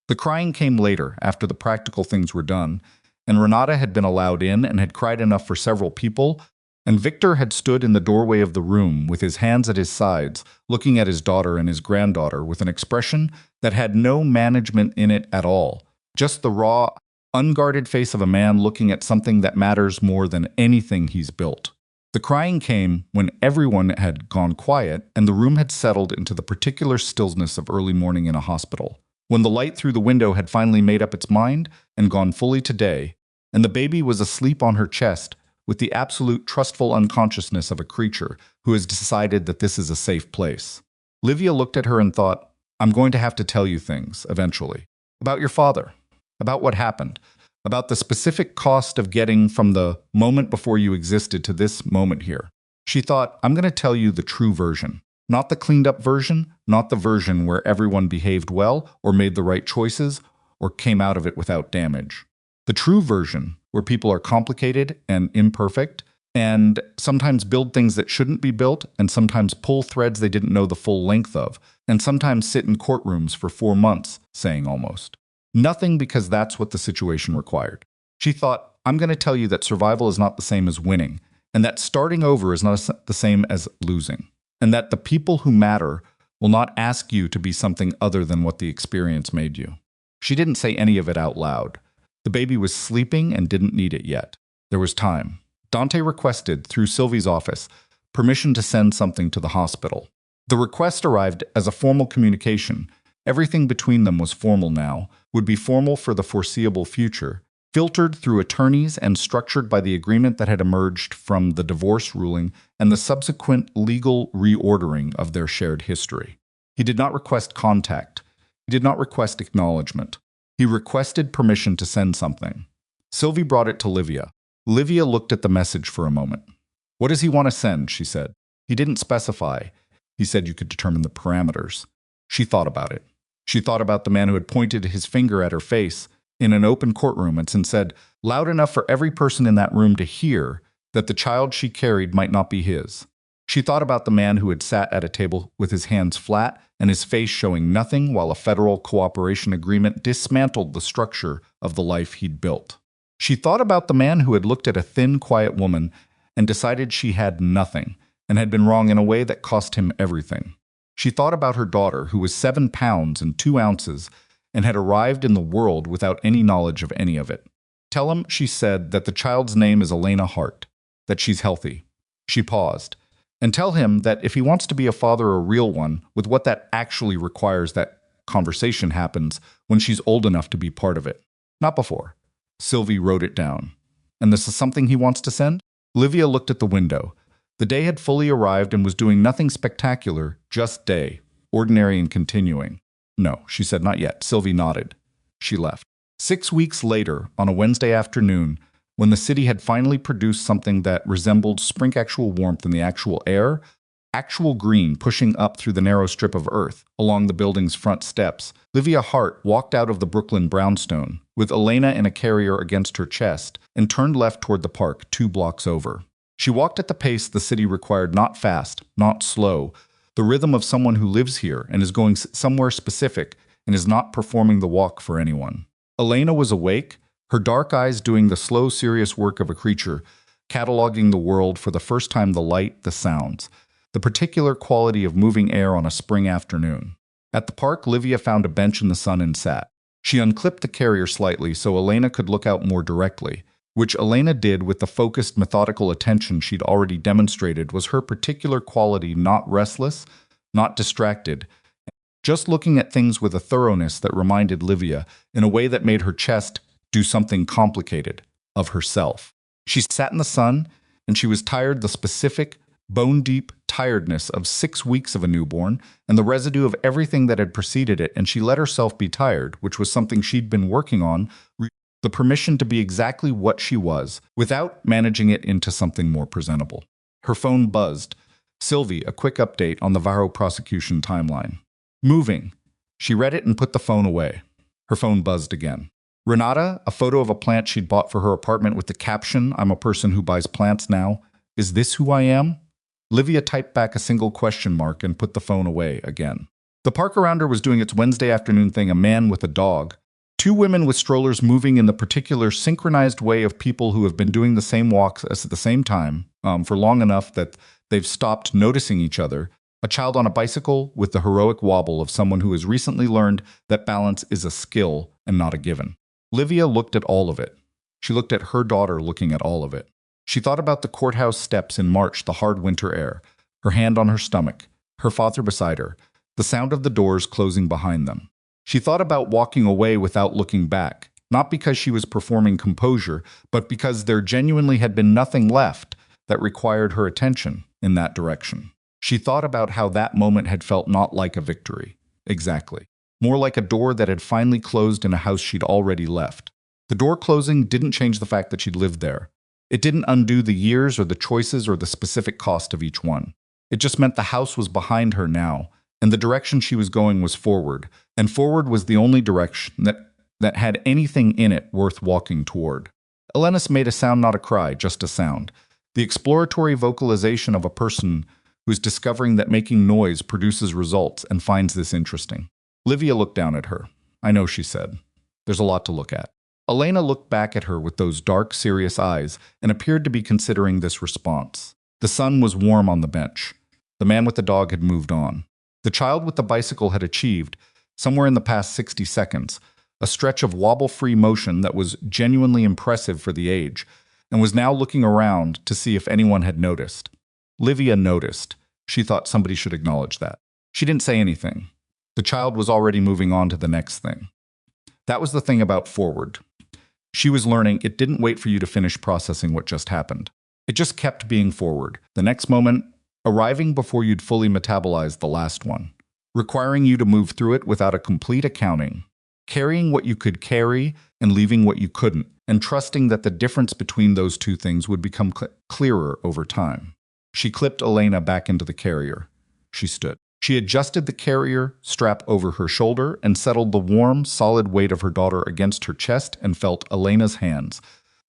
The crying came later, after the practical things were done, and Renata had been allowed in and had cried enough for several people, and Victor had stood in the doorway of the room with his hands at his sides, looking at his daughter and his granddaughter with an expression that had no management in it at all, just the raw, unguarded face of a man looking at something that matters more than anything he's built. The crying came when everyone had gone quiet and the room had settled into the particular stillness of early morning in a hospital, when the light through the window had finally made up its mind and gone fully to day, and the baby was asleep on her chest with the absolute trustful unconsciousness of a creature who has decided that this is a safe place. Livia looked at her and thought, I'm going to have to tell you things, eventually, about your father, about what happened, about the specific cost of getting from the moment before you existed to this moment here. She thought, I'm going to tell you the true version, not the cleaned up version, not the version where everyone behaved well or made the right choices or came out of it without damage. The true version, where people are complicated and imperfect, and sometimes build things that shouldn't be built, and sometimes pull threads they didn't know the full length of, and sometimes sit in courtrooms for 4 months, saying almost nothing because that's what the situation required. She thought, I'm going to tell you that survival is not the same as winning, and that starting over is not the same as losing, and that the people who matter will not ask you to be something other than what the experience made you. She didn't say any of it out loud. The baby was sleeping and didn't need it yet. There was time. Dante requested, through Sylvie's office, permission to send something to the hospital. The request arrived as a formal communication. Everything between them was formal now, would be formal for the foreseeable future, filtered through attorneys and structured by the agreement that had emerged from the divorce ruling and the subsequent legal reordering of their shared history. He did not request contact. He did not request acknowledgement. He requested permission to send something. Sylvie brought it to Livia. Livia looked at the message for a moment. What does he want to send? She said. He didn't specify. He said you could determine the parameters. She thought about it. She thought about the man who had pointed his finger at her face in an open courtroom and said, loud enough for every person in that room to hear, that the child she carried might not be his. She thought about the man who had sat at a table with his hands flat and his face showing nothing while a federal cooperation agreement dismantled the structure of the life he'd built. She thought about the man who had looked at a thin, quiet woman and decided she had nothing and had been wrong in a way that cost him everything. She thought about her daughter, who was 7 pounds and 2 ounces and had arrived in the world without any knowledge of any of it. Tell him, she said, that the child's name is Elena Hart, that she's healthy. She paused. And tell him that if he wants to be a father, a real one, with what that actually requires, that conversation happens when she's old enough to be part of it. Not before. Sylvie wrote it down. And this is something he wants to send? Livia looked at the window. The day had fully arrived and was doing nothing spectacular, just day, ordinary and continuing. No, she said, not yet. Sylvie nodded. She left. 6 weeks later, on a Wednesday afternoon, when the city had finally produced something that resembled spring actual warmth in the actual air, actual green pushing up through the narrow strip of earth along the building's front steps, Livia Hart walked out of the Brooklyn brownstone, with Elena in a carrier against her chest, and turned left toward the park 2 blocks over. She walked at the pace the city required, not fast, not slow, the rhythm of someone who lives here and is going somewhere specific and is not performing the walk for anyone. Elena was awake, her dark eyes doing the slow, serious work of a creature, cataloging the world for the first time, the light, the sounds, the particular quality of moving air on a spring afternoon. At the park, Livia found a bench in the sun and sat. She unclipped the carrier slightly so Elena could look out more directly, which Elena did with the focused, methodical attention she'd already demonstrated was her particular quality, not restless, not distracted, just looking at things with a thoroughness that reminded Livia, in a way that made her chest do something complicated, of herself. She sat in the sun, and she was tired, the specific, bone-deep tiredness of 6 weeks of a newborn, and the residue of everything that had preceded it, and she let herself be tired, which was something she'd been working on, the permission to be exactly what she was, without managing it into something more presentable. Her phone buzzed. Sylvie, a quick update on the Varro prosecution timeline. Moving. She read it and put the phone away. Her phone buzzed again. Renata, a photo of a plant she'd bought for her apartment with the caption, "I'm a person who buys plants now. Is this who I am?" Livia typed back a single question mark and put the phone away again. The park around her was doing its Wednesday afternoon thing, a man with a dog. 2 women with strollers moving in the particular synchronized way of people who have been doing the same walks at the same time for long enough that they've stopped noticing each other. A child on a bicycle with the heroic wobble of someone who has recently learned that balance is a skill and not a given. Livia looked at all of it. She looked at her daughter looking at all of it. She thought about the courthouse steps in March, the hard winter air, her hand on her stomach, her father beside her, the sound of the doors closing behind them. She thought about walking away without looking back, not because she was performing composure, but because there genuinely had been nothing left that required her attention in that direction. She thought about how that moment had felt not like a victory. Exactly. More like a door that had finally closed in a house she'd already left. The door closing didn't change the fact that she'd lived there. It didn't undo the years or the choices or the specific cost of each one. It just meant the house was behind her now, and the direction she was going was forward, and forward was the only direction that had anything in it worth walking toward. Elenis made a sound, not a cry, just a sound. The exploratory vocalization of a person who's discovering that making noise produces results and finds this interesting. Livia looked down at her. "I know," she said. "There's a lot to look at." Elena looked back at her with those dark, serious eyes and appeared to be considering this response. The sun was warm on the bench. The man with the dog had moved on. The child with the bicycle had achieved, somewhere in the past 60 seconds, a stretch of wobble-free motion that was genuinely impressive for the age, and was now looking around to see if anyone had noticed. Livia noticed. She thought somebody should acknowledge that. She didn't say anything. The child was already moving on to the next thing. That was the thing about forward. She was learning it didn't wait for you to finish processing what just happened. It just kept being forward. The next moment, arriving before you'd fully metabolized the last one, requiring you to move through it without a complete accounting, carrying what you could carry and leaving what you couldn't, and trusting that the difference between those two things would become clearer over time. She clipped Elena back into the carrier. She stood. She adjusted the carrier strap over her shoulder and settled the warm, solid weight of her daughter against her chest and felt Elena's hands,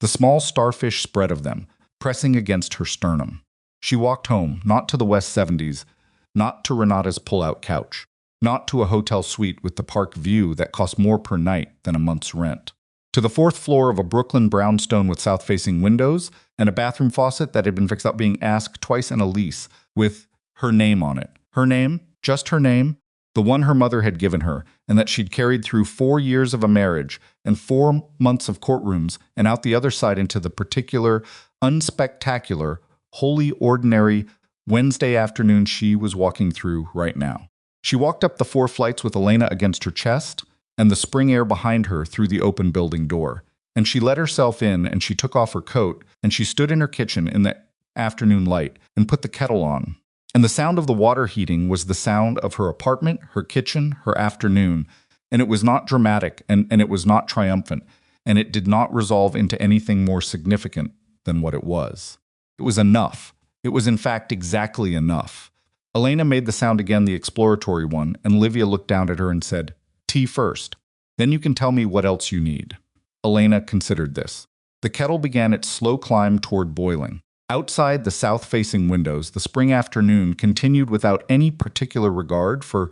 the small starfish spread of them, pressing against her sternum. She walked home, not to the West 70s, not to Renata's pull-out couch, not to a hotel suite with the park view that cost more per night than a month's rent, to the 4th floor of a Brooklyn brownstone with south-facing windows and a bathroom faucet that had been fixed up being asked twice in a lease with her name on it. Her name, just her name, the one her mother had given her, and that she'd carried through 4 years of a marriage and 4 months of courtrooms and out the other side into the particular, unspectacular, wholly ordinary Wednesday afternoon she was walking through right now. She walked up the 4 flights with Elena against her chest and the spring air behind her through the open building door. And she let herself in and she took off her coat and she stood in her kitchen in the afternoon light and put the kettle on. And the sound of the water heating was the sound of her apartment, her kitchen, her afternoon. And it was not dramatic and it was not triumphant. And it did not resolve into anything more significant than what it was. It was enough. It was in fact exactly enough. Elena made the sound again, the exploratory one, and Livia looked down at her and said, "Tea first. Then you can tell me what else you need." Elena considered this. The kettle began its slow climb toward boiling. Outside the south-facing windows, the spring afternoon continued without any particular regard for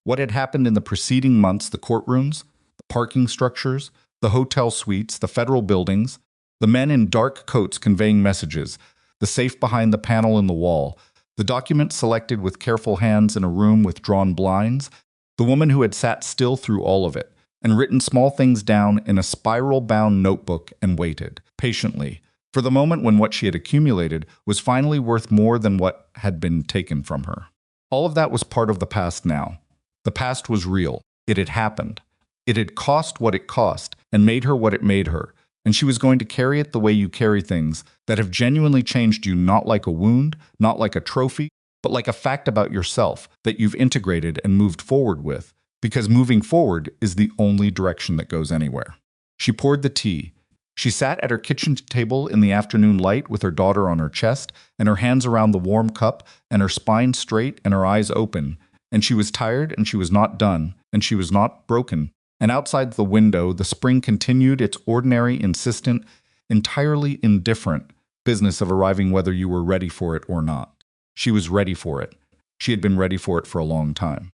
what had happened in the preceding months, the courtrooms, the parking structures, The hotel suites, the federal buildings, the men in dark coats conveying messages, the safe behind the panel in the wall, the documents selected with careful hands in a room with drawn blinds, the woman who had sat still through all of it, and written small things down in a spiral-bound notebook and waited, patiently, for the moment when what she had accumulated was finally worth more than what had been taken from her. All of that was part of the past now. The past was real. It had happened. It had cost what it cost and made her what it made her, and she was going to carry it the way you carry things that have genuinely changed you, not like a wound, not like a trophy, but like a fact about yourself that you've integrated and moved forward with, because moving forward is the only direction that goes anywhere. She poured the tea. She sat at her kitchen table in the afternoon light with her daughter on her chest and her hands around the warm cup and her spine straight and her eyes open, and she was tired and she was not done and she was not broken. And outside the window, the spring continued its ordinary, insistent, entirely indifferent business of arriving whether you were ready for it or not. She was ready for it. She had been ready for it for a long time.